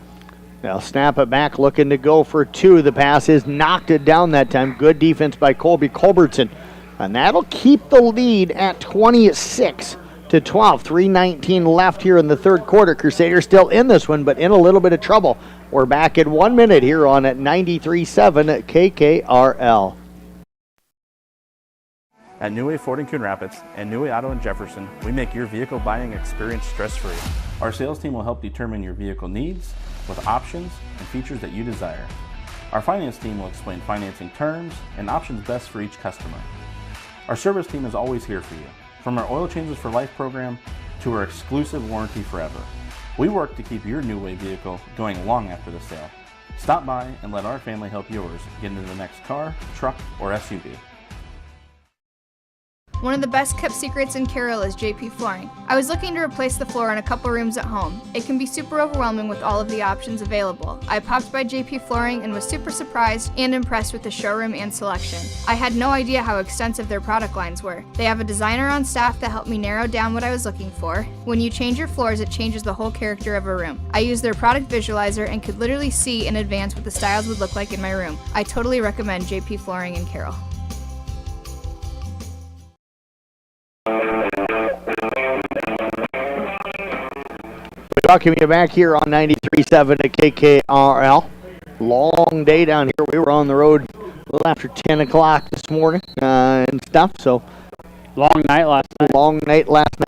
They'll snap it back, looking to go for 2. The pass is knocked it down that time. Good defense by Colby Culbertson, and that'll keep the lead at 26-12. 3:19 left here in the third quarter. Crusaders still in this one, but in a little bit of trouble. We're back in 1 minute here on at 93.7 KKRL. At New Way Ford in Coon Rapids and New Way Auto in Jefferson, we make your vehicle buying experience stress-free. Our sales team will help determine your vehicle needs with options and features that you desire. Our finance team will explain financing terms and options best for each customer. Our service team is always here for you, from our Oil Changes for Life program to our exclusive warranty forever. We work to keep your New Way vehicle going long after the sale. Stop by and let our family help yours get into the next car, truck, or SUV. One of the best kept secrets in Carroll is JP Flooring. I was looking to replace the floor in a couple rooms at home. It can be super overwhelming with all of the options available. I popped by JP Flooring and was super surprised and impressed with the showroom and selection. I had no idea how extensive their product lines were. They have a designer on staff that helped me narrow down what I was looking for. When you change your floors, it changes the whole character of a room. I used their product visualizer and could literally see in advance what the styles would look like in my room. I totally recommend JP Flooring in Carroll. Welcome you back here on 93.7 at KKRL. Long day down here. We were on the road a little after 10 o'clock this morning and stuff. So long night last night.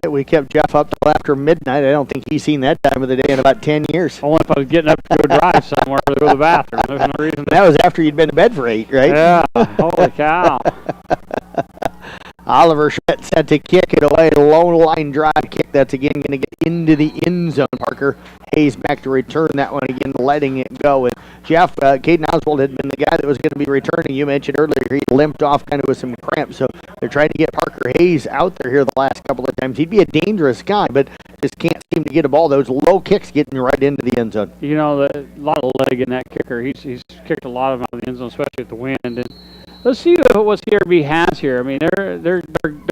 We kept Jeff up till after midnight. I don't think he's seen that time of the day in about 10 years. Only if I was getting up to go drive somewhere to go to the bathroom. There's no reason. That was after you'd been to bed for 8, right? Yeah. Holy cow. Oliver Schmidt set to kick it away. Low line drive kick. That's again going to get into the end zone. Parker Hayes back to return that one again, letting it go. And Jeff, Caden Oswald had been the guy that was going to be returning. You mentioned earlier he limped off kind of with some cramps, so they're trying to get Parker Hayes out there here the last couple of times. He'd be a dangerous guy, but just can't seem to get a ball. Those low kicks getting right into the end zone. You know, a lot of leg in that kicker. He's kicked a lot of them out of the end zone, especially with the wind. And let's see what CRB has here. I mean, their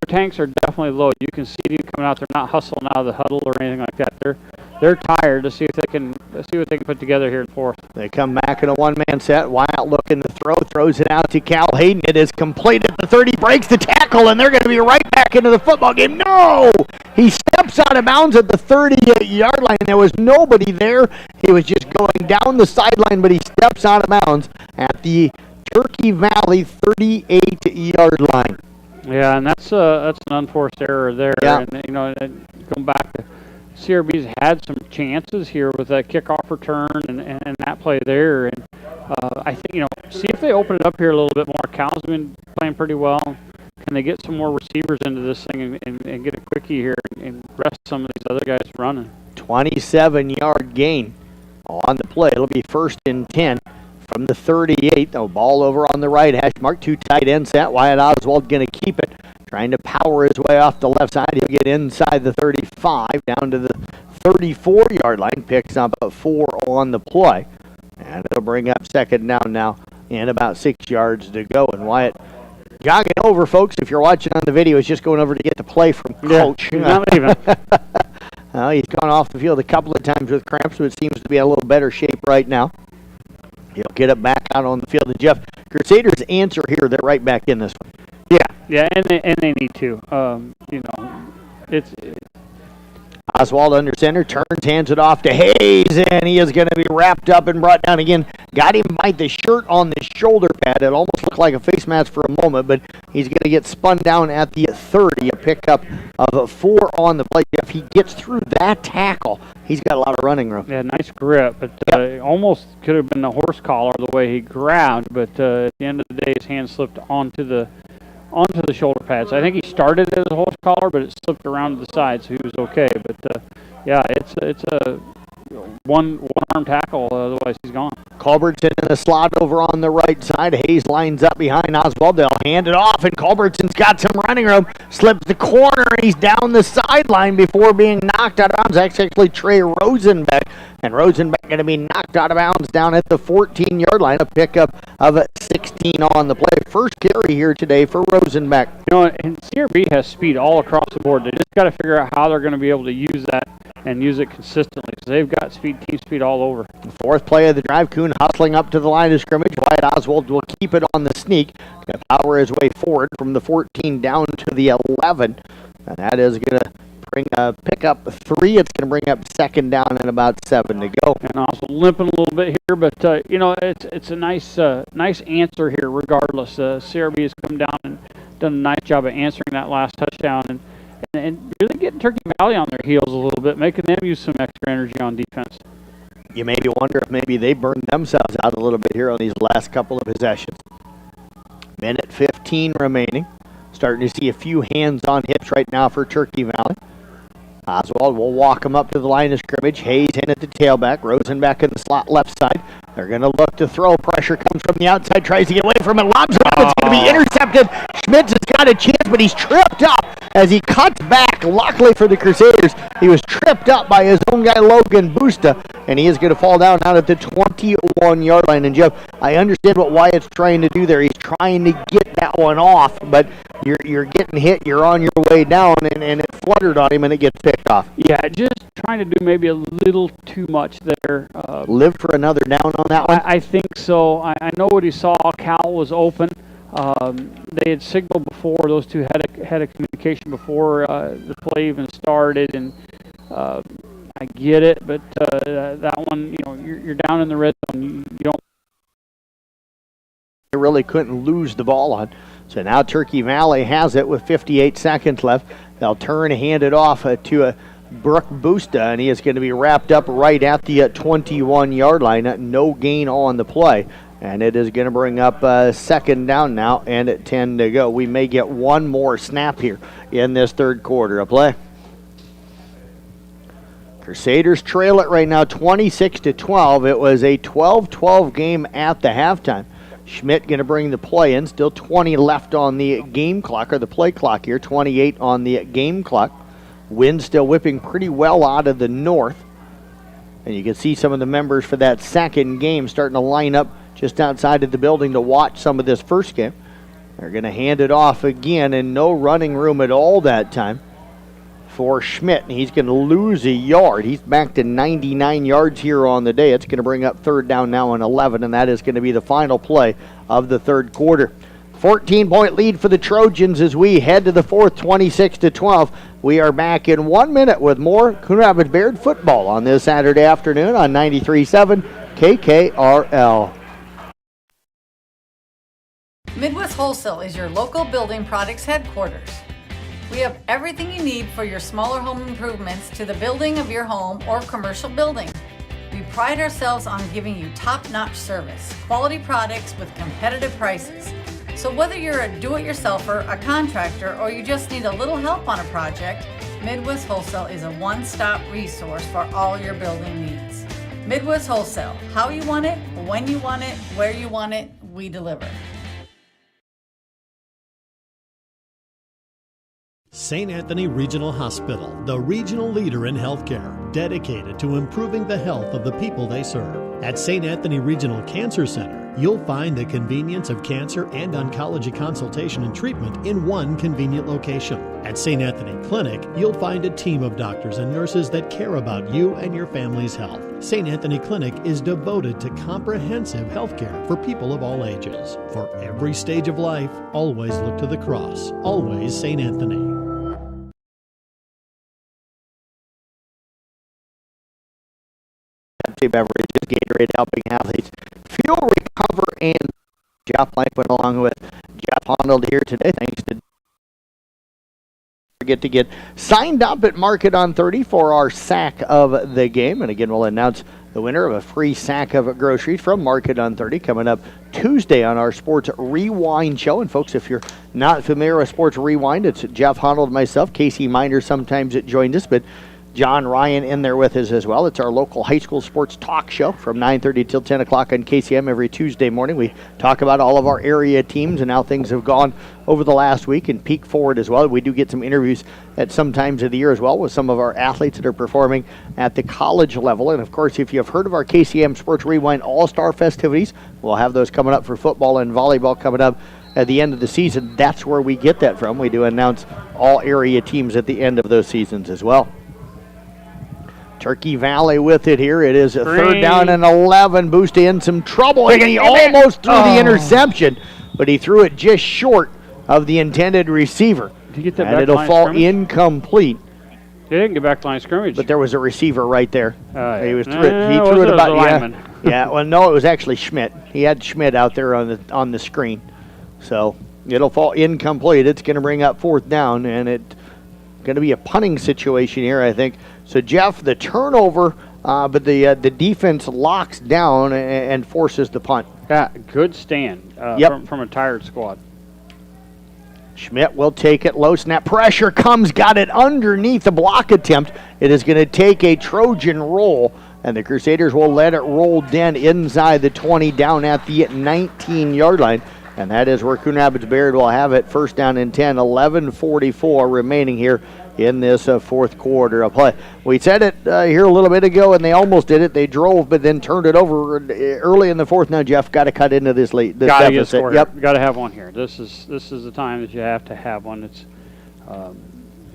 tanks are definitely low. You can see them coming out. They're not hustling out of the huddle or anything like that. They're tired. To see if they can see what they can put together here in fourth. They come back in a one-man set. Wyatt looking to throw, throws it out to Cal Hayden. It is complete at the 30, breaks the tackle, and they're going to be right back into the football game. No! He steps out of bounds at the 38-yard line. There was nobody there. He was just going down the sideline, but he steps out of bounds at the Turkey Valley 38-yard line. Yeah, and that's an unforced error there. Yeah. And you know, going back to CRB's had some chances here with that kickoff return and that play there. And I think, you know, see if they open it up here a little bit more. Cal's been playing pretty well. Can they get some more receivers into this thing and get a quickie here and rest some of these other guys running? 27-yard gain on the play. It'll be 1st and 10 from the 38. The ball over on the right hash mark. 2 tight end set. Wyatt Oswald going to keep it. Trying to power his way off the left side. He'll get inside the 35 down to the 34-yard line. Picks up 4 on the play. And it'll bring up 2nd down now and about 6 yards to go. And Wyatt jogging over, folks. If you're watching on the video, he's just going over to get the play from Coach. Yeah, not even. He's gone off the field a couple of times with cramps, but seems to be in a little better shape right now. He'll get it back out on the field. And Jeff, Crusaders answer here. They're right back in this one. Yeah, and they need to. You know, it's Oswald under center, turns, hands it off to Hayes, and he is going to be wrapped up and brought down again. Got him by the shirt on the shoulder pad. It almost looked like a face mask for a moment, but he's going to get spun down at the 30, a pickup of 4 on the play. If he gets through that tackle, he's got a lot of running room. Yeah, nice grip, but almost could have been a horse collar the way he grabbed, but at the end of the day, his hand slipped onto the shoulder pads. I think he started as a horse collar, but it slipped around to the side, so he was okay. But yeah, it's a one-arm tackle, otherwise he's gone. Culbertson in the slot over on the right side. Hayes lines up behind Oswald. They'll hand it off, and Culbertson's got some running room. Slips the corner, and he's down the sideline before being knocked out of bounds. That's actually Trey Rosenbeck. And Rosenbeck going to be knocked out of bounds down at the 14-yard line. A pickup of 16 on the play. First carry here today for Rosenbeck. You know, and CRB has speed all across the board. They just got to figure out how they're going to be able to use that and use it consistently. So they've got team speed all over. Fourth play of the drive. Coon hustling up to the line of scrimmage. Wyatt Oswald will keep it on the sneak. Going to power his way forward from the 14 down to the 11. And that is going to pick up 3. It's going to bring up 2nd down and about 7 to go. And also limping a little bit here, but you know, it's a nice answer here regardless. CRB has come down and done a nice job of answering that last touchdown and really getting Turkey Valley on their heels a little bit, making them use some extra energy on defense. You maybe wonder if maybe they burned themselves out a little bit here on these last couple of possessions. Minute 15 remaining. Starting to see a few hands on hips right now for Turkey Valley. Oswald will walk him up to the line of scrimmage. Hayes in at the tailback. Rosenbeck in the slot left side. They're going to look to throw. Pressure comes from the outside. Tries to get away from it. Lobs it up. It's going to be intercepted. Schmitz has got a chance, but he's tripped up as he cuts back. Luckily for the Crusaders, he was tripped up by his own guy, Logan Busta, and he is going to fall down out at the 21-yard line. And Jeff, I understand what Wyatt's trying to do there. He's trying to get that one off, but you're getting hit. You're on your way down, and it fluttered on him, and it gets picked off. Yeah, just trying to do maybe a little too much there. Live for another down on that one? I think so. I know what he saw. Cal was open. They had signaled before. Those two had a communication before the play even started, and I get it, but that one, you know, you're down in the red zone. You don't. They really couldn't lose the ball on. So now Turkey Valley has it with 58 seconds left. They'll turn and hand it off to Brooke Busta, and he is going to be wrapped up right at the 21-yard line. No gain on the play. And it is going to bring up 2nd down now and at 10 to go. We may get one more snap here in this third quarter. A play. Crusaders trail it right now 26-12. It was a 12-12 game at the halftime. Schmidt going to bring the play in. Still 20 left on the game clock, or the play clock here. 28 on the game clock. Wind still whipping pretty well out of the north. And you can see some of the members for that second game starting to line up just outside of the building to watch some of this first game. They're going to hand it off again, and no running room at all that time for Schmidt. And he's going to lose a yard. He's back to 99 yards here on the day. It's going to bring up third down now and 11, and that is going to be the final play of the third quarter. 14-point lead for the Trojans as we head to the fourth, 26-12. We are back in 1 minute with more Coon Rapids-Bayard football on this Saturday afternoon on 93.7 KKRL. Midwest Wholesale is your local building products headquarters. We have everything you need for your smaller home improvements to the building of your home or commercial building. We pride ourselves on giving you top-notch service, quality products with competitive prices. So whether you're a do-it-yourselfer, a contractor, or you just need a little help on a project, Midwest Wholesale is a one-stop resource for all your building needs. Midwest Wholesale, how you want it, when you want it, where you want it, we deliver. St. Anthony Regional Hospital, the regional leader in healthcare, dedicated to improving the health of the people they serve. At St. Anthony Regional Cancer Center, you'll find the convenience of cancer and oncology consultation and treatment in one convenient location. At St. Anthony Clinic, you'll find a team of doctors and nurses that care about you and your family's health. St. Anthony Clinic is devoted to comprehensive healthcare for people of all ages. For every stage of life, always look to the cross. Always St. Anthony. Beverages, Gatorade helping athletes fuel, recover, and Jeff Life went along with Jeff Honnold here today. Thanks to forget to get signed up at Market on 30 for our sack of the game. And again, we'll announce the winner of a free sack of groceries from Market on 30 coming up Tuesday on our Sports Rewind show. And folks, if you're not familiar with Sports Rewind, it's Jeff Honnold, myself, Casey Miner sometimes it joined us, but John Ryan in there with us as well. It's our local high school sports talk show from 9:30 till 10 o'clock on KCM every Tuesday morning. We talk about all of our area teams and how things have gone over the last week and peek forward as well. We do get some interviews at some times of the year as well with some of our athletes that are performing at the college level. And of course, if you've heard of our KCM Sports Rewind All-Star festivities, we'll have those coming up for football and volleyball coming up at the end of the season. That's where we get that from. We do announce all area teams at the end of those seasons as well. Turkey Valley with it here. It is a third down and 11. Boost in some trouble. And he almost threw the interception, but he threw it just short of the intended receiver. Did you get that and back it'll line fall scrimmage? Incomplete. They didn't get back line scrimmage. But there was a receiver right there. He was threw it. He was threw it a about lineman. yeah. Well, no, it was actually Schmidt. He had Schmidt out there on the screen. So it'll fall incomplete. It's going to bring up fourth down, and it's going to be a punting situation here, I think. So, Jeff, the turnover, but the defense locks down and forces the punt. Yeah, good stand from a tired squad. Schmidt will take it. Low snap pressure comes, got it underneath the block attempt. It is going to take a Trojan roll, and the Crusaders will let it roll down inside the 20 down at the 19-yard line. And that is where Coon Rapids-Bayard will have it. First down and 10, 11:44 remaining here in this fourth quarter of play. We said it here a little bit ago, and they almost did it. They drove, but then turned it over early in the fourth. Now, Jeff, got to cut into this late. Got to get scored. Yep, got to have one here. This is the time that you have to have one.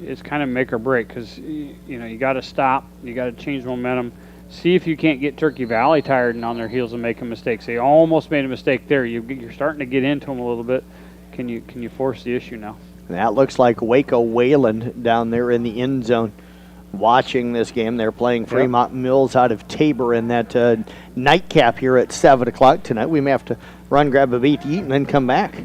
It's kind of make or break because you got to stop. You got to change momentum. See if you can't get Turkey Valley tired and on their heels and making mistakes. They almost made a mistake there. You're starting to get into them a little bit. Can you force the issue now? That looks like Waco Wayland down there in the end zone watching this game. They're playing Fremont Mills out of Tabor in that nightcap here at 7 o'clock tonight. We may have to run, grab a beat to eat, and then come back.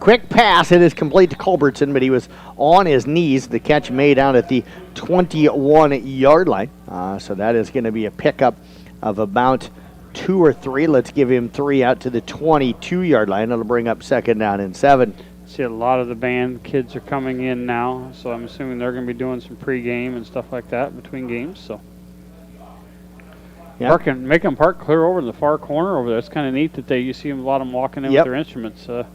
Quick pass. It is complete to Culbertson, but he was on his knees. The catch made out at the 21-yard line. So that is going to be a pickup of about 2 or 3. Let's give him 3 out to the 22-yard line. It'll bring up second down and 7. See a lot of the band kids are coming in now, so I'm assuming they're going to be doing some pregame and stuff like that between games. So, make them park clear over in the far corner over there. It's kind of neat that you see a lot of them walking in with their instruments. I'm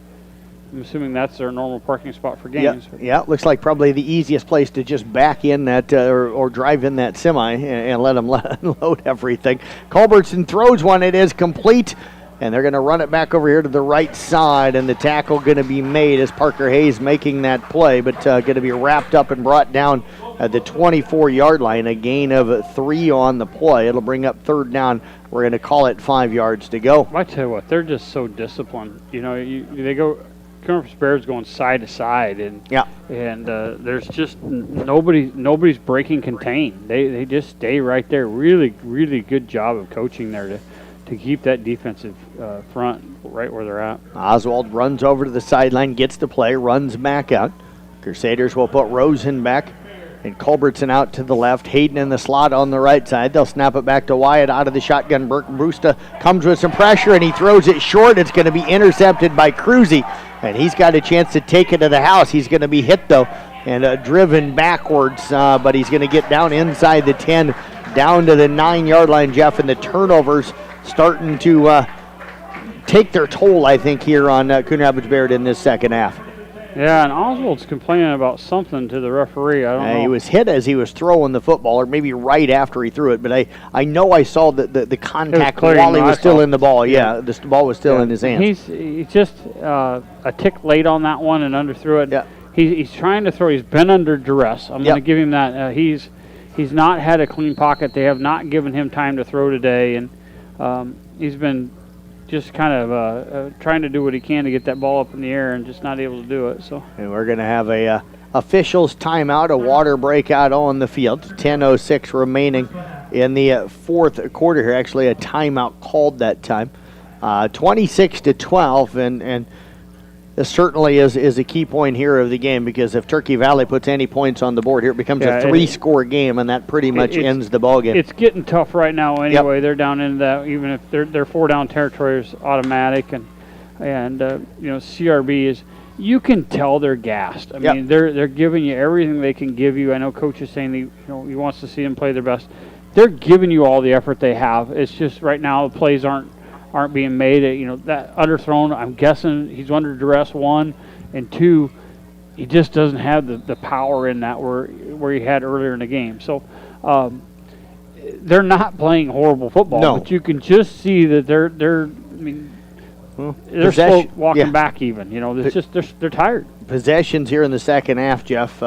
assuming that's their normal parking spot for games. Yeah, looks like probably the easiest place to just back in that or drive in that semi and let them unload everything. Culbertson throws one. It is complete. And they're going to run it back over here to the right side, and the tackle going to be made as Parker Hayes making that play, but going to be wrapped up and brought down at the 24-yard line, a gain of 3 on the play. It'll bring up third down. We're going to call it 5 yards to go. I tell you what, they're just so disciplined. You know, they go. Coon Rapids-Bayard's going side to side, and there's just nobody's breaking contain. They just stay right there. Really, really good job of coaching there to keep that defensive front right where they're at. Oswald runs over to the sideline, gets the play, runs back out. Crusaders will put Rosen back and Culbertson out to the left. Hayden in the slot on the right side. They'll snap it back to Wyatt out of the shotgun. Brusta comes with some pressure, and he throws it short. It's going to be intercepted by Cruzy, and he's got a chance to take it to the house. He's going to be hit, though, and driven backwards, but he's going to get down inside the 10, down to the 9-yard line, Jeff, and the turnovers starting to take their toll, I think, here on Coon Rapids-Bayard in this second half. Yeah, and Oswald's complaining about something to the referee. I don't know. He was hit as he was throwing the football, or maybe right after he threw it, but I know I saw the contact while he was still in the ball. Yeah, the ball was still in his hands. He's just a tick late on that one and underthrew it. Yeah. He's trying to throw. He's been under duress. I'm going to give him that. He's not had a clean pocket. They have not given him time to throw today, and he's been just kind of trying to do what he can to get that ball up in the air and just not able to do it. So. And we're going to have a officials timeout, a water breakout on the field. 10:06 remaining in the fourth quarter here. Actually, a timeout called that time. 26-12, and this certainly is a key point here of the game, because if Turkey Valley puts any points on the board here, it becomes a 3-score game, and that pretty much ends the ball game. It's getting tough right now anyway. They're down into that. Even if their 4-down territory is automatic, and CRB is. You can tell they're gassed. I mean, they're giving you everything they can give you. I know Coach is saying he wants to see them play their best. They're giving you all the effort they have. It's just right now the plays aren't being made. That underthrown, I'm guessing he's under duress, 1, and 2, he just doesn't have the power in that where he had earlier in the game. So they're not playing horrible football, but you can just see that they're slow walking back even. It's just they're tired. Possessions here in the second half, Jeff.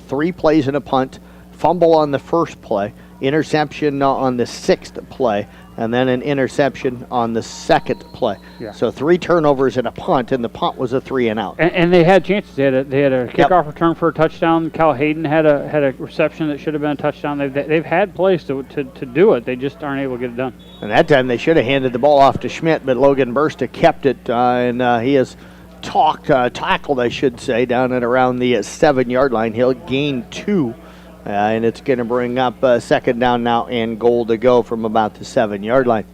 3 plays and a punt, fumble on the first play, interception on the 6th play, and then an interception on the 2nd play. Yeah. So 3 turnovers and a punt, and the punt was a 3-and-out. And they had chances. They had a kickoff return for a touchdown. Cal Hayden had a reception that should have been a touchdown. They've had plays to do it. They just aren't able to get it done. And that time they should have handed the ball off to Schmidt, but Logan Bursta kept it, and he has tackled, I should say, down at around the 7-yard line. He'll gain 2. And it's going to bring up second down now and goal to go from about the 7-yard line.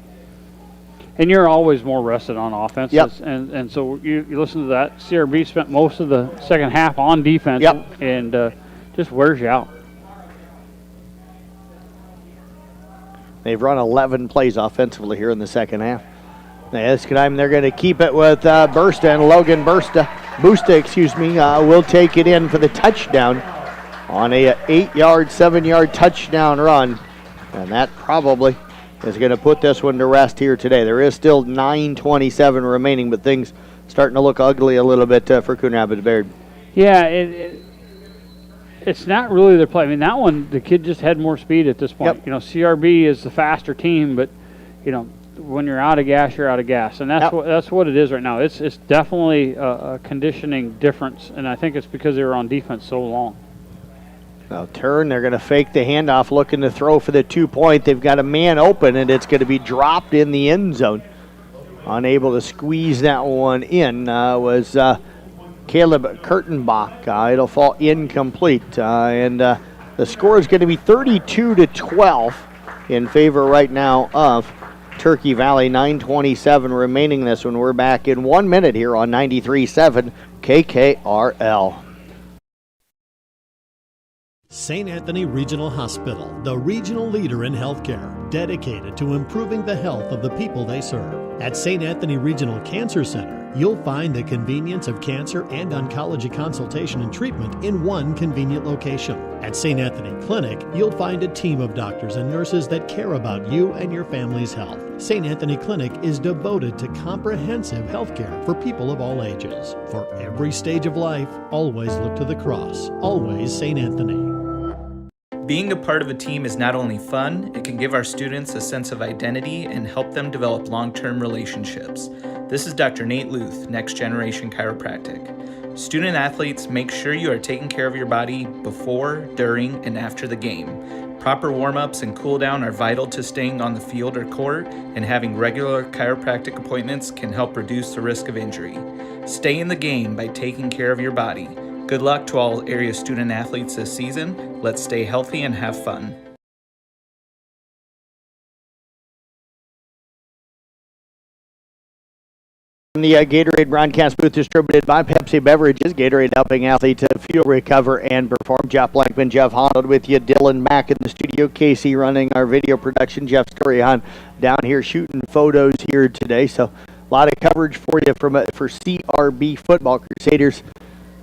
And you're always more rested on offense. And so you listen to that. CRB spent most of the second half on defense and just wears you out. They've run 11 plays offensively here in the second half. This time they're going to keep it with Bursta, and Logan Busta, will take it in for the touchdown on a 8-yard, 7-yard touchdown run. And that probably is going to put this one to rest here today. There is still 9:27 remaining, but things starting to look ugly a little bit for Coon Rapids-Bayard. Yeah, it's not really their play. I mean, that one, the kid just had more speed at this point. CRB is the faster team, but, when you're out of gas, you're out of gas. And that's what it is right now. It's definitely a conditioning difference, and I think it's because they were on defense so long. Now turn, they're going to fake the handoff, looking to throw for the 2-point. They've got a man open, and it's going to be dropped in the end zone. Unable to squeeze that one in was Caleb Kurtenbach. It'll fall incomplete, and the score is going to be 32-12 in favor right now of Turkey Valley. 9:27 remaining this one. We're back in 1 minute here on 93.7 KKRL. St. Anthony Regional Hospital, the regional leader in healthcare, dedicated to improving the health of the people they serve. At St. Anthony Regional Cancer Center, you'll find the convenience of cancer and oncology consultation and treatment in one convenient location. At St. Anthony Clinic, you'll find a team of doctors and nurses that care about you and your family's health. St. Anthony Clinic is devoted to comprehensive healthcare for people of all ages. For every stage of life, always look to the cross. Always St. Anthony. Being a part of a team is not only fun, it can give our students a sense of identity and help them develop long-term relationships. This is Dr. Nate Luth, Next Generation Chiropractic. Student athletes, make sure you are taking care of your body before, during, and after the game. Proper warm-ups and cool-down are vital to staying on the field or court, and having regular chiropractic appointments can help reduce the risk of injury. Stay in the game by taking care of your body. Good luck to all area student athletes this season. Let's stay healthy and have fun. The Gatorade broadcast booth distributed by Pepsi Beverages. Gatorade helping athletes fuel, recover, and perform. Jeff Blankman, Jeff Honnold with you. Dylan back in the studio. Casey running our video production. Jeff Sturrihan down here shooting photos here today. So a lot of coverage for you for CRB football. Crusaders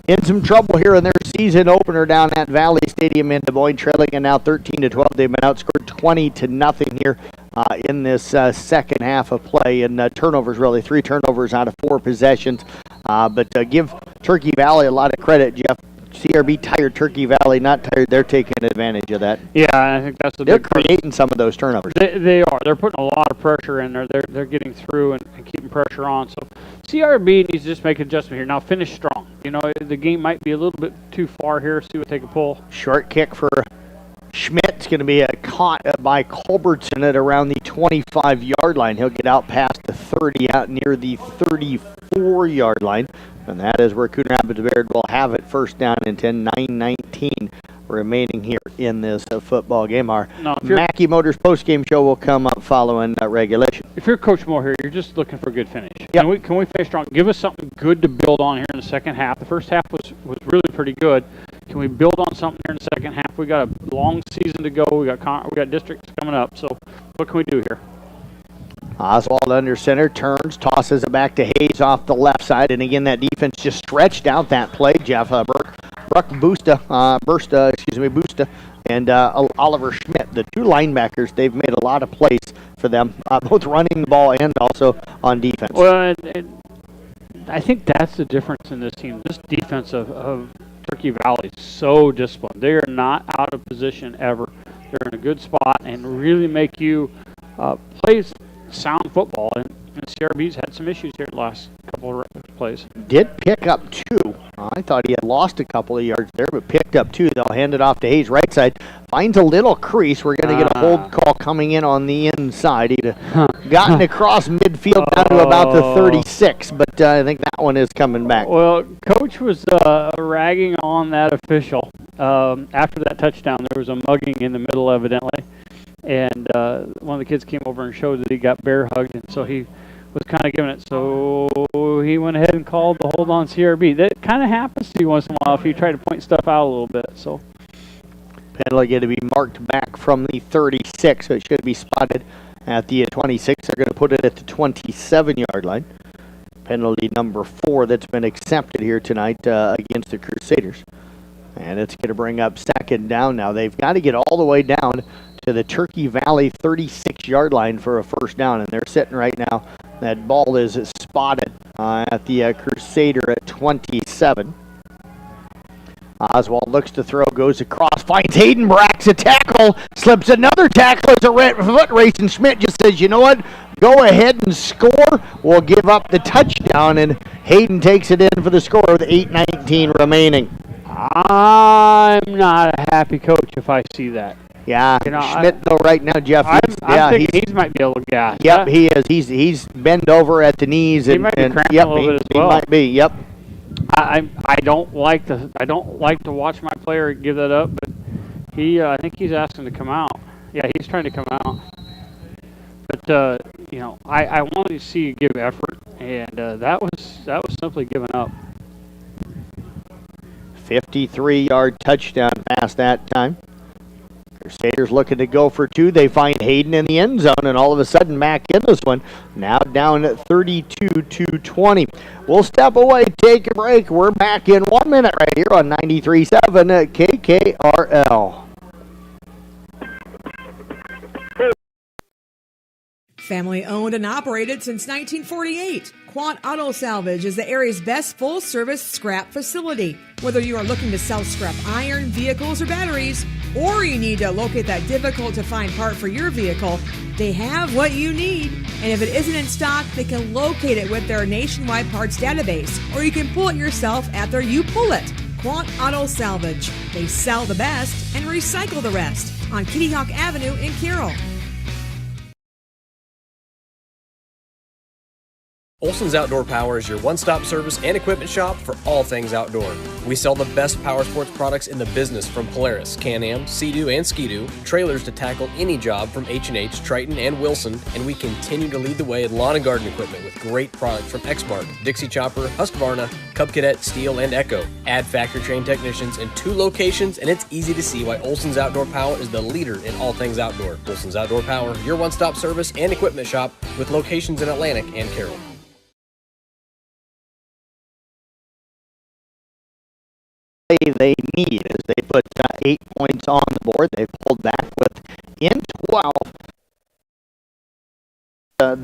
in some trouble here in their season opener down at Valley Stadium in Des Moines, trailing and now 13-12. They've been outscored 20-0 here in this second half of play, and turnovers, really 3 turnovers out of 4 possessions. But give Turkey Valley a lot of credit, Jeff. CRB tired, Turkey Valley not tired. They're taking advantage of that. Yeah, I think that's the They're big part. creating some of those turnovers. They are. They're putting a lot of pressure in there. They're getting through and keeping pressure on. So CRB needs to just make an adjustment here. Now finish strong. You know, the game might be a little bit too far here. See what they can pull. Short kick for Schmidt's going to be caught by Culbertson at around the 25-yard line. He'll get out past the 30, out near the 34-yard line. And that is where Coon Rapids-Bayard will have it, first down and 10, 9:19 remaining here in this football game. Our Mackey Motors postgame show will come up following regulation. If you're Coach Moore here, you're just looking for a good finish. Yep. Can we finish strong? Give us something good to build on here in the second half. The first half was really pretty good. Can we build on something here in the second half? We got a long season to go. We got districts coming up. So what can we do here? Oswald under center, turns, tosses it back to Hayes off the left side, and again that defense just stretched out that play. Jeff Busta, and Oliver Schmidt, the 2 linebackers, they've made a lot of plays for them, both running the ball and also on defense. Well, I think that's the difference in this team. This defense of Turkey Valley is so disciplined. They are not out of position ever. They're in a good spot and really make you play sound football, and CRB's had some issues here the last couple of plays. Did pick up 2. I thought he had lost a couple of yards there, but picked up 2. They'll hand it off to Hayes, right side. Finds a little crease. We're going to get a hold call coming in on the inside. He'd gotten across midfield down to about the 36, but I think that one is coming back. Well, Coach was ragging on that official. After that touchdown, there was a mugging in the middle, evidently. And one of the kids came over and showed that he got bear hugged, and so he was kind of giving it. So he went ahead and called the hold on CRB. That kind of happens to you once in a while if you try to point stuff out a little bit. So penalty going to be marked back from the 36, so it should be spotted at the 26. They're going to put it at the 27-yard line. Penalty number 4 that's been accepted here tonight against the Crusaders. And it's going to bring up second down now. They've got to get all the way down to the Turkey Valley 36-yard line for a first down, and they're sitting right now. That ball is spotted at the Crusader at 27. Oswald looks to throw, goes across, finds Hayden, bracks a tackle, slips another tackle as a foot race, and Schmidt just says, you know what, go ahead and score. We'll give up the touchdown, and Hayden takes it in for the score with 8:19 remaining. I'm not a happy coach if I see that. Yeah, you know, Schmidt though right now, Jeff. I'm thinking he might be a little gas. Yep, he is. He's bent over at the knees, and he might be cramping yep, a little bit as well. He might be. Yep. I don't like to watch my player give that up, but I think he's asking to come out. Yeah, he's trying to come out. But you know, I wanted to see you give effort, and that was simply giving up. 53-yard touchdown pass that time. Crusaders looking to go for 2. They find Hayden in the end zone, and all of a sudden back in this one. Now down at 32-20. We'll step away, take a break. We're back in 1 minute right here on 93.7 at KKRL. Family owned and operated since 1948, Quant Auto Salvage is the area's best full-service scrap facility. Whether you are looking to sell scrap iron, vehicles, or batteries, or you need to locate that difficult-to-find part for your vehicle, they have what you need. And if it isn't in stock, they can locate it with their nationwide parts database, or you can pull it yourself at their You Pull It. Quant Auto Salvage. They sell the best and recycle the rest on Kitty Hawk Avenue in Carroll. Olson's Outdoor Power is your one-stop service and equipment shop for all things outdoor. We sell the best power sports products in the business, from Polaris, Can-Am, Sea-Doo, and Ski-Doo, trailers to tackle any job from H&H, Triton, and Wilson, and we continue to lead the way in lawn and garden equipment with great products from Exmark, Dixie Chopper, Husqvarna, Cub Cadet, Steel, and Echo. Add factory-trained technicians in 2 locations, and it's easy to see why Olson's Outdoor Power is the leader in all things outdoor. Olson's Outdoor Power, your one-stop service and equipment shop with locations in Atlantic and Carroll. They need as they put 8 points on the board. They pulled back within 12.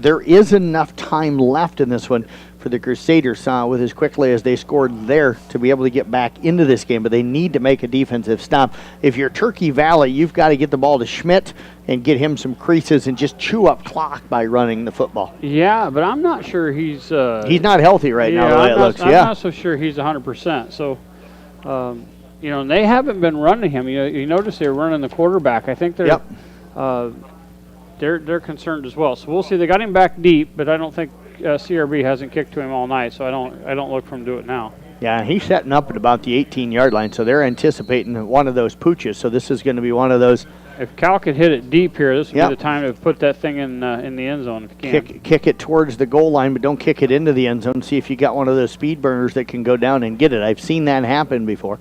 There is enough time left in this one for the Crusaders with as quickly as they scored there to be able to get back into this game, but they need to make a defensive stop. If you're Turkey Valley, you've got to get the ball to Schmidt and get him some creases and just chew up clock by running the football. Yeah, but I'm not sure he's not healthy right now, the way it looks. I'm not so sure he's 100%. So, and they haven't been running him. You notice they're running the quarterback. I think they're concerned as well. So we'll see. They got him back deep, but I don't think CRB hasn't kicked to him all night. So I don't look for him to do it now. Yeah, he's setting up at about the 18-yard line. So they're anticipating one of those pooches. So this is going to be one of those. If Cal could hit it deep here, this would be the time to put that thing in the end zone if you can. Kick it towards the goal line, but don't kick it into the end zone. See if you got one of those speed burners that can go down and get it. I've seen that happen before.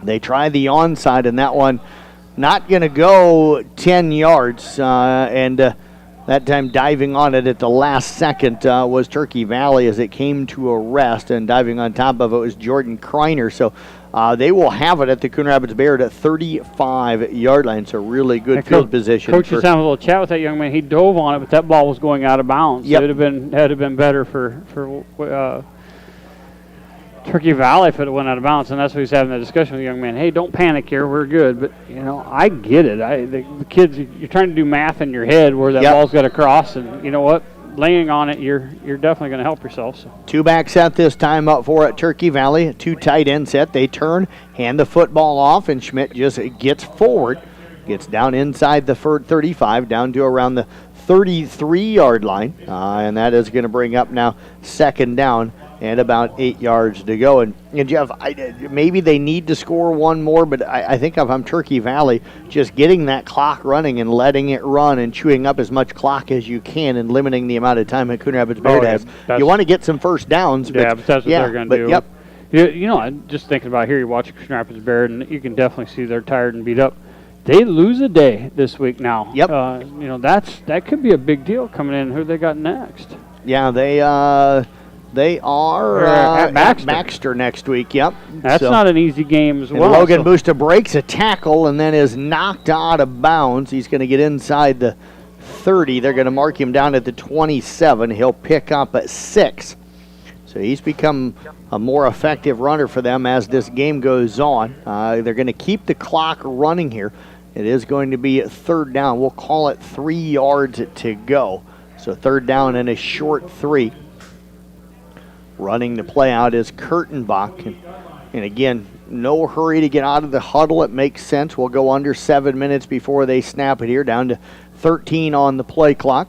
They try the onside, and that one not going to go 10 yards. That time diving on it at the last second was Turkey Valley as it came to a rest, and diving on top of it was Jordan Kreiner. So they will have it at the Coon Rapids-Bayard at 35-yard line. So really good field position. Coach was having a little chat with that young man. He dove on it, but that ball was going out of bounds. Yep. It would have been better for Turkey Valley if it went out of bounds, and that's what he's having the discussion with the young man. Hey, don't panic here. We're good. But, I get it. The kids, you're trying to do math in your head where that ball's got to cross, and you know what? Laying on it, you're definitely going to help yourself. So. 2 back set this time up for it. Turkey Valley, 2 tight end set. They turn, hand the football off, and Schmidt just gets forward, gets down inside the 35, down to around the 33-yard line, and that is going to bring up now 2nd down and about 8 yards to go. And Jeff, maybe they need to score one more, but I think if I'm Turkey Valley, just getting that clock running and letting it run and chewing up as much clock as you can and limiting the amount of time that Coon Rapids-Bayard has. You want to get some first downs. But that's what they're going to do. Yep. I'm just thinking about here, you watch Coon Rapids-Bayard, and you can definitely see they're tired and beat up. They lose a day this week now. Yep. That could be a big deal coming in. Who they got next? Yeah, they are at Baxter next week. Yep. That's not an easy game as well. Logan Busta breaks a tackle and then is knocked out of bounds. He's going to get inside the 30. They're going to mark him down at the 27. He'll pick up at 6. So he's become a more effective runner for them as this game goes on. They're going to keep the clock running here. It is going to be 3rd down. We'll call it 3 yards to go. So 3rd down and a short 3. Running the play out is Kurtenbach. And again, no hurry to get out of the huddle. It makes sense. We'll go under 7 minutes before they snap it here, down to 13 on the play clock.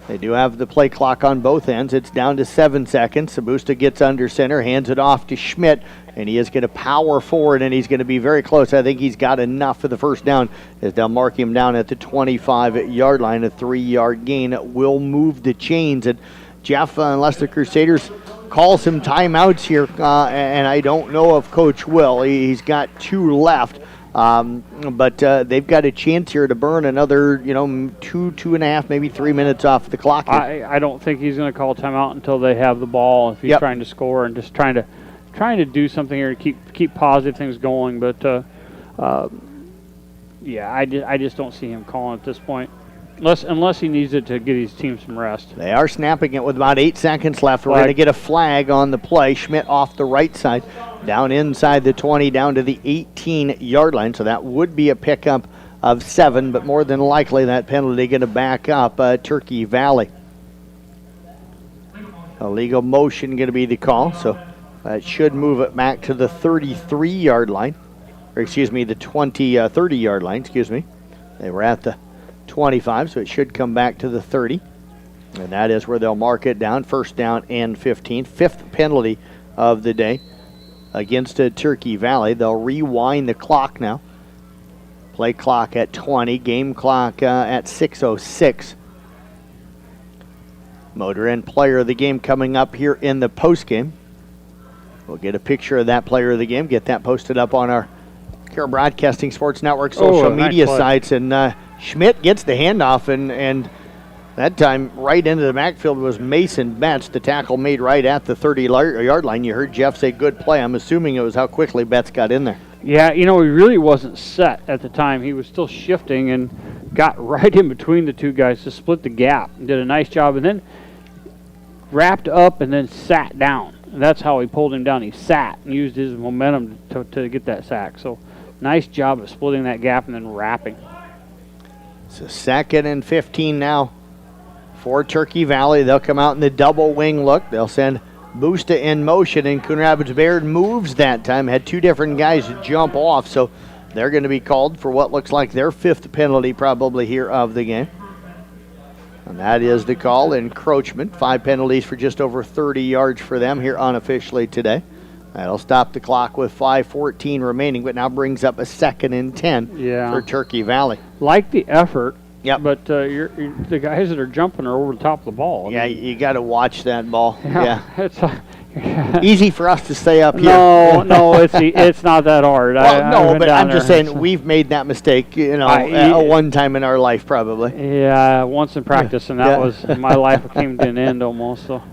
They do have the play clock on both ends. It's down to 7 seconds. Sabusta gets under center, hands it off to Schmidt, and he is going to power forward, and he's going to be very close. I think he's got enough for the first down as they'll mark him down at the 25-yard line. A 3-yard gain will move the chains. And Jeff, unless the Crusaders call some timeouts here, and I don't know if Coach will. He's got 2 left, but they've got a chance here to burn another, 2.5, maybe 3 minutes off the clock here. I don't think he's going to call timeout until they have the ball. If he's trying to score and just trying to do something here to keep positive things going. But I just don't see him calling at this point. Unless he needs it to get his team some rest. They are snapping it with about 8 seconds left. We're going to get a flag on the play. Schmidt off the right side, down inside the 20, down to the 18-yard line. So that would be a pickup of 7, but more than likely that penalty going to back up Turkey Valley. Illegal motion going to be the call, so that should move it back to the 33-yard line. Or excuse me, the 30-yard line, excuse me. They were at the 25, so it should come back to the 30. And that is where they'll mark it down. First down and 15. 5th penalty of the day against Turkey Valley. They'll rewind the clock now. Play clock at 20. Game clock at 6:06. Motor Inn player of the game coming up here in the postgame. We'll get a picture of that player of the game. Get that posted up on our Carroll Broadcasting Sports Network social media sites. And Schmidt gets the handoff, and that time right into the backfield was Mason Betts. The tackle made right at the 30-yard line. You heard Jeff say good play. I'm assuming it was how quickly Betts got in there. Yeah, he really wasn't set at the time. He was still shifting and got right in between the two guys to split the gap and did a nice job, and then wrapped up and then sat down. And that's how he pulled him down. He sat and used his momentum to get that sack. So nice job of splitting that gap and then wrapping. So 2nd and 15 now for Turkey Valley. They'll come out in the double wing look. They'll send Busta in motion, and Coon Rapids-Bayard moves that time. Had 2 different guys jump off, so they're going to be called for what looks like their 5th penalty probably here of the game. And that is the call, encroachment. 5 penalties for just over 30 yards for them here unofficially today. That'll stop the clock with 5:14 remaining, but now brings up a 2nd and 10 for Turkey Valley. Like the effort, but the guys that are jumping are over the top of the ball. Yeah, you got to watch that ball. Yeah. It's easy for us to stay up here. No, it's not that hard. Well, but I'm just saying we've made that mistake, one time in our life probably. Yeah, once in practice, and that was my life came to an end almost. So.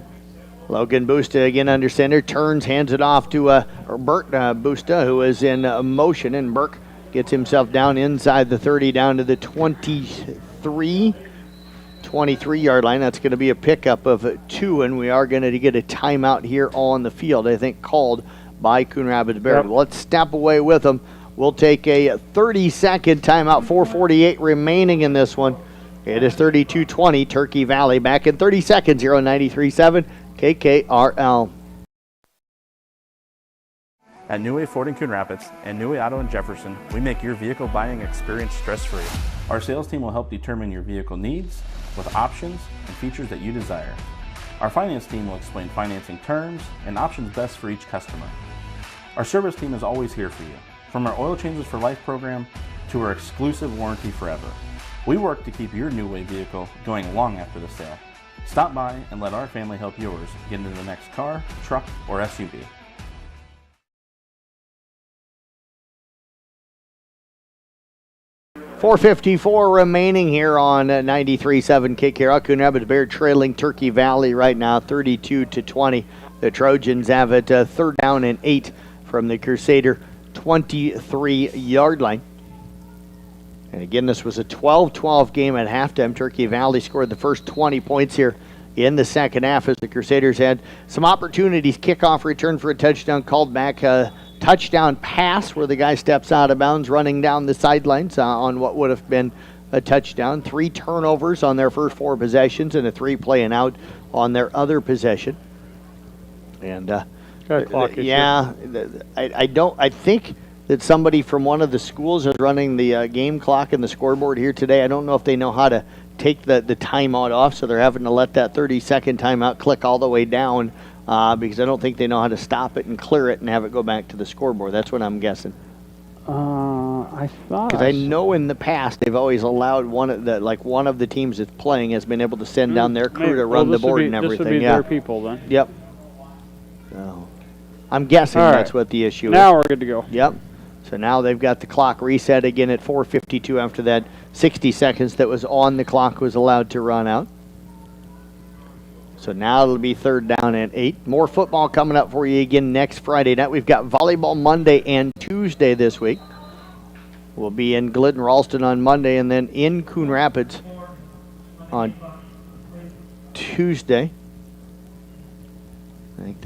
Logan Busta again under center, turns, hands it off to Bert Busta, who is in motion, and Burke gets himself down inside the 30, down to the 23-yard line. That's going to be a pickup of 2, and we are going to get a timeout here on the field, I think called by Coon Rapids-Bayard. Well, let's step away with them. We'll take a 30-second timeout, 4:48 remaining in this one. It is 32-20, Turkey Valley. Back in 30 seconds here on 93.7. KKRL. At New Way Ford in Coon Rapids and New Way Auto in Jefferson, we make your vehicle buying experience stress-free. Our sales team will help determine your vehicle needs with options and features that you desire. Our finance team will explain financing terms and options best for each customer. Our service team is always here for you, from our Oil Changes for Life program to our exclusive warranty forever. We work to keep your New Way vehicle going long after the sale. Stop by and let our family help yours get into the next car, truck, or SUV. .454 remaining here on 93.7 KKRL. Coon Rapids-Bayard trailing Turkey Valley right now, 32-20. The Trojans have it 3rd down and 8 from the Crusader 23-yard line. And again, this was a 12-12 game at halftime. Turkey Valley scored the first 20 points here in the second half as the Crusaders had some opportunities. Kickoff return for a touchdown called back. Touchdown pass where the guy steps out of bounds running down the sidelines on what would have been a touchdown. 3 turnovers on their first 4 possessions and a 3-play and out on their other possession. And I think that somebody from one of the schools is running the game clock and the scoreboard here today. I don't know if they know how to take the timeout off, so they're having to let that 30-second timeout click all the way down because I don't think they know how to stop it and clear it and have it go back to the scoreboard. That's what I'm guessing. I thought. Because I know in the past they've always allowed one of the teams that's playing has been able to send down their crew to run the board and everything. This would be their people then. Yep. So I'm guessing All right. that's what the issue is. Now we're good to go. Yep. So now they've got the clock reset again at 4:52 after that 60 seconds that was on the clock was allowed to run out. So now it'll be third down and 8. More football coming up for you again next Friday night. We've got volleyball Monday and Tuesday this week. We'll be in Glidden-Ralston on Monday and then in Coon Rapids on Tuesday. I think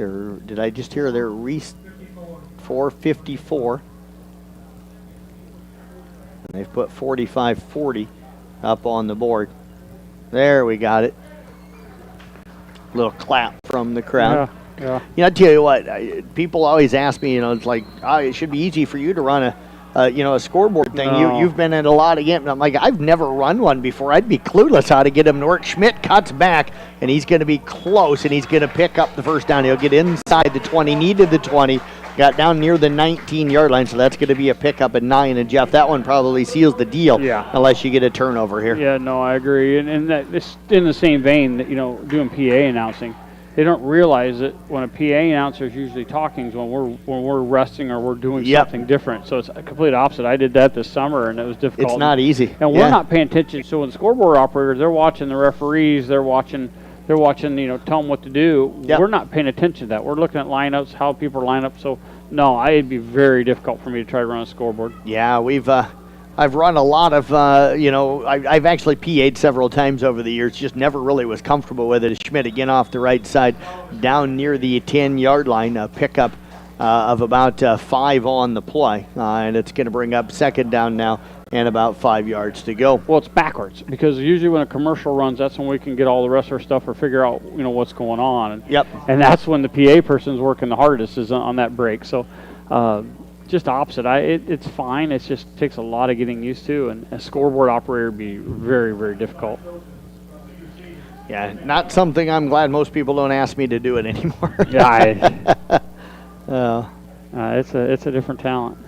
did I just hear they're 4:54. And they've put 45-40 up on the board. There, we got it. Little clap from the crowd. Yeah. You know, I tell you what, people always ask me, it's like, it should be easy for you to run a scoreboard thing. No. You've been in a lot of games. And I'm like, I've never run one before. I'd be clueless how to get him to work. Schmidt cuts back, and he's going to be close, and he's going to pick up the first down. He'll get inside the 20, needed the 20, got down near the 19-yard line, so that's going to be a pickup at 9. And, Jeff, that one probably seals the deal unless you get a turnover here. Yeah, no, I agree. And that this in the same vein that, doing PA announcing, they don't realize that when a PA announcer is usually talking is when we're resting or we're doing something different. So it's a complete opposite. I did that this summer, and it was difficult. It's not easy. And we're not paying attention. So when scoreboard operators, they're watching the referees, they're watching, tell them what to do. We're not paying attention to that. We're looking at lineups, how people line up. So, no, it'd be very difficult for me to try to run a scoreboard. Yeah, I've run a lot of, I've actually PA'd several times over the years, just never really was comfortable with it. Schmidt again off the right side, down near the 10-yard line, a pickup of about 5 on the play, and it's going to bring up second down now and about 5 yards to go. Well, it's backwards because usually when a commercial runs, that's when we can get all the rest of our stuff or figure out, what's going on. And that's when the PA person's working the hardest is on that break. So, just opposite. It's fine. It just takes a lot of getting used to, and a scoreboard operator would be very, very difficult. Yeah, not something I'm glad most people don't ask me to do it anymore. It's a different talent.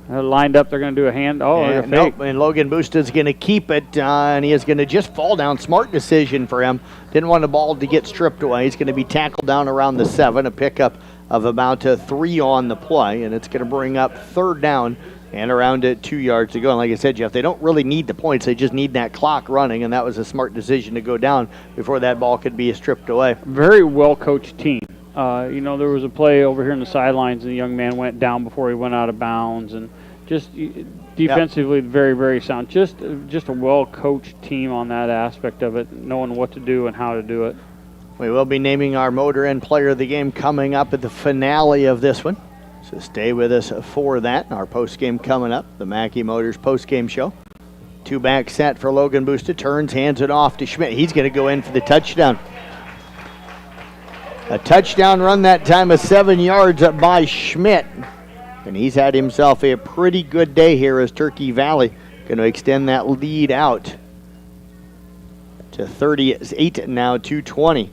Lined up, they're going to do a hand. Nope, and Logan Boosted's going to keep it, and he is going to just fall down. Smart decision for him. Didn't want the ball to get stripped away. He's going to be tackled down around the 7, a pickup of about 3 on the play, and it's going to bring up third down and around 2 yards to go. And like I said, Jeff, they don't really need the points. They just need that clock running, and that was a smart decision to go down before that ball could be stripped away. Very well-coached team. There was a play over here in the sidelines, and the young man went down before he went out of bounds, and just defensively very, very sound. Just a well-coached team on that aspect of it, knowing what to do and how to do it. We will be naming our motor and player of the game coming up at the finale of this one. So stay with us for that. Our post-game coming up, the Mackey Motors post-game show. 2-back set for Logan Boosted. Turns, hands it off to Schmidt. He's going to go in for the touchdown. A touchdown run that time of 7 yards up by Schmidt. And he's had himself a pretty good day here as Turkey Valley going to extend that lead out to 38 now, 2:20.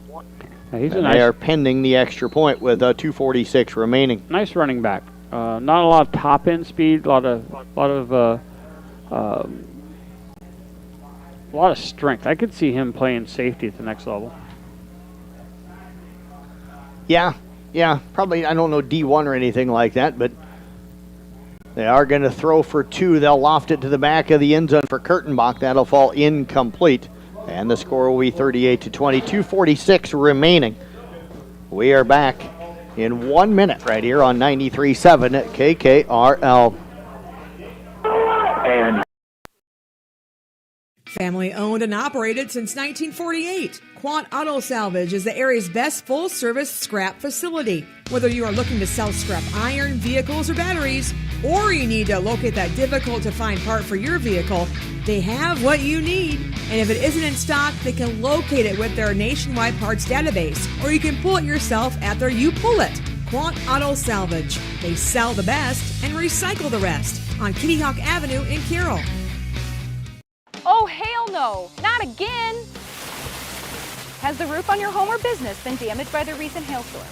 They are pending the extra point with 2:46 remaining. Nice running back. Not a lot of top end speed. A lot of strength. I could see him playing safety at the next level. Yeah. Probably. I don't know D1 or anything like that, but they are going to throw for 2. They'll loft it to the back of the end zone for Kurtenbach. That'll fall incomplete. And the score will be 38-20, 2:46 remaining. We are back in 1 minute right here on 93.7 at KKRL. And family owned and operated since 1948. Quant Auto Salvage is the area's best full-service scrap facility. Whether you are looking to sell scrap iron, vehicles, or batteries, or you need to locate that difficult-to-find part for your vehicle, they have what you need. And if it isn't in stock, they can locate it with their nationwide parts database, or you can pull it yourself at their You Pull It. Quant Auto Salvage. They sell the best and recycle the rest on Kitty Hawk Avenue in Carroll. Oh, hell no, not again! Has the roof on your home or business been damaged by the recent hailstorm?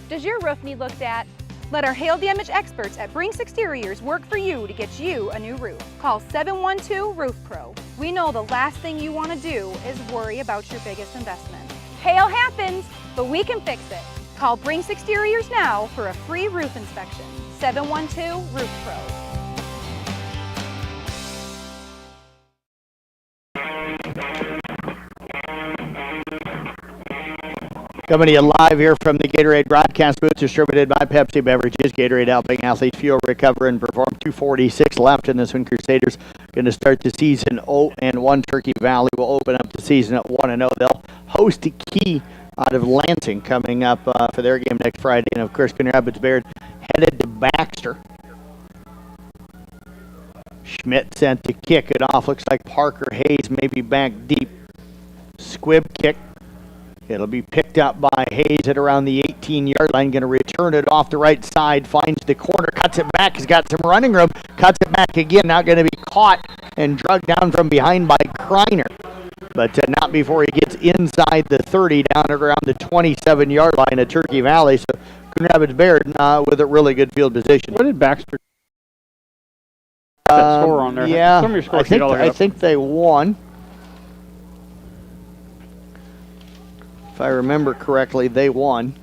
Does your roof need looked at? Let our hail damage experts at Brinks Exteriors work for you to get you a new roof. Call 712 Roof Pro. We know the last thing you want to do is worry about your biggest investment. Hail happens, but we can fix it. Call Brinks Exteriors now for a free roof inspection. 712 Roof Pros. Coming to you live here from the Gatorade broadcast booth, distributed by Pepsi Beverages. Gatorade helping athletes fuel, recover, and perform. 2:46 left in this one. Crusaders going to start the season 0-1. Turkey Valley will open up the season at 1-0. They'll host a Key out of Lansing coming up for their game next Friday. And of course, Coon Rapids-Bayard headed to Baxter. Schmidt sent to kick it off. Looks like Parker Hayes maybe back deep. Squib kick. It'll be picked up by Hayes at around the 18-yard line. Going to return it off the right side. Finds the corner. Cuts it back. He's got some running room. Cuts it back again. Now going to be caught and dragged down from behind by Kreiner. But not before he gets inside the 30, down at around the 27-yard line at Turkey Valley. So Coon Rapids-Bayard with a really good field position. What did Baxter that score on there? Yeah, Some of your scores I think they won. If I remember correctly, they won.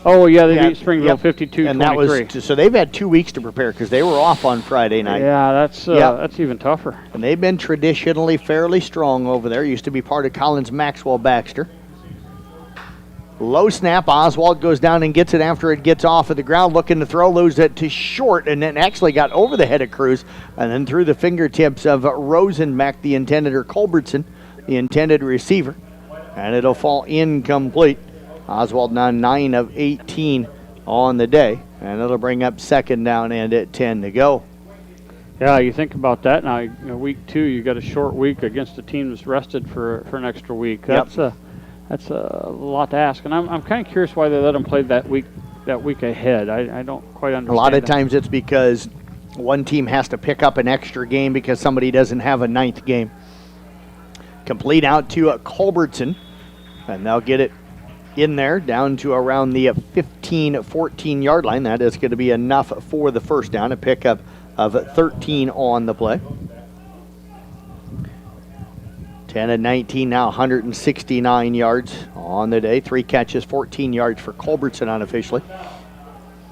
Oh, yeah, they beat Springville 52-23. And that was, so they've had 2 weeks to prepare because they were off on Friday night. Yeah, that's even tougher. And they've been traditionally fairly strong over there. Used to be part of Collins Maxwell Baxter. Low snap. Oswald goes down and gets it after it gets off of the ground. Looking to throw, loses it to short, and then actually got over the head of Cruz and then through the fingertips of Rosenbeck, the intended, or Culbertson, the intended receiver. And it'll fall incomplete. Oswald now 9 of 18 on the day. And it'll bring up second down and at 10 to go. Yeah, you think about that now. Week 2, you got a short week against a team that's rested for an extra week. That's a lot to ask. And I'm kind of curious why they let them play that week ahead. I don't quite understand. A lot of that. times it's because one team has to pick up an extra game because somebody doesn't have a 9th game. Complete out to Culbertson, and they'll get it in there down to around the 15-14 yard line. That is going to be enough for the first down, a pickup of 13 on the play. 10-19 now, 169 yards on the day. 3 catches, 14 yards for Culbertson unofficially.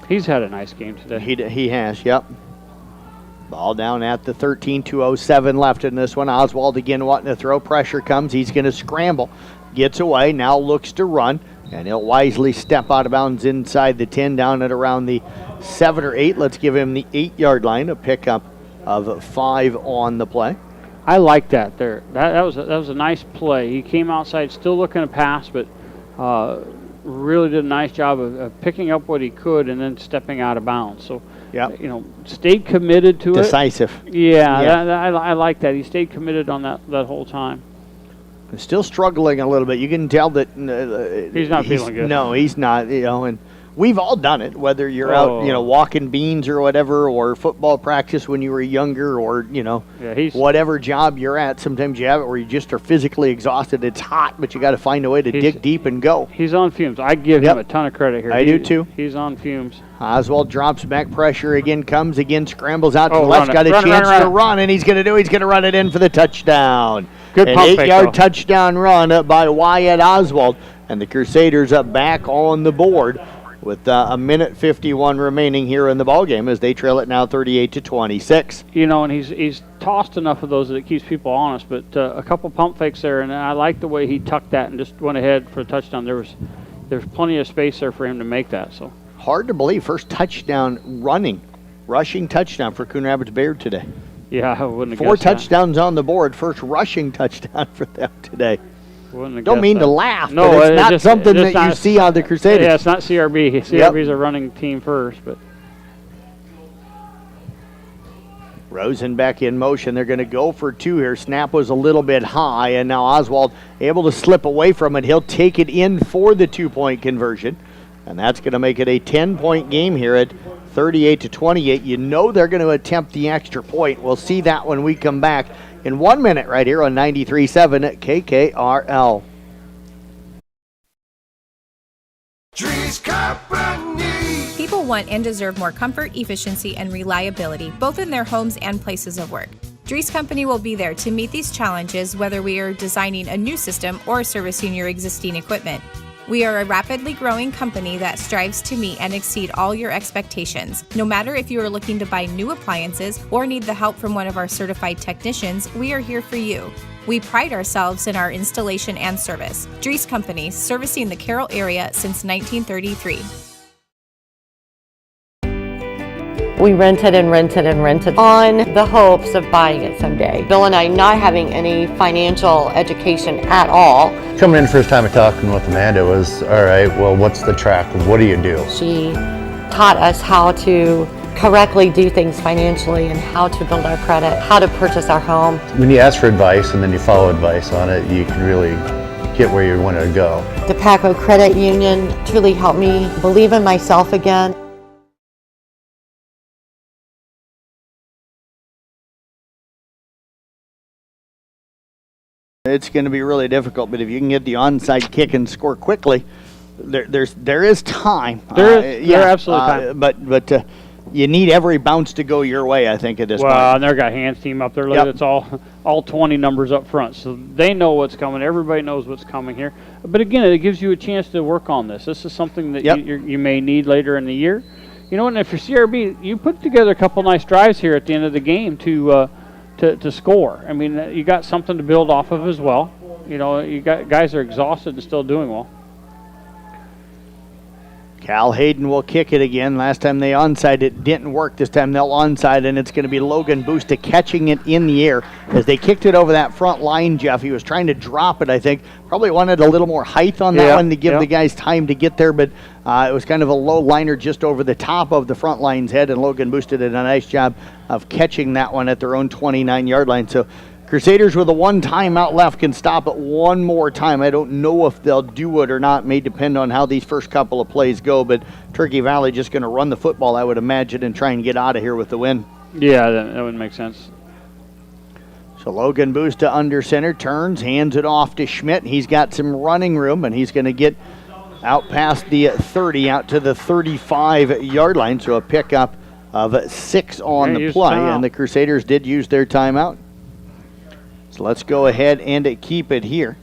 He's had a nice game today. He has, yep. Ball down at the 13, 2:07 left in this one. Oswald again wanting to throw. Pressure comes. He's going to scramble. Gets away. Now looks to run. And he'll wisely step out of bounds inside the 10, down at around the 7 or 8. Let's give him the 8-yard line. A pickup of 5 on the play. I like that there. That was a nice play. He came outside still looking to pass, but really did a nice job of picking up what he could and then stepping out of bounds. So, stayed committed to Decisive. it. Yeah. I like that. He stayed committed on that whole time. Still struggling a little bit. You can tell that he's not feeling good. No, he's not. And we've all done it. Whether you're out, walking beans or whatever, or football practice when you were younger, or whatever job you're at. Sometimes you have it where you just are physically exhausted. It's hot, but you got to find a way to dig deep and go. He's on fumes. I give him a ton of credit here. I do too. He's on fumes. Oswald drops back, pressure again, comes again, scrambles out to the left, got a chance to run, and he's going to run it in for the touchdown. Good An pump fake, 8-yard touchdown run by Wyatt Oswald, and the Crusaders up back on the board with a minute 51 remaining here in the ballgame as they trail it now 38-26. And he's tossed enough of those that it keeps people honest, but a couple pump fakes there, and I like the way he tucked that and just went ahead for a touchdown. There's plenty of space there for him to make that. So hard to believe, first touchdown rushing touchdown for Coon Rapids-Bayard today. Yeah, I wouldn't have 4 guessed that. touchdowns on the board, first rushing touchdown for them today. Don't mean to laugh, but it's not something that you see on the Crusaders. Yeah, it's not CRB. CRB's a running team first, but Rosenbeck in motion. They're going to go for 2 here. Snap was a little bit high, and now Oswald able to slip away from it. He'll take it in for the 2-point conversion, and that's going to make it a 10-point game here at 38-28. You know they're going to attempt the extra point. We'll see that when we come back in 1 minute right here on 93.7 at KKRL. People want and deserve more comfort, efficiency, and reliability, both in their homes and places of work. Dries Company will be there to meet these challenges, whether we are designing a new system or servicing your existing equipment. We are a rapidly growing company that strives to meet and exceed all your expectations. No matter if you are looking to buy new appliances or need the help from one of our certified technicians, we are here for you. We pride ourselves in our installation and service. Dries Company, servicing the Carroll area since 1933. We rented and rented and rented on the hopes of buying it someday. Bill and I, not having any financial education at all. Coming in first time of talking with Amanda was, all right, well, what's the track? What do you do? She taught us how to correctly do things financially and how to build our credit, how to purchase our home. When you ask for advice and then you follow advice on it, you can really get where you want to go. The Paco Credit Union truly helped me believe in myself again. It's going to be really difficult, but if you can get the onside kick and score quickly, there is time. There absolutely time. But you need every bounce to go your way, I think, at this point. Well, and they've got hands team up there. Look, it's all 20 numbers up front, so they know what's coming. Everybody knows what's coming here. But again, it gives you a chance to work on this. This is something that you may need later in the year. You know, and if you're CRB, you put together a couple nice drives here at the end of the game to score. I mean, you got something to build off of as well. You know, you got guys are exhausted and still doing well. Cal Hayden will kick it again. Last time they onside it didn't work. This time they'll onside, and it's going to be Logan Busta catching it in the air as they kicked it over that front line, Jeff. He was trying to drop it, I think. Probably wanted a little more height on that one to give the guys time to get there, but it was kind of a low liner just over the top of the front line's head, and Logan Busta did a nice job of catching that one at their own 29-yard line. So Crusaders with a one timeout left can stop it one more time. I don't know if they'll do it or not. May depend on how these first couple of plays go, but Turkey Valley just going to run the football, I would imagine, and try and get out of here with the win. Yeah, that would make sense. So Logan Busta under center, turns, hands it off to Schmidt. He's got some running room, and he's going to get out past the 30, out to the 35-yard line. So a pickup of 6 on the play, and the Crusaders did use their timeout. So let's go ahead and keep it here.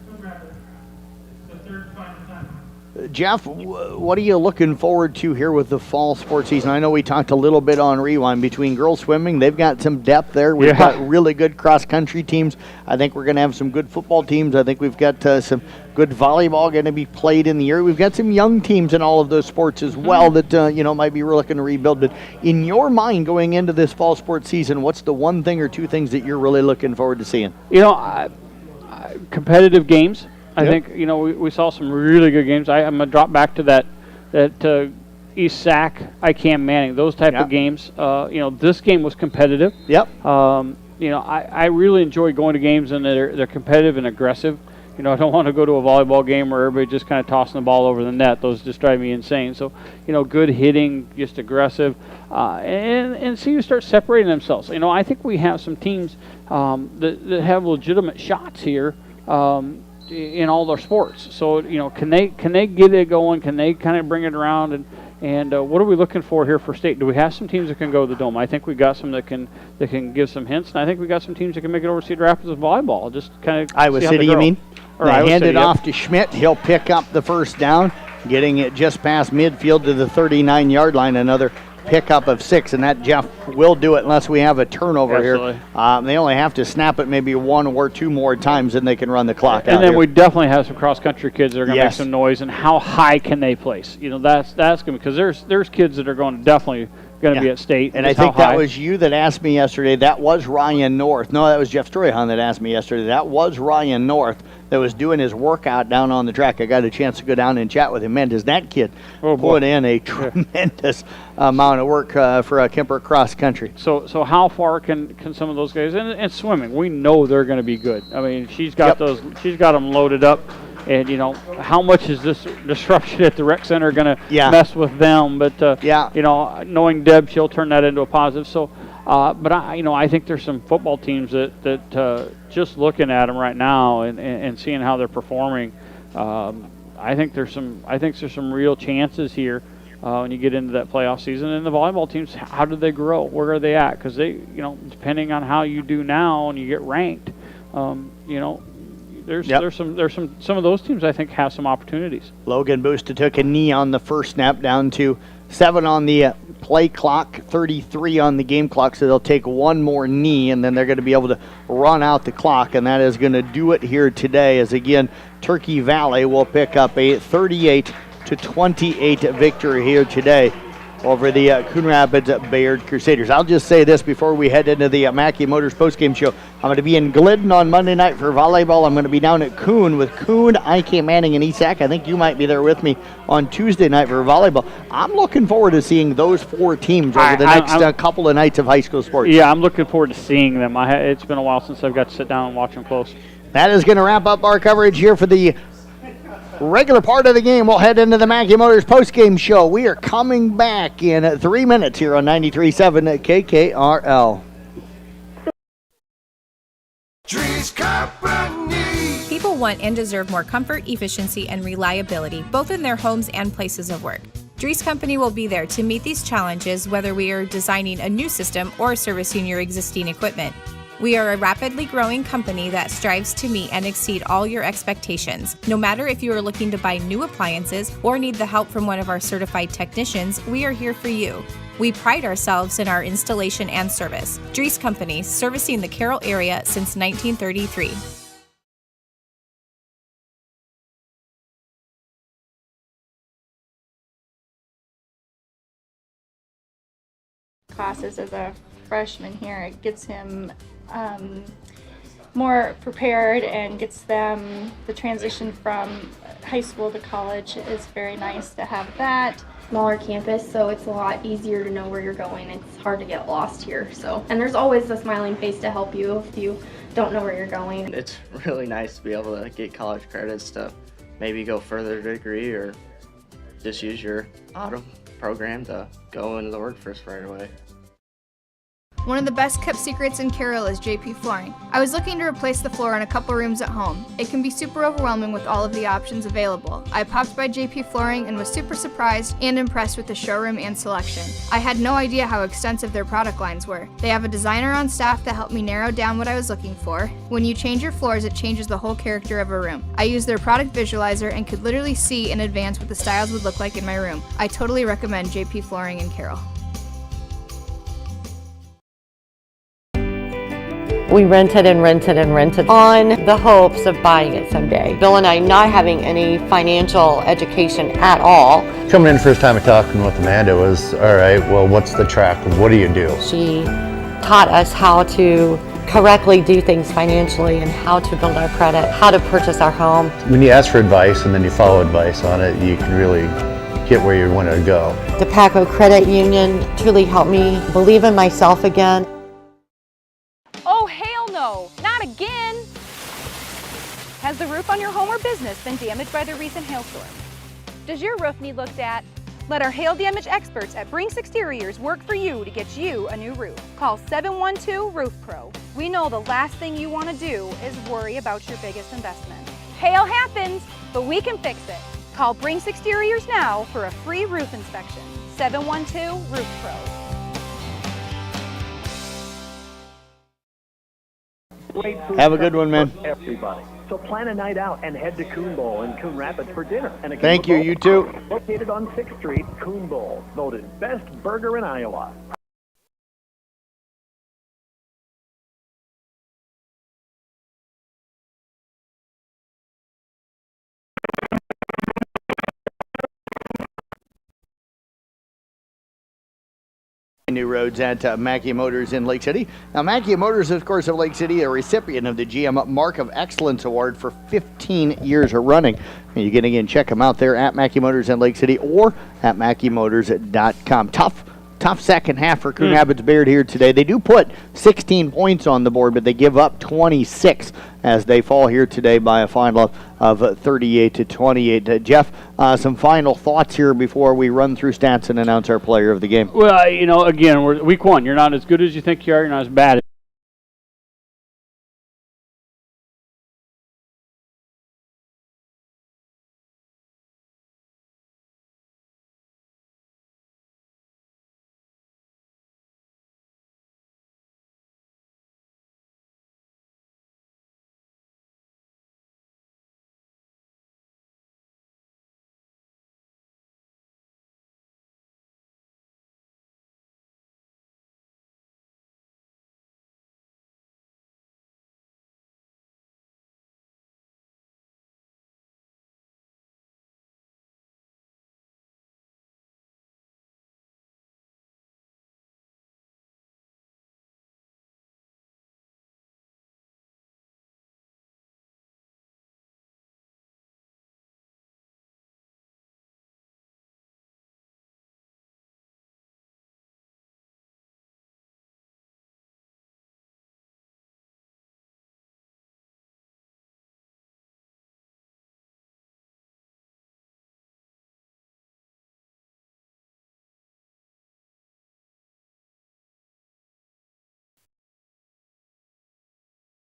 Jeff, what are you looking forward to here with the fall sports season? I know we talked a little bit on Rewind between girls swimming. They've got some depth there. We've got really good cross-country teams. I think we're going to have some good football teams. I think we've got some good volleyball going to be played in the year. We've got some young teams in all of those sports as well that, might be looking to rebuild. But in your mind going into this fall sports season, what's the one thing or two things that you're really looking forward to seeing? Competitive games. I think, we saw some really good games. I'm going to drop back to that East Sac, ICAM Manning, those type of games. This game was competitive. I really enjoy going to games and they're competitive and aggressive. I don't want to go to a volleyball game where everybody just kind of tossing the ball over the net. Those just drive me insane. So, good hitting, just aggressive, and see you start separating themselves. I think we have some teams that have legitimate shots here. In all their sports. So, can they get it going? Can they kind of bring it around? And what are we looking for here for state? Do we have some teams that can go to the Dome? I think we got some that can give some hints, and I think we got some teams that can make it over Cedar Rapids with volleyball. Just kind of Iowa City, you mean? They hand it off to Schmidt. He'll pick up the first down, getting it just past midfield to the 39-yard line. Another pickup of 6, and that, Jeff, will do it unless we have a turnover here. They only have to snap it maybe 1 or 2 more times, and they can run the clock out. And then here. We definitely have some cross-country kids that are going to make some noise, and how high can they place? That's going to, because there's kids that are definitely going to be at state. And I think that was you that asked me yesterday. That was Ryan North. No, that was Jeff Stroyhan that asked me yesterday. That was Ryan North that was doing his workout down on the track. I got a chance to go down and chat with him. Man, does that kid put in a tremendous amount of work for Kemper cross country. So how far can some of those guys, and swimming, we know they're going to be good. I mean, she's got them loaded up. And, how much is this disruption at the rec center going to mess with them? But, knowing Deb, she'll turn that into a positive. So, but I think there's some football teams that just looking at them right now and seeing how they're performing, I think there's some real chances here when you get into that playoff season. And the volleyball teams, how did they grow? Where are they at? Because they, depending on how you do now and you get ranked, there's some of those teams I think have some opportunities. Logan Busta took a knee on the first snap, down to 7 on the play clock, 33 on the game clock, so they'll take one more knee, and then they're going to be able to run out the clock, and that is going to do it here today, as again, Turkey Valley will pick up a 38-28 victory here today over the Coon Rapids-Bayard Crusaders. I'll just say this before we head into the Mackey Motors postgame show. I'm going to be in Glidden on Monday night for volleyball. I'm going to be down at Coon with Coon, IK Manning, and Esac. I think you might be there with me on Tuesday night for volleyball. I'm looking forward to seeing those 4 teams over the next couple of nights of high school sports. Yeah, I'm looking forward to seeing them. It's been a while since I've got to sit down and watch them close. That is going to wrap up our coverage here for the regular part of the game. We'll head into the Mackey Motors postgame show. We are coming back in 3 minutes here on 93.7 KKRL. People want and deserve more comfort, efficiency, and reliability, both in their homes and places of work. Dries Company will be there to meet these challenges, whether we are designing a new system or servicing your existing equipment. We are a rapidly growing company that strives to meet and exceed all your expectations. No matter if you are looking to buy new appliances or need the help from one of our certified technicians, we are here for you. We pride ourselves in our installation and service. Dries Company, servicing the Carroll area since 1933. Classes as a freshman here, it gets him more prepared and gets them the transition from high school to college is very nice to have that. Smaller campus, so it's a lot easier to know where you're going. It's hard to get lost here. And there's always a smiling face to help you if you don't know where you're going. It's really nice to be able to get college credits to maybe go further degree or just use your auto program to go into the workforce right away. One of the best kept secrets in Carroll is JP Flooring. I was looking to replace the floor in a couple rooms at home. It can be super overwhelming with all of the options available. I popped by JP Flooring and was super surprised and impressed with the showroom and selection. I had no idea how extensive their product lines were. They have a designer on staff that helped me narrow down what I was looking for. When you change your floors, it changes the whole character of a room. I used their product visualizer and could literally see in advance what the styles would look like in my room. I totally recommend JP Flooring in Carroll. We rented and rented and rented on the hopes of buying it someday. Bill and I not having any financial education at all. Coming in the first time of talking with Amanda was, all right, well, what's the track? What do you do? She taught us how to correctly do things financially and how to build our credit, how to purchase our home. When you ask for advice and then you follow advice on it, you can really get where you want to go. The Paco Credit Union truly helped me believe in myself again. Oh, hell no, not again! Has the roof on your home or business been damaged by the recent hailstorm? Does your roof need looked at? Let our hail damage experts at Brinks Exteriors work for you to get you a new roof. Call 712 Roof Pro. We know the last thing you want to do is worry about your biggest investment. Hail happens, but we can fix it. Call Brinks Exteriors now for a free roof inspection. 712 Roof Pro. Have a good one, man. Everybody. So plan a night out and head to Coon Bowl in Coon Rapids for dinner. And Thank you, you too. Located on 6th Street, Coon Bowl, voted best burger in Iowa. New roads at Mackey Motors in Lake City. Now, Mackey Motors, of course, of Lake City, a recipient of the GM Mark of Excellence Award for 15 years running. And you can again check them out there at Mackey Motors in Lake City or at MackeyMotors.com. Tough second half for Coon Rapids-Bayard here today. They do put 16 points on the board, but they give up 26 as they fall here today by a final of 38-28. Jeff, some final thoughts here before we run through stats and announce our player of the game. Well, again, we're week one. You're not as good as you think you are. You're not as bad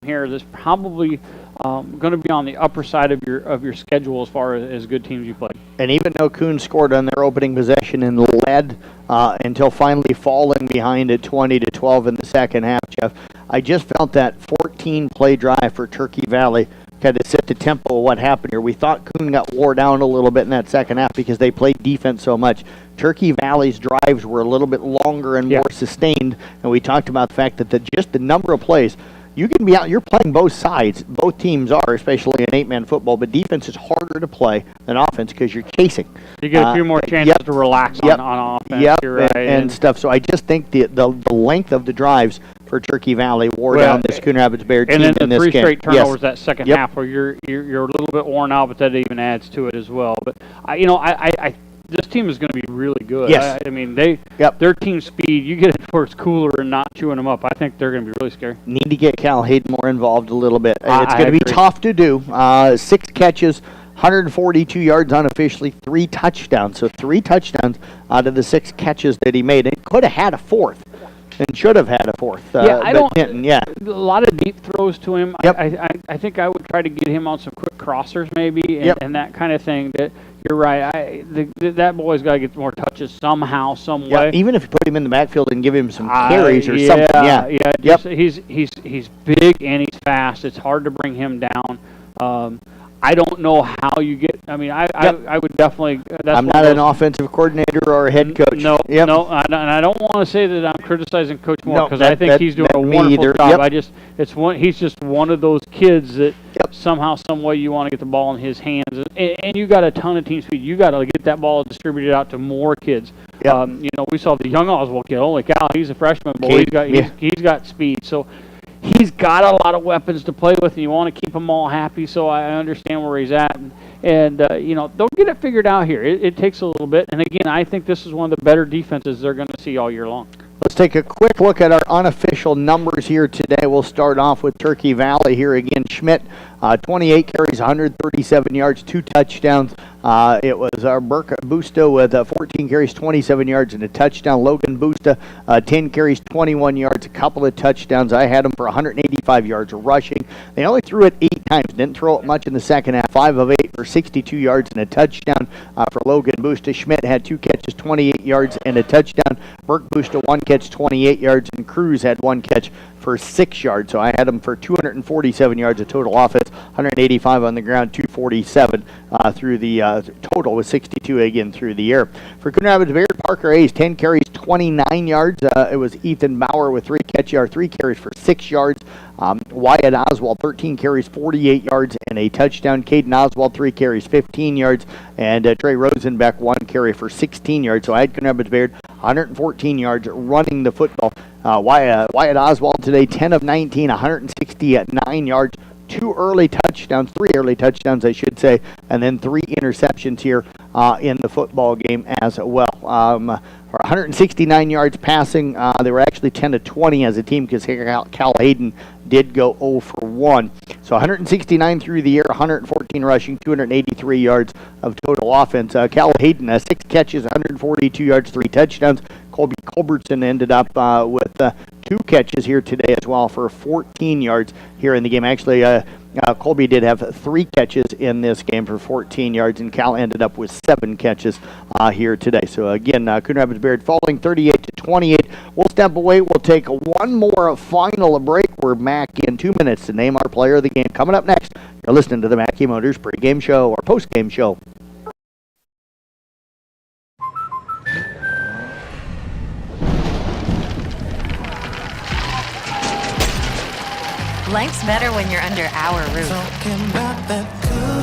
here that's probably going to be on the upper side of your schedule as far as good teams you play. And even though Coon scored on their opening possession and led until finally falling behind at 20-12 in the second half, Jeff, I just felt that 14-play drive for Turkey Valley kind of set the tempo of what happened here. We thought Coon got wore down a little bit in that second half because they played defense so much. Turkey Valley's drives were a little bit longer and more sustained, and we talked about the fact that just the number of plays, you can be out, you're playing both sides. Both teams are, especially in 8-man football, but defense is harder to play than offense because you're chasing. You get a few more chances to relax on offense. Yep, you're right. and stuff. So I just think the length of the drives for Turkey Valley wore down this Coon Rapids-Bayard team in this game. And then the 3 straight turnovers that second half where you're a little bit worn out, but that even adds to it as well. But this team is going to be really good. Yes. I mean, their team speed, you get it where it's cooler and not chewing them up. I think they're going to be really scary. Need to get Cal Hayden more involved a little bit. It's going to be tough to do. 6 catches, 142 yards unofficially, 3 touchdowns. So 3 touchdowns out of the 6 catches that he made. It could have had a 4th. And should have had a 4th. A lot of deep throws to him. Yep. I think I would try to get him on some quick crossers maybe and that kind of thing. That you're right. That boy's got to get more touches somehow, some way. Even if you put him in the backfield and give him some carries or something. He's big and he's fast. It's hard to bring him down. I don't know how you get. I mean, I would definitely. I'm not an offensive coordinator or a head coach. No, and I don't want to say that I'm criticizing Coach Moore because I think he's doing a wonderful job. He's just one of those kids that somehow, some way, you want to get the ball in his hands, and you got a ton of team speed. You got to get that ball distributed out to more kids. We saw the young Oswald kid. Holy cow, he's a freshman, boy. He's got speed. So. He's got a lot of weapons to play with, and you want to keep them all happy, so I understand where he's at. And they'll get it figured out here. It takes a little bit. And, again, I think this is one of the better defenses they're going to see all year long. Let's take a quick look at our unofficial numbers here today. We'll start off with Turkey Valley here again. Schmidt, 28 carries, 137 yards, 2 touchdowns. It was our Burke Busta with 14 carries, 27 yards, and a touchdown. Logan Busta, 10 carries, 21 yards, a couple of touchdowns. I had him for 185 yards rushing. They only threw it 8 times. Didn't throw it much in the second half. 5 of 8 for 62 yards and a touchdown for Logan Busta. Schmidt had 2 catches, 28 yards, and a touchdown. Burke Busta, 1 catch, 28 yards, and Cruz had 1 catch for 6 yards. So I had him for 247 yards of total offense, 185 on the ground, 247 through the total with 62 again through the air. For Coon Rapids-Bayard, Parker Hayes, 10 carries, 29 yards. It was Ethan Bauer with 3 carries for 6 yards. Wyatt Oswald, 13 carries, 48 yards, and a touchdown. Caden Oswald, 3 carries, 15 yards, and Trey Rosenbeck, 1 carry for 16 yards. So I had Coon Rapids-Bayard, 114 yards running the football. Wyatt Oswald today, 10 of 19, 169 yards. 3 early touchdowns, I should say, and then 3 interceptions here in the football game as well. For 169 yards passing, they were actually 10 of 20 as a team because Cal Hayden did go 0 for 1. So 169 through the air, 114 rushing, 283 yards of total offense. Cal Hayden, 6 catches, 142 yards, 3 touchdowns. Colby Culbertson ended up with 2 catches here today as well for 14 yards here in the game. Actually, Colby did have 3 catches in this game for 14 yards, and Cal ended up with 7 catches here today. So again, Coon Rapids-Bayard falling 38-28. We'll step away. We'll take one more final break. We're back in 2 minutes to name our player of the game. Coming up next, you're listening to the Mackey Motors pregame show or postgame show. Life's better when you're under our roof.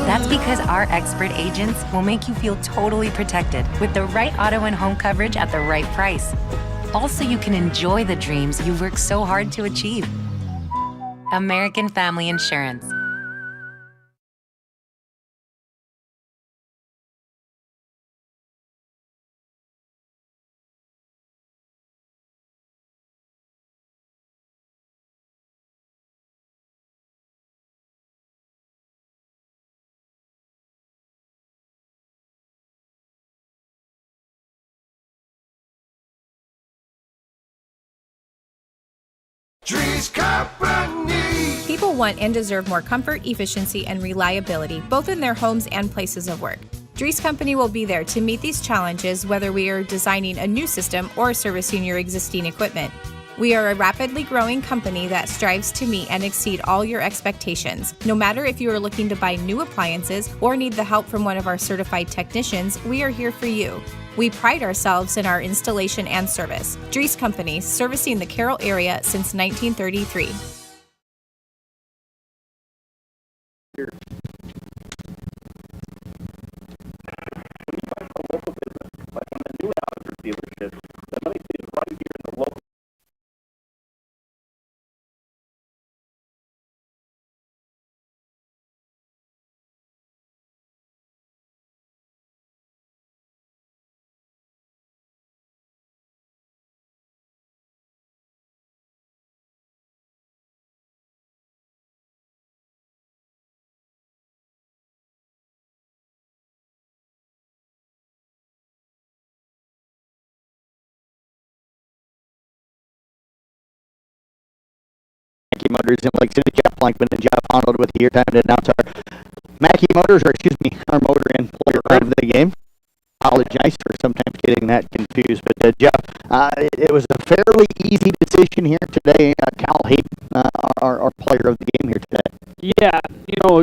That's because our expert agents will make you feel totally protected with the right auto and home coverage at the right price. Also, you can enjoy the dreams you've worked so hard to achieve. American Family Insurance. Trees Company. People want and deserve more comfort, efficiency, and reliability, both in their homes and places of work. Dries Company will be there to meet these challenges, whether we are designing a new system or servicing your existing equipment. We are a rapidly growing company that strives to meet and exceed all your expectations. No matter if you are looking to buy new appliances or need the help from one of our certified technicians, we are here for you. We pride ourselves in our installation and service. Dries Company, servicing the Carroll area since 1933. Dealership. The money is right here in the local. Mackey Motors in Lake City, Jeff Blankman and Jeff Arnold with your time to announce our Mackey Motors, or excuse me, our motor and player of the game. Apologize for sometimes getting that confused, but Jeff, it was a fairly easy decision here today. Cal Hayden, our player of the game here today. Yeah, you know,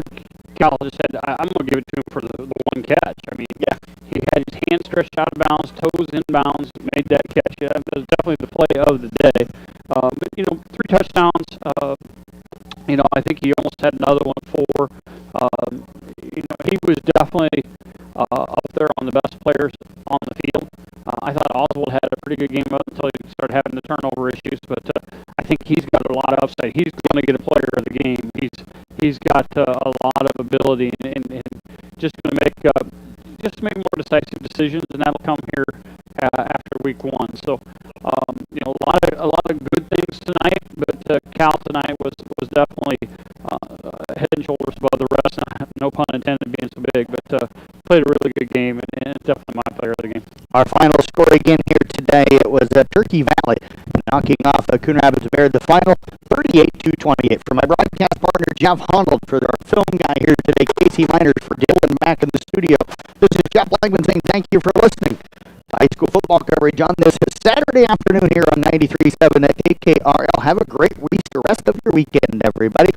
Cal just said, I'm going to give it to him for the one catch. I mean, yeah, he had his hand stretched out of bounds, toes in bounds, made that catch. Yeah, that was definitely the play of the day. But, you know, 3 touchdowns. You know, I think he almost had another one for. You know, he was definitely up there on the best players on the field. I thought Oswald had a pretty good game up until he started having the turnover issues, but I think he's got a lot of upside. He's going to get a player of the game. He's got a lot of ability and just going to make more decisive decisions, and that'll come here after week 1. So, you know, a lot of good things tonight, but Cal tonight was definitely head and shoulders above the rest. No pun intended, being so big, but played a really good game and definitely my player of the game. Our final score again here today, it was Turkey Valley knocking off Coon Rapids-Bayard, the final 38-28. For my broadcast partner, Jeff Honnold, for our film guy here today, Casey Miners, for Dylan back in the studio. This is Jeff Blankman saying thank you for listening to high school football coverage on this Saturday afternoon here on 93.7 at KKRL. Have a great rest of your weekend, everybody.